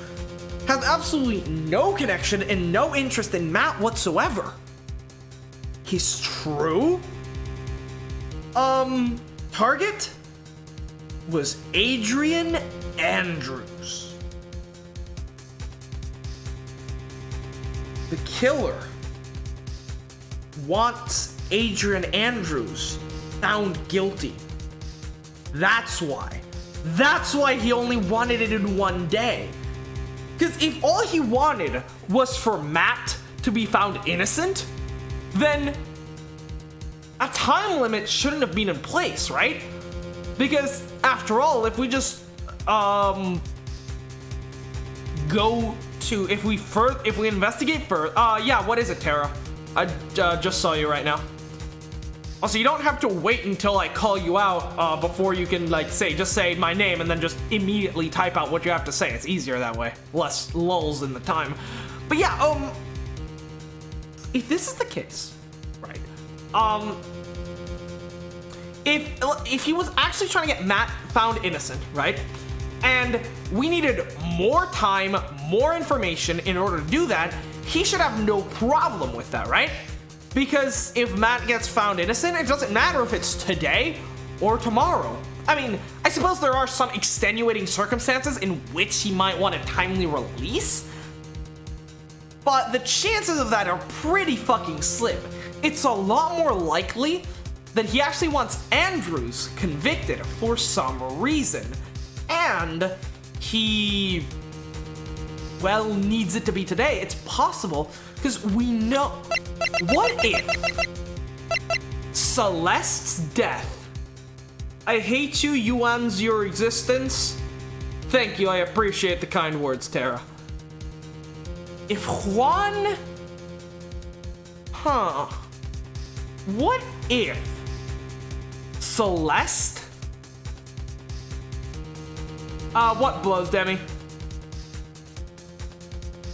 [SPEAKER 1] has absolutely no connection and no interest in Matt whatsoever. His true target was Adrian Andrews. The killer wants Adrian Andrews found guilty. That's why. That's why he only wanted it in one day. Because if all he wanted was for Matt to be found innocent, then a time limit shouldn't have been in place, right? Because after all, if we just if we investigate further, yeah, what is it, Tara? I just saw you right now. Also, you don't have to wait until I call you out before you can, like, just say my name and then just immediately type out what you have to say. It's easier that way. Less lulls in the time. But yeah, if this is the case, right, if he was actually trying to get Matt found innocent, right, and we needed more time, more information in order to do that, he should have no problem with that, right? Because if Matt gets found innocent, it doesn't matter if it's today or tomorrow. I mean, I suppose there are some extenuating circumstances in which he might want a timely release, but the chances of that are pretty fucking slim. It's a lot more likely that he actually wants Andrews convicted for some reason, and he, well, needs it to be today. It's possible, because we know. What if Celeste's death? I hate you, you ends your existence. Thank you, I appreciate the kind words, Tara. If Juan... What if Celeste? What blows, Demi?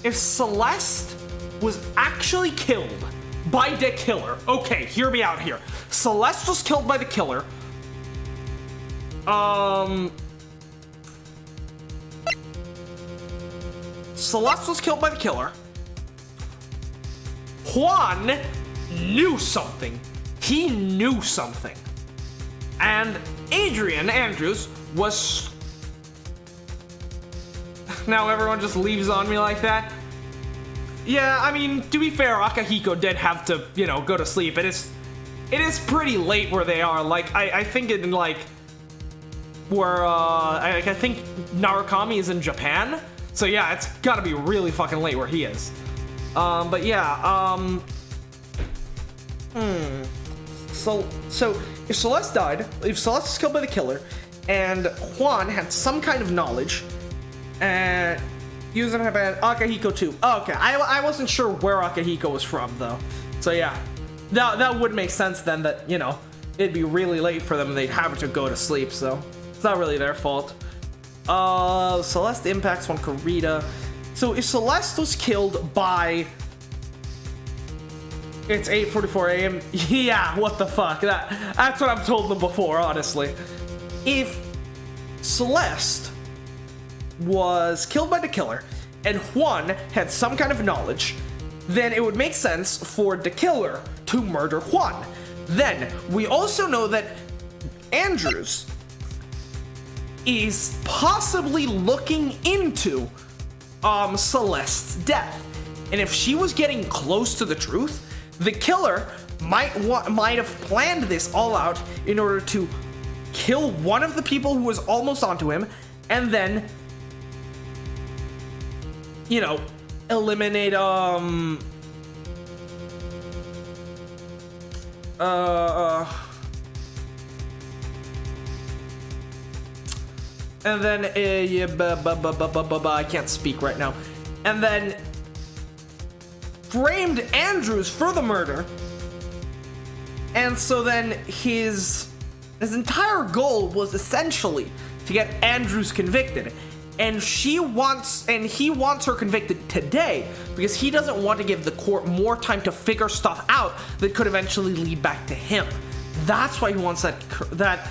[SPEAKER 1] If Celeste was actually killed by the killer. Okay, hear me out here. Celeste was killed by the killer. Celeste was killed by the killer. Juan knew something. He knew something. And Adrian Andrews was... Now everyone just leaves on me like that. Yeah, I mean, to be fair, Akahiko did have to, you know, go to sleep. It is pretty late where they are. Like, I think in, like, where, I think Narukami is in Japan. So yeah, it's gotta be really fucking late where he is. But yeah, So if Celeste died, if Celeste was killed by the killer, and Juan had some kind of knowledge, and he was gonna have an Akahiko too. Oh, okay, I wasn't sure where Akahiko was from though. So yeah, that would make sense then that, you know, it'd be really late for them and they'd have to go to sleep, so it's not really their fault. Celeste impacts on Kurita. So if Celeste was killed by... It's 8:44 a.m. Yeah, what the fuck? That's what I've told them before, honestly. If Celeste was killed by the killer and Juan had some kind of knowledge, then it would make sense for the killer to murder Juan. Then we also know that Andrews is possibly looking into Celeste's death, and if she was getting close to the truth, the killer might have planned this all out in order to kill one of the people who was almost onto him, and then, you know, eliminate
[SPEAKER 3] And then, I can't speak right now. And then framed Andrews for the murder. And so then his entire goal was essentially to get Andrews convicted. And he wants her convicted today because he doesn't want to give the court more time to figure stuff out that could eventually lead back to him. That's why he wants that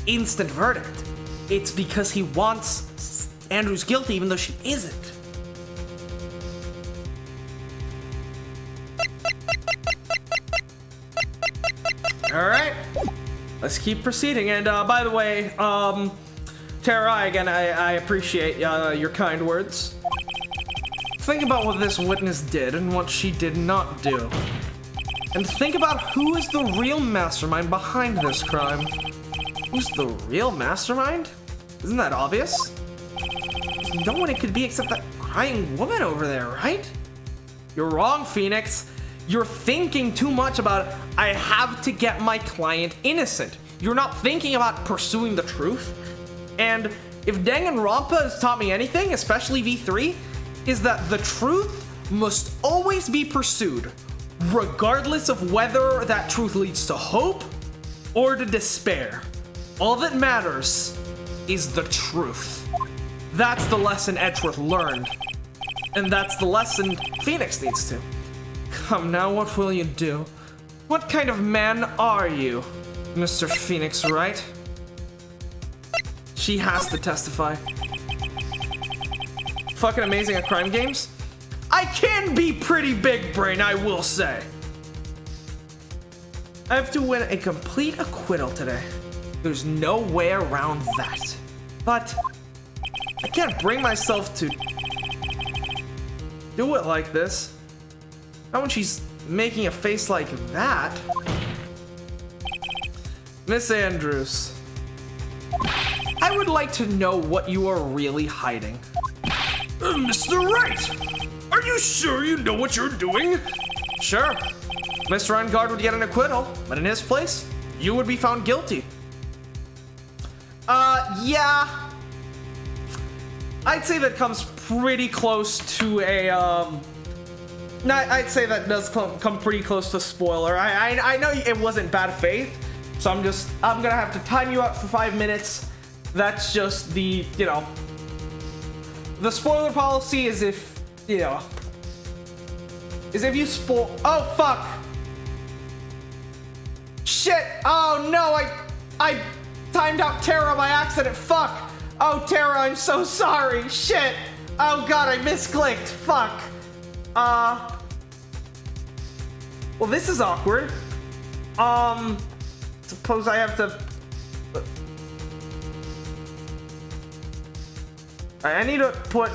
[SPEAKER 3] instant verdict. It's because he wants Andrews guilty even though she isn't. All right, let's keep proceeding. And by the way, Tara, again, I appreciate your kind words. Think about what this witness did and what she did not do. And think about who is the real mastermind behind this crime. Who's the real mastermind? Isn't that obvious? There's no one it could be except that crying woman over there, right? You're wrong, Phoenix. You're thinking too much about, I have to get my client innocent. You're not thinking about pursuing the truth. And if Danganronpa has taught me anything, especially V3, is that the truth must always be pursued, regardless of whether that truth leads to hope or to despair. All that matters is the truth. That's the lesson Edgeworth learned. And that's the lesson Phoenix needs to. Come now, what will you do? What kind of man are you? Mr. Phoenix, right? She has to testify. Fucking amazing at crime games. I can be pretty big brain, I will say. I have to win a complete acquittal today. There's no way around that. But I can't bring myself to do it like this. Not when she's making a face like that. Miss Andrews, I would like to know what you are really hiding.
[SPEAKER 2] Mr. Wright, are you sure you know what you're doing?
[SPEAKER 3] Sure. Mr. Engard would get an acquittal, but in his place, you would be found guilty. Yeah. I'd say that comes pretty close to a, I'd say that does come pretty close to spoiler. I know it wasn't bad faith, so I'm gonna have to time you out for 5 minutes. That's just the, the spoiler policy is if you spoil. Oh fuck! Shit! Oh no! I timed out Tara by accident. Fuck! Oh Tara, I'm so sorry. Shit! Oh god, I misclicked. Fuck. Well, this is awkward. Suppose I have to. Alright, I need to put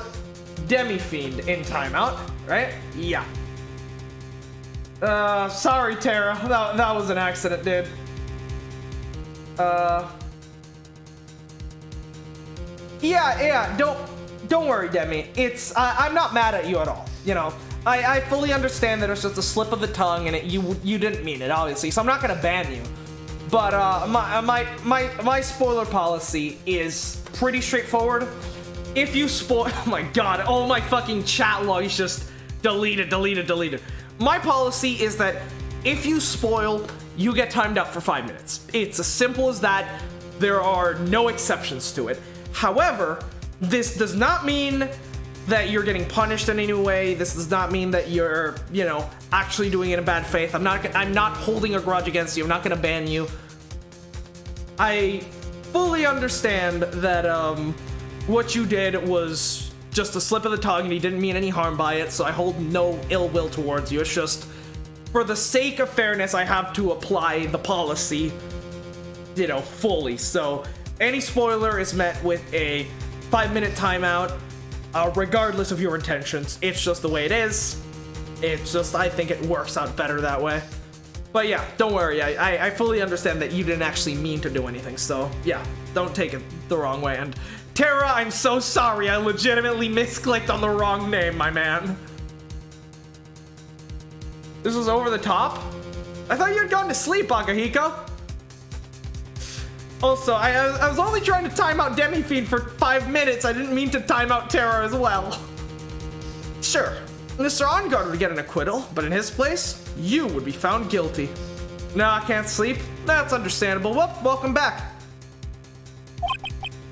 [SPEAKER 3] Demi-Fiend in timeout, right? Yeah. Sorry, Tara. That was an accident, dude. Yeah, don't worry, Demi. I'm not mad at you at all. I fully understand that it's just a slip of the tongue and you didn't mean it, obviously, so I'm not gonna ban you. But my spoiler policy is pretty straightforward. If you spoil, oh my god, all my fucking chat logs just deleted. My policy is that if you spoil, you get timed out for 5 minutes. It's as simple as that. There are no exceptions to it. However, this does not mean that you're getting punished in any way. This does not mean that you're, actually doing it in bad faith. I'm not holding a grudge against you. I'm not gonna ban you. I fully understand that what you did was just a slip of the tongue and you didn't mean any harm by it, so I hold no ill will towards you. It's just, for the sake of fairness, I have to apply the policy, fully. So any spoiler is met with a 5-minute timeout, regardless of your intentions. It's just the way it is. It's just, I think it works out better that way. But yeah, don't worry, I fully understand that you didn't actually mean to do anything, so yeah, don't take it the wrong way. And Tara, I'm so sorry, I legitimately misclicked on the wrong name, my man. This was over the top? I thought you had gone to sleep, Akahiko.
[SPEAKER 1] Also, I was only trying to time out Demi-Fiend for 5 minutes. I didn't mean to time out Terra as well. Sure, Mr. Enguarde would get an acquittal, but in his place, you would be found guilty. No, I can't sleep. That's understandable. Well, welcome back.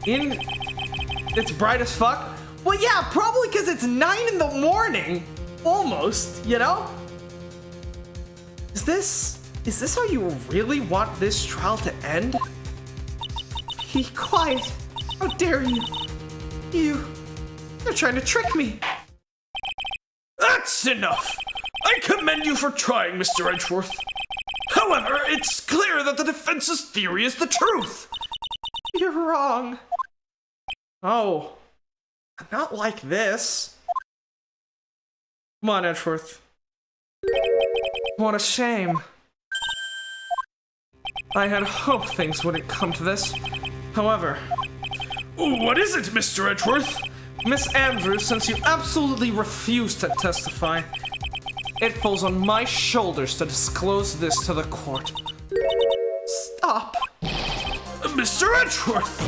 [SPEAKER 1] It's bright as fuck. Well, yeah, probably because it's 9 in the morning. Almost, you know? Is this how you really want this trial to end? Be quiet. How dare you? You're trying to trick me.
[SPEAKER 2] That's enough! I commend you for trying, Mr. Edgeworth. However, it's clear that the defense's theory is the truth.
[SPEAKER 1] You're wrong. Oh, not like this. Come on, Edgeworth. What a shame. I had hoped things wouldn't come to this. However,
[SPEAKER 2] What is it, Mr. Edgeworth?
[SPEAKER 1] Miss Andrews, since you absolutely refuse to testify, it falls on my shoulders to disclose this to the court. Stop.
[SPEAKER 2] Mr. Edgeworth!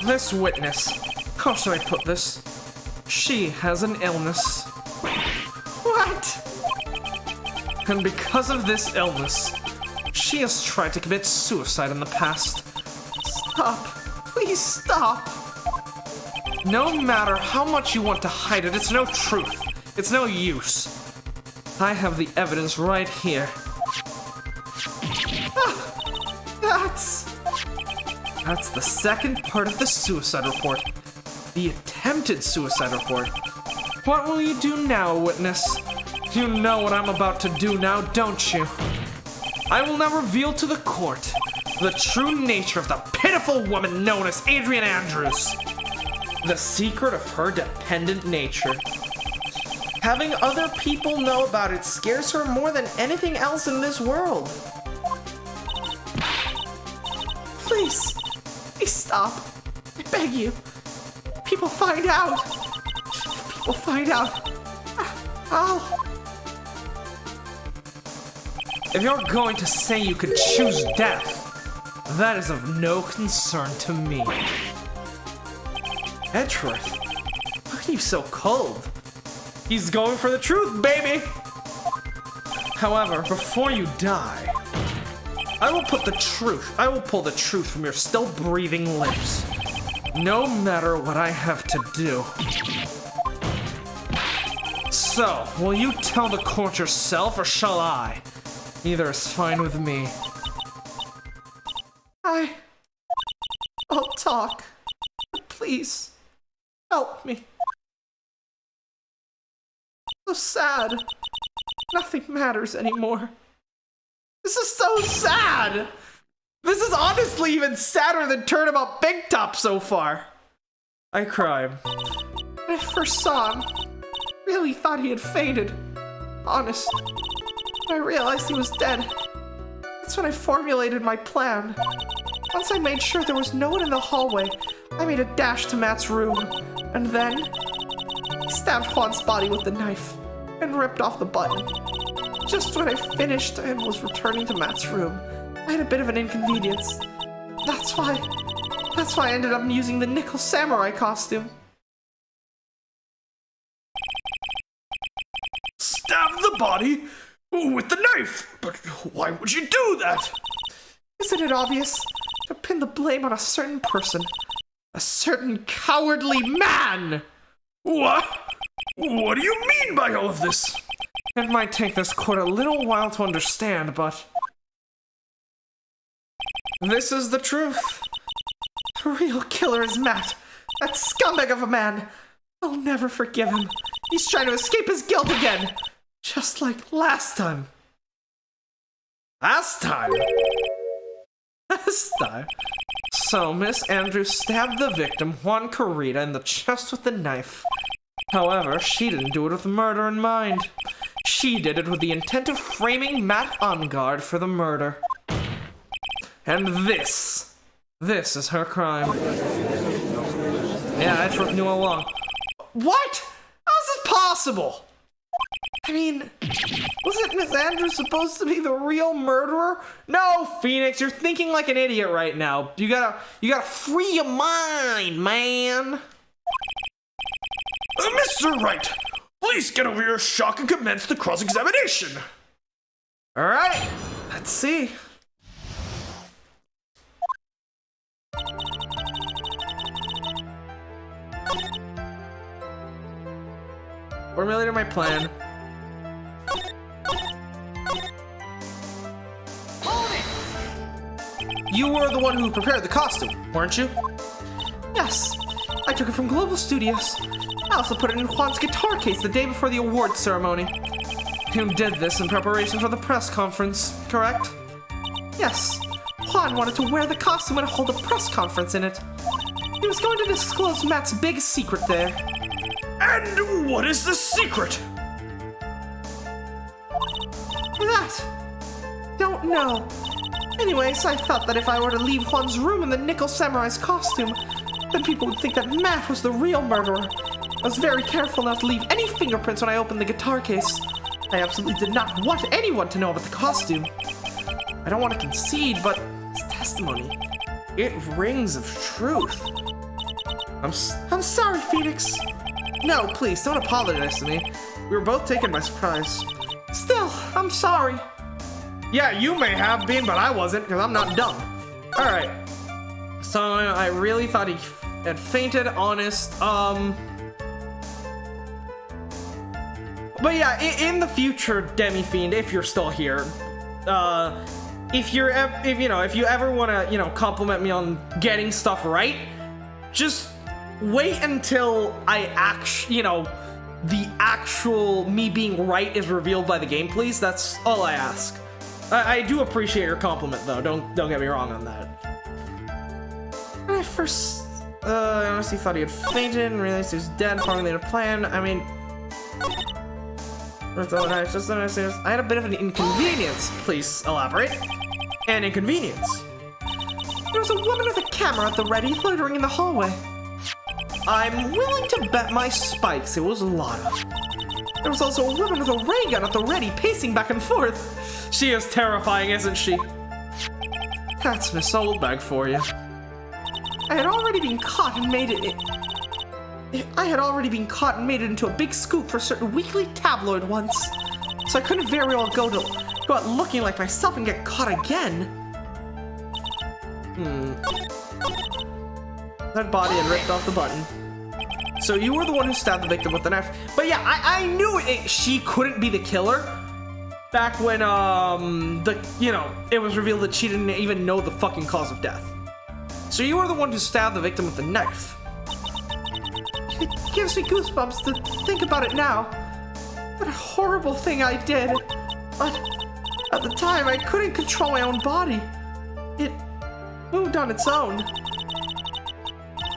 [SPEAKER 1] This witness, how should I put this? She has an illness. What? And because of this illness, she has tried to commit suicide in the past. Stop. Please stop. No matter how much you want to hide it, it's no truth. It's no use. I have the evidence right here. That's the second part of the suicide report. The attempted suicide report. What will you do now, witness? You know what I'm about to do now, don't you? I will now reveal to the court the true nature of the pitiful woman known as Adrian Andrews. The secret of her dependent nature. Having other people know about it scares her more than anything else in this world. Please stop. I beg you. People find out. People find out. If you're going to say you could choose death, that is of no concern to me. Edgeworth, why are you so cold? He's going for the truth, baby! However, before you die, I will pull the truth from your still breathing lips, no matter what I have to do. So, will you tell the court yourself, or shall I? Either is fine with me. I'll talk. But please, help me. So sad. Nothing matters anymore. This is so sad! This is honestly even sadder than Turnabout Big Top so far. I cried. When I first saw him, really thought he had fainted. Honest. When I realized he was dead, that's when I formulated my plan. Once I made sure there was no one in the hallway, I made a dash to Matt's room, and then stabbed Juan's body with the knife and ripped off the button. Just when I finished and was returning to Matt's room, I had a bit of an inconvenience. That's why I ended up using the nickel samurai costume.
[SPEAKER 2] Stab the body with the knife! But why would you do that?
[SPEAKER 1] Isn't it obvious? To pin the blame on a certain person. A certain cowardly man!
[SPEAKER 2] What? What do you mean by all of this?
[SPEAKER 1] It might take this court a little while to understand, but this is the truth. The real killer is Matt. That scumbag of a man. I'll never forgive him. He's trying to escape his guilt again. Just like last time. Last time? Last time? So, Miss Andrews stabbed the victim, Juan Carita, in the chest with the knife. However, she didn't do it with murder in mind. She did it with the intent of framing Matt Enguarde for the murder. And this is her crime. Yeah, Edgeworth knew all along. What? How is this possible?
[SPEAKER 3] I mean, wasn't Miss Andrews supposed to be the real murderer? No, Phoenix, you're thinking like an idiot right now. You gotta free your mind, man.
[SPEAKER 2] Mr. Wright, please get over your shock and commence the cross-examination.
[SPEAKER 1] All right, let's see. Formulated my plan. You were the one who prepared the costume, weren't you?
[SPEAKER 3] Yes, I took it from Global Studios. I also put it in Juan's guitar case the day before the award ceremony.
[SPEAKER 1] You did this in preparation for the press conference, correct?
[SPEAKER 3] Yes, Juan wanted to wear the costume and hold a press conference in it. He was going to disclose Matt's big secret there.
[SPEAKER 2] And what is the secret?
[SPEAKER 3] That? Don't know. Anyways, I thought that if I were to leave Juan's room in the Nickel Samurai's costume, then people would think that Matt was the real murderer. I was very careful not to leave any fingerprints when I opened the guitar case. I absolutely did not want anyone to know about the costume. I don't want to concede, but it's testimony.
[SPEAKER 1] It rings of truth.
[SPEAKER 3] I'm sorry, Phoenix.
[SPEAKER 1] No, please, don't apologize to me. We were both taken by surprise.
[SPEAKER 3] Still, I'm sorry.
[SPEAKER 1] Yeah, you may have been, but I wasn't, because I'm not dumb. Alright. So, I really thought he had fainted, honest. But yeah, in the future, Demi-Fiend, if you're still here, if you ever want to, compliment me on getting stuff right, just wait until I the actual me being right is revealed by the game, please. That's all I ask. I do appreciate your compliment, though. Don't get me wrong on that. When I first, I honestly thought he had fainted and realized he was dead, formulated a plan. I mean, I had a bit of an inconvenience. Please elaborate. An inconvenience.
[SPEAKER 3] There was a woman with a camera at the ready, loitering in the hallway. I'm willing to bet my spikes it was Lana. There was also a woman with a ray gun at the ready, pacing back and forth.
[SPEAKER 1] She is terrifying, isn't she? That's Miss Oldbag for you.
[SPEAKER 3] I had already been caught and made it into a big scoop for a certain weekly tabloid once. So I couldn't very well go out looking like myself and get caught again.
[SPEAKER 1] That body had ripped off the button. So you were the one who stabbed the victim with the knife. But yeah, I knew she couldn't be the killer. Back when, it was revealed that she didn't even know the fucking cause of death. So you were the one who stabbed the victim with the knife.
[SPEAKER 3] It gives me goosebumps to think about it now. What a horrible thing I did. But at the time, I couldn't control my own body. It moved on its own.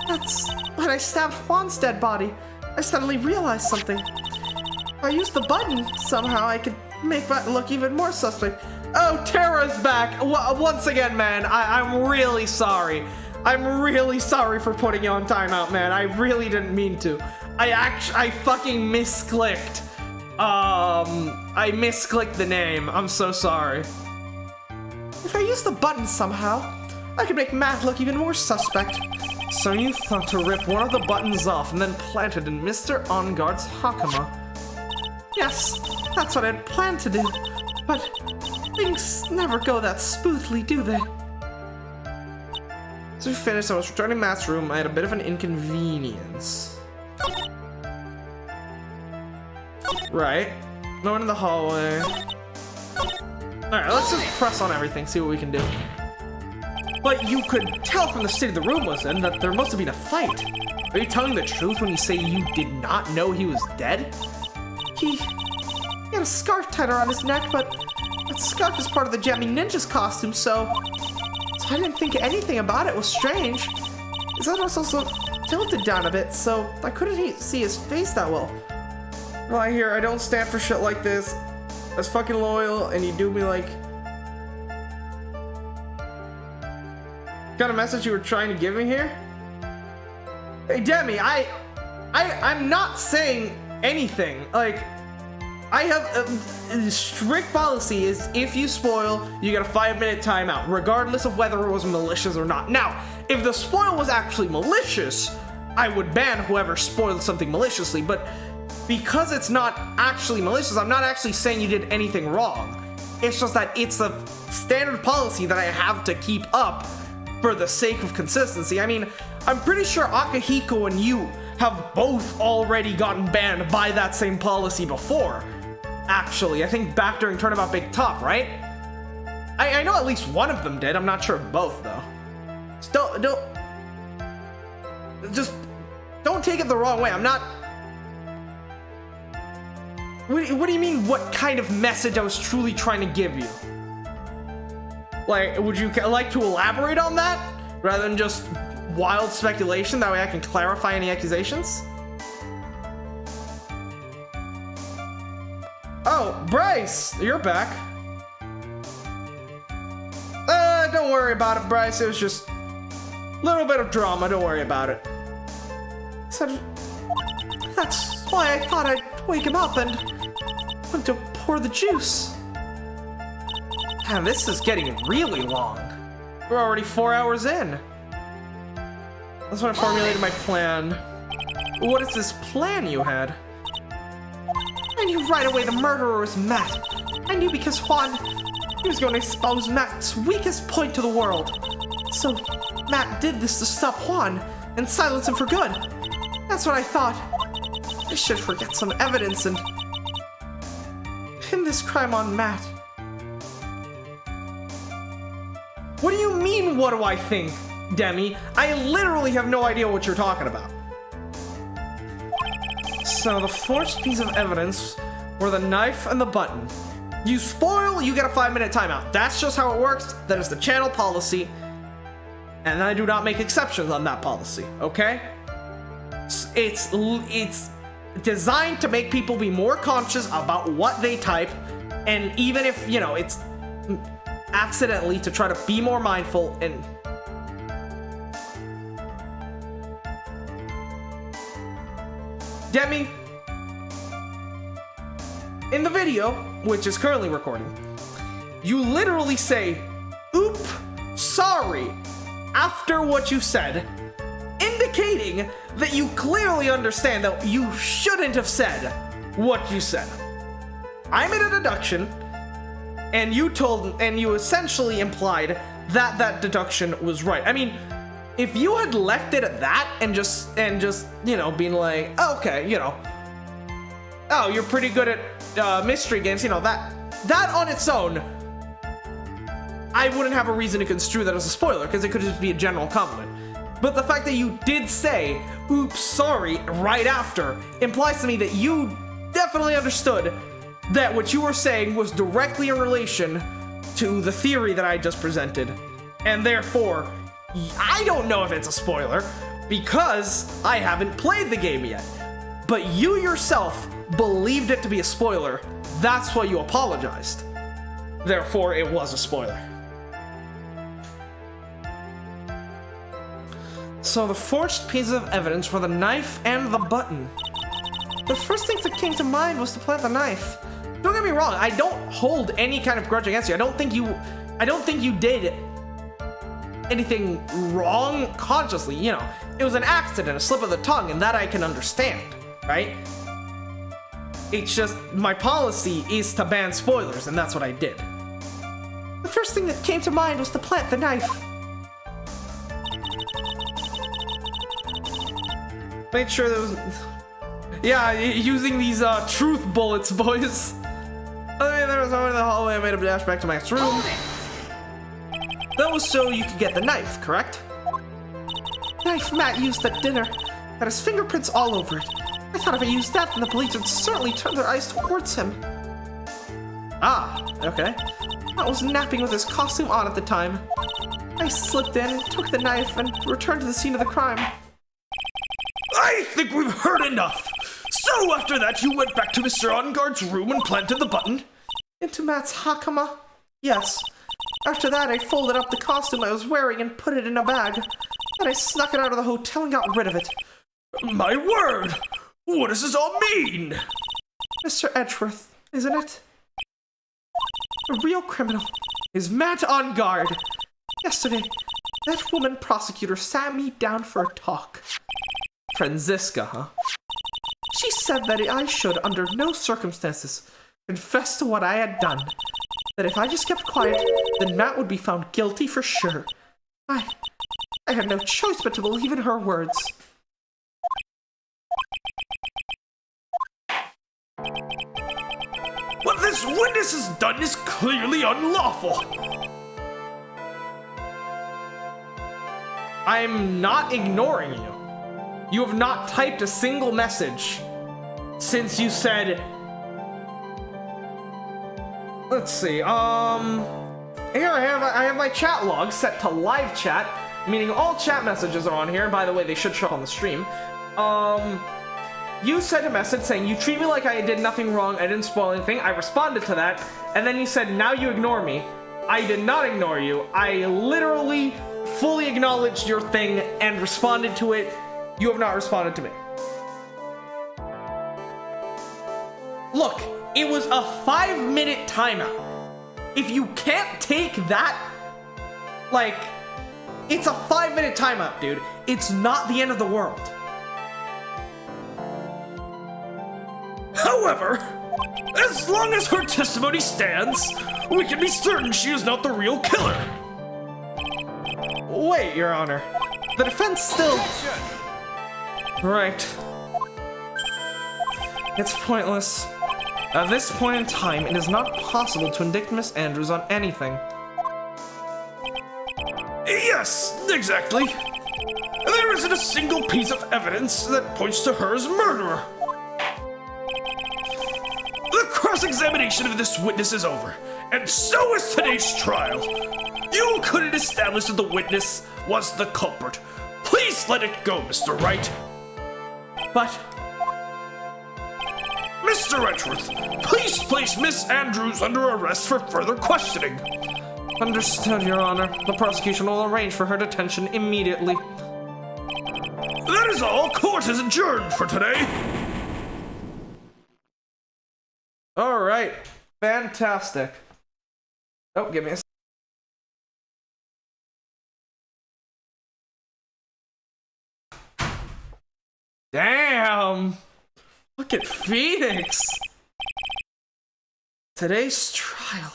[SPEAKER 3] That's when I stabbed Juan's dead body. I suddenly realized something. If I used the button, somehow I could make that look even more suspect.
[SPEAKER 1] Oh, Tara's back! Once again, man, I'm really sorry. I'm really sorry for putting you on timeout, man. I really didn't mean to. I fucking misclicked. I misclicked the name. I'm so sorry.
[SPEAKER 3] If I use the button somehow, I could make Matt look even more suspect.
[SPEAKER 1] So you thought to rip one of the buttons off and then plant it in Mr. Onguard's Hakama?
[SPEAKER 3] Yes, that's what I'd planned to do. But things never go that smoothly, do they?
[SPEAKER 1] So we finished, I was returning Matt's room. I had a bit of an inconvenience. Right. Going to the hallway. Alright, let's just press on everything, see what we can do. But you could tell from the state of the room was in that there must have been a fight. Are you telling the truth when you say you did not know he was dead?
[SPEAKER 3] He had a scarf tied around his neck, but that scarf is part of the Jamming Ninja's costume, so I didn't think anything about it was strange. His head was also tilted down a bit, so I couldn't see his face that well.
[SPEAKER 1] Well, I don't stand for shit like this. I was fucking loyal, and you do me like... What kind of message you were trying to give me here? Hey, Demi, I'm not saying anything. Like, I have a strict policy is if you spoil, you get a 5-minute timeout, regardless of whether it was malicious or not. Now, if the spoil was actually malicious, I would ban whoever spoiled something maliciously, but because it's not actually malicious, I'm not actually saying you did anything wrong. It's just that it's a standard policy that I have to keep up for the sake of consistency. I mean, I'm pretty sure Akihiko and you have both already gotten banned by that same policy before. Actually, I think back during Turnabout Big Top, right? I know at least one of them did. I'm not sure of both, though. Just don't take it the wrong way. I'm not... What do you mean, what kind of message I was truly trying to give you? Like, would you like to elaborate on that? Rather than just wild speculation, that way I can clarify any accusations? Oh, Bryce, you're back. Don't worry about it, Bryce. It was just a little bit of drama. Don't worry about it. So, that's why I thought I'd wake him up and went to pour the juice. Man, this is getting really long. We're already 4 hours in. That's when I formulated my plan. What is this plan you had? I knew right away the murderer was Matt. I knew because Juan, he was going to expose Matt's weakest point to the world. So Matt did this to stop Juan and silence him for good. That's what I thought. I should forget some evidence and pin this crime on Matt. What do you mean, what do I think, Demi? I literally have no idea what you're talking about. So the forged piece of evidence were the knife and the button. You spoil, you get a 5-minute timeout. That's just how it works. That is the channel policy. And I do not make exceptions on that policy, okay? It's designed to make people be more conscious about what they type. And even if, you know, it's accidentally to try to be more mindful and... Demi, in the video, which is currently recording, you literally say, "Oop, sorry," after what you said, indicating that you clearly understand that you shouldn't have said what you said. I made a deduction, and you essentially implied that that deduction was right. I mean, if you had left it at that and just you know, being like, oh, okay, you know, oh, you're pretty good at mystery games, you know, that on its own, I wouldn't have a reason to construe that as a spoiler, because it could just be a general compliment. But the fact that you did say, "Oops, sorry," right after, implies to me that you definitely understood that what you were saying was directly in relation to the theory that I just presented. And therefore, I don't know if it's a spoiler, because I haven't played the game yet. But you yourself believed it to be a spoiler. That's why you apologized. Therefore, it was a spoiler. So the forged pieces of evidence were the knife and the button. The first thing that came to mind was to plant the knife. Don't get me wrong, I don't hold any kind of grudge against you. I don't think you did anything wrong consciously, you know. It was an accident, a slip of the tongue, and that I can understand, right? It's just my policy is to ban spoilers, and that's what I did. The first thing that came to mind was to plant the knife. Made sure there was... Yeah, using these truth bullets, boys. I mean, there was someone in the hallway. I made a dash back to Matt's room. That was so you could get the knife, correct? Knife Matt used at dinner. Had his fingerprints all over it. I thought if I used that, then the police would certainly turn their eyes towards him. Ah, okay. Matt was napping with his costume on at the time. I slipped in, took the knife, and returned to the scene of the crime.
[SPEAKER 2] I think we've heard enough. So after that, you went back to Mr. On-Guard's room and planted the button?
[SPEAKER 1] Into Matt's hakama? Yes. After that, I folded up the costume I was wearing and put it in a bag. Then I snuck it out of the hotel and got rid of it.
[SPEAKER 2] My word! What does this all mean?
[SPEAKER 1] Mr. Edgeworth, isn't it? The real criminal is Matt on guard. Yesterday, that woman prosecutor sat me down for a talk. Franziska, huh? She said that I should, under no circumstances, confess to what I had done. That if I just kept quiet, then Matt would be found guilty for sure. I had no choice but to believe in her words.
[SPEAKER 2] What this witness has done is clearly unlawful.
[SPEAKER 1] I'm not ignoring you. You have not typed a single message since you said... Let's see, here I have my chat log set to live chat, meaning all chat messages are on here. By the way, they should show up on the stream. You sent a message saying, you treat me like I did nothing wrong, I didn't spoil anything. I responded to that, and then you said, now you ignore me. I did not ignore you. I literally fully acknowledged your thing and responded to it. You have not responded to me. Look, it was a 5-minute timeout. If you can't take that, like, it's a 5-minute timeout, dude. It's not the end of the world.
[SPEAKER 2] However, as long as her testimony stands, we can be certain she is not the real killer.
[SPEAKER 1] Wait, Your Honor. The defense still... Right. It's pointless. At this point in time, it is not possible to indict Miss Andrews on anything.
[SPEAKER 2] Yes, exactly. There isn't a single piece of evidence that points to her as murderer. The cross-examination of this witness is over, and so is today's trial. You couldn't establish that the witness was the culprit. Please let it go, Mr. Wright.
[SPEAKER 1] But...
[SPEAKER 2] Mr. Edgeworth, please place Miss Andrews under arrest for further questioning.
[SPEAKER 1] Understood, Your Honor. The prosecution will arrange for her detention immediately.
[SPEAKER 2] That is all. Court is adjourned for today.
[SPEAKER 1] Alright. Fantastic. Oh, give me a second. Damn! Look at Phoenix! Today's trial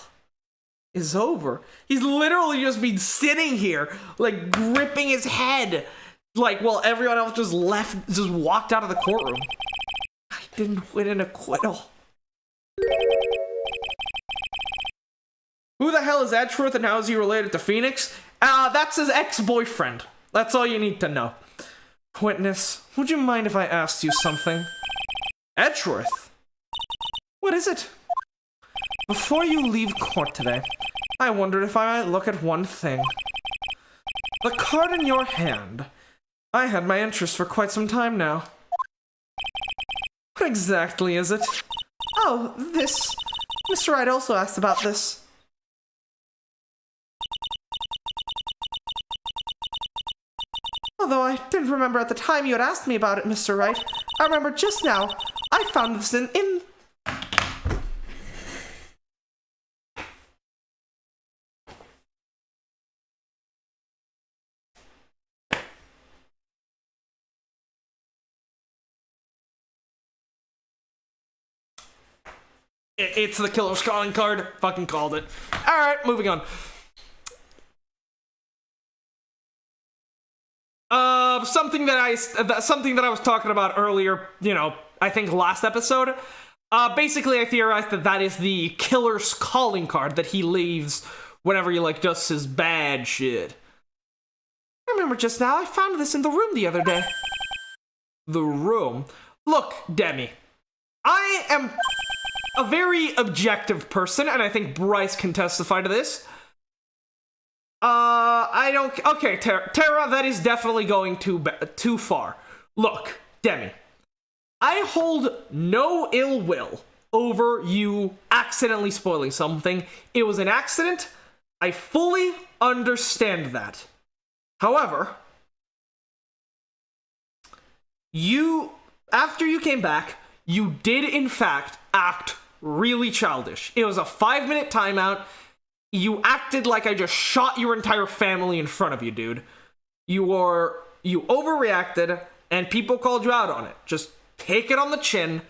[SPEAKER 1] is over. He's literally just been sitting here, like, gripping his head. Like, while everyone else just walked out of the courtroom. I didn't win an acquittal. Who the hell is Edgeworth and how is he related to Phoenix? That's his ex-boyfriend. That's all you need to know. Witness, would you mind if I asked you something? Edgeworth? What is it? Before you leave court today, I wondered if I might look at one thing. The card in your hand. I had my interest for quite some time now. What exactly is it? Oh, this. Mr. Wright also asked about this. Although I didn't remember at the time you had asked me about it, Mr. Wright. I remember just now. I found this in... It's the killer's calling card. Fucking called it. Alright, moving on. Something that I was talking about earlier, you know, I think last episode. Basically, I theorized that is the killer's calling card that he leaves whenever he, like, does his bad shit. I remember just now, I found this in the room the other day. The room? Look, Demi. I am a very objective person, and I think Bryce can testify to this. Okay, Tara, that is definitely going too far. Look, Demi, I hold no ill will over you accidentally spoiling something. It was an accident. I fully understand that. However, after you came back, you did in fact act really childish. It was a 5-minute timeout. You acted like I just shot your entire family in front of you, dude. You overreacted, and people called you out on it. Just take it on the chin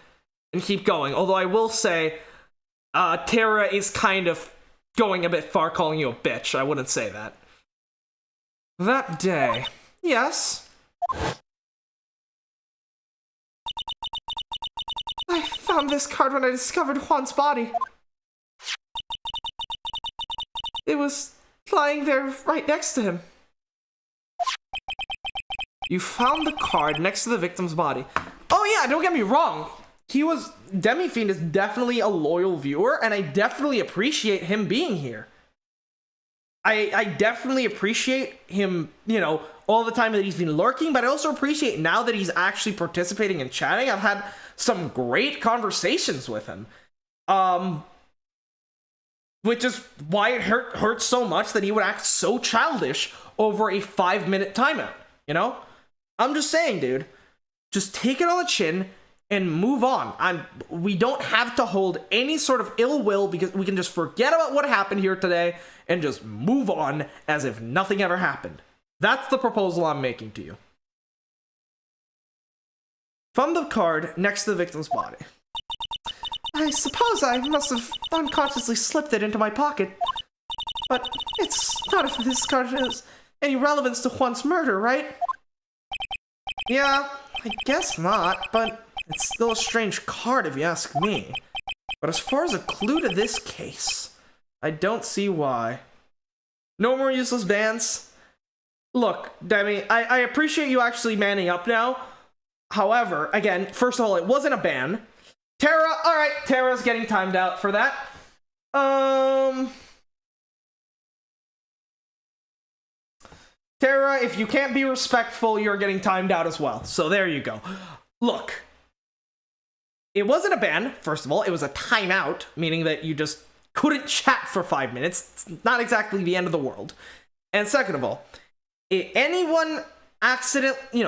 [SPEAKER 1] and keep going. Although I will say, Tara is kind of going a bit far calling you a bitch. I wouldn't say that. That day. Yes? I found this card when I discovered Juan's body. It was lying there right next to him. You found the card next to the victim's body. Oh yeah, don't get me wrong. Demi-Fiend is definitely a loyal viewer, and I definitely appreciate him being here. I definitely appreciate him, all the time that he's been lurking, but I also appreciate now that he's actually participating and chatting. I've had some great conversations with him. Which is why it hurts so much that he would act so childish over a 5-minute timeout, I'm just saying, dude. Just take it on the chin and move on. We don't have to hold any sort of ill will, because we can just forget about what happened here today and just move on as if nothing ever happened. That's the proposal I'm making to you. Found the card next to the victim's body. I suppose I must have unconsciously slipped it into my pocket. But it's not if this card has any relevance to Juan's murder, right? Yeah, I guess not, but it's still a strange card if you ask me. But as far as a clue to this case, I don't see why. No more useless bans? Look, Demi, I appreciate you actually manning up now. However, again, first of all, it wasn't a ban. Tara, alright, Tara's getting timed out for that. Tara, if you can't be respectful, you're getting timed out as well. So there you go. Look, it wasn't a ban, first of all. It was a timeout, meaning that you just couldn't chat for 5 minutes. It's not exactly the end of the world. And second of all, if anyone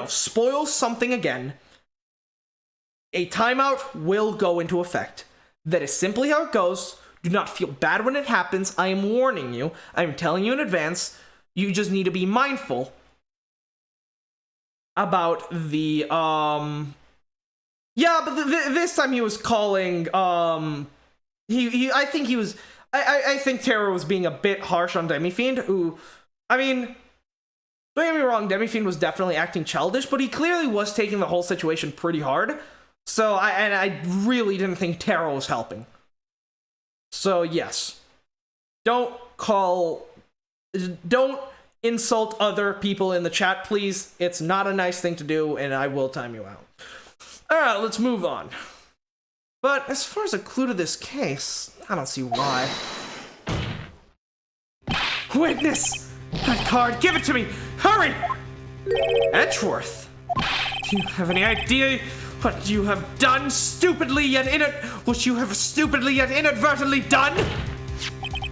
[SPEAKER 1] spoils something again, a timeout will go into effect. That is simply how it goes. Do not feel bad when it happens. I am warning you. I am telling you in advance. You just need to be mindful about the, Yeah, but this time he was calling, I think Tara was being a bit harsh on Demi-Fiend, who, don't get me wrong, Demi-Fiend was definitely acting childish, but he clearly was taking the whole situation pretty hard. So, I really didn't think Tara was helping. So, yes. Don't insult other people in the chat, please. It's not a nice thing to do, and I will time you out. Alright, let's move on. But as far as a clue to this case, I don't see why. Witness! That card, give it to me! Hurry! Edgeworth, do you have any idea what you have done stupidly yet inadvertently done?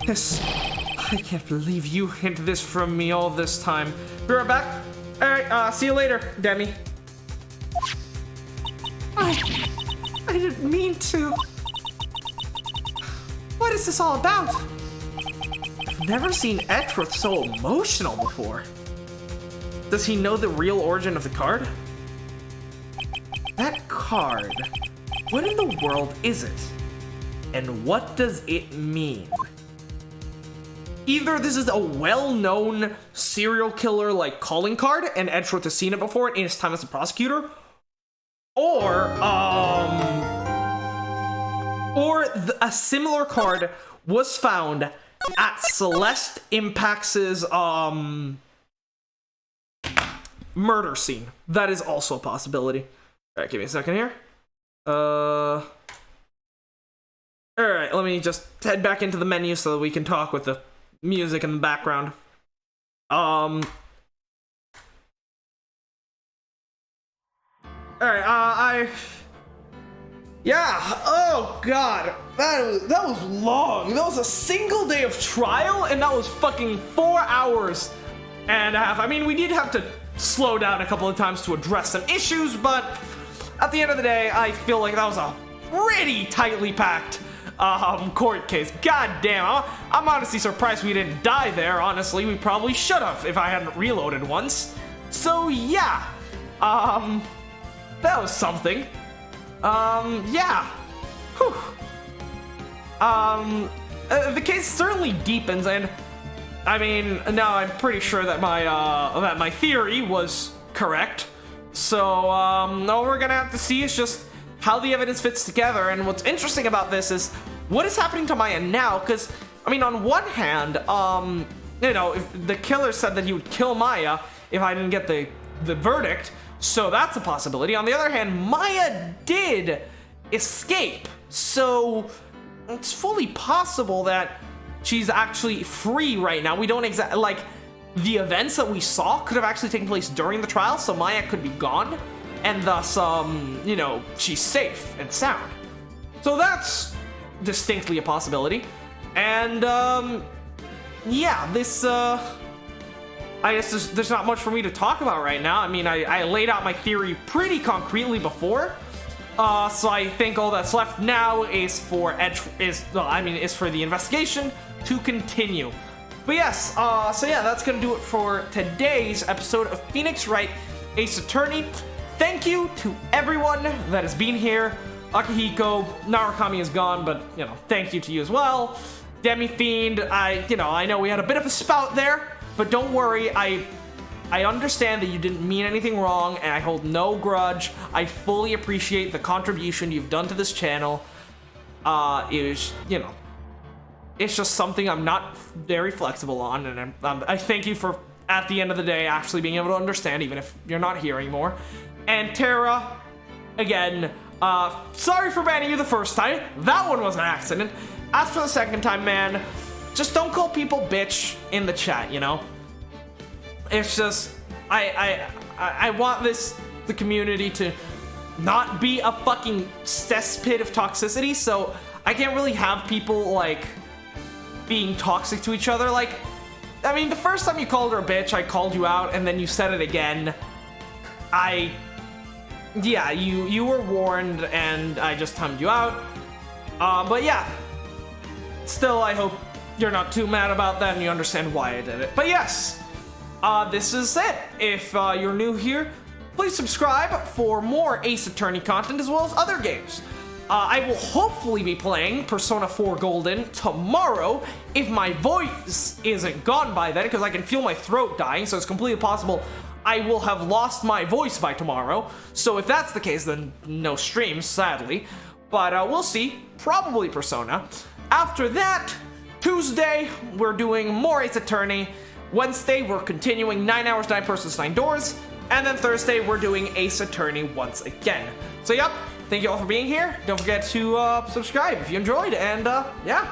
[SPEAKER 1] This, I can't believe you hid this from me all this time. Be right back. Alright, see you later, Demi. I didn't mean to. What is this all about? I've never seen Edgeworth so emotional before. Does he know the real origin of the card? That card, what in the world is it? And what does it mean? Either this is a well-known serial killer like calling card and Edgeworth has seen it before in his time as a prosecutor, or a similar card was found at Celeste Impax's murder scene. That is also a possibility. Alright, give me a second here. Alright, let me just head back into the menu so that we can talk with the music in the background. Alright, yeah, oh god, that was long. That was a single day of trial, and that was fucking 4 hours and a half. I mean, we did have to slow down a couple of times to address some issues, but at the end of the day, I feel like that was a pretty tightly packed court case. God damn, I'm honestly surprised we didn't die there. Honestly, we probably should have if I hadn't reloaded once. So yeah, that was something. Yeah. Whew. The case certainly deepens, and I mean, now I'm pretty sure that my theory was correct. So, all we're gonna have to see is just how the evidence fits together. And what's interesting about this is what is happening to Maya now, because, I mean, on one hand, you know, if the killer said that he would kill Maya if I didn't get the verdict, so that's a possibility. On the other hand, Maya did escape, so it's fully possible that she's actually free right now. We don't exactly, like, the events that we saw could have actually taken place during the trial, so Maya could be gone, and thus, you know, she's safe and sound. So that's distinctly a possibility. And, yeah, this, I guess there's not much for me to talk about right now. I mean, I laid out my theory pretty concretely before. So I think all that's left now is for the investigation to continue. But yes, so yeah, that's gonna do it for today's episode of Phoenix Wright Ace Attorney. Thank you to everyone that has been here. Akihiko, Narukami is gone, but you know, thank you to you as well. Demi Fiend, I know we had a bit of a spout there, but don't worry, I understand that you didn't mean anything wrong, and I hold no grudge. I fully appreciate the contribution you've done to this channel. It's just something I'm not very flexible on, and I thank you for, at the end of the day, actually being able to understand, even if you're not here anymore. And Tara, again, sorry for banning you the first time. That one was an accident. As for the second time, man, just don't call people bitch in the chat, you know? It's just, I want the community to not be a fucking cesspit of toxicity, so I can't really have people, like, being toxic to each other. Like, I mean, the first time you called her a bitch, I called you out, and then you said it again. Yeah, you were warned, and I just timed you out. But yeah, still, I hope you're not too mad about that, and you understand why I did it. But yes, this is it. If you're new here, please subscribe for more Ace Attorney content, as well as other games. I will hopefully be playing Persona 4 Golden tomorrow, if my voice isn't gone by then, because I can feel my throat dying, so it's completely possible I will have lost my voice by tomorrow. So if that's the case, then no streams, sadly. But we'll see. Probably Persona. After that, Tuesday, we're doing more Ace Attorney. Wednesday, we're continuing 9 Hours, 9 Persons, 9 Doors. And then Thursday, we're doing Ace Attorney once again. So yep, thank you all for being here. Don't forget to subscribe if you enjoyed. And yeah,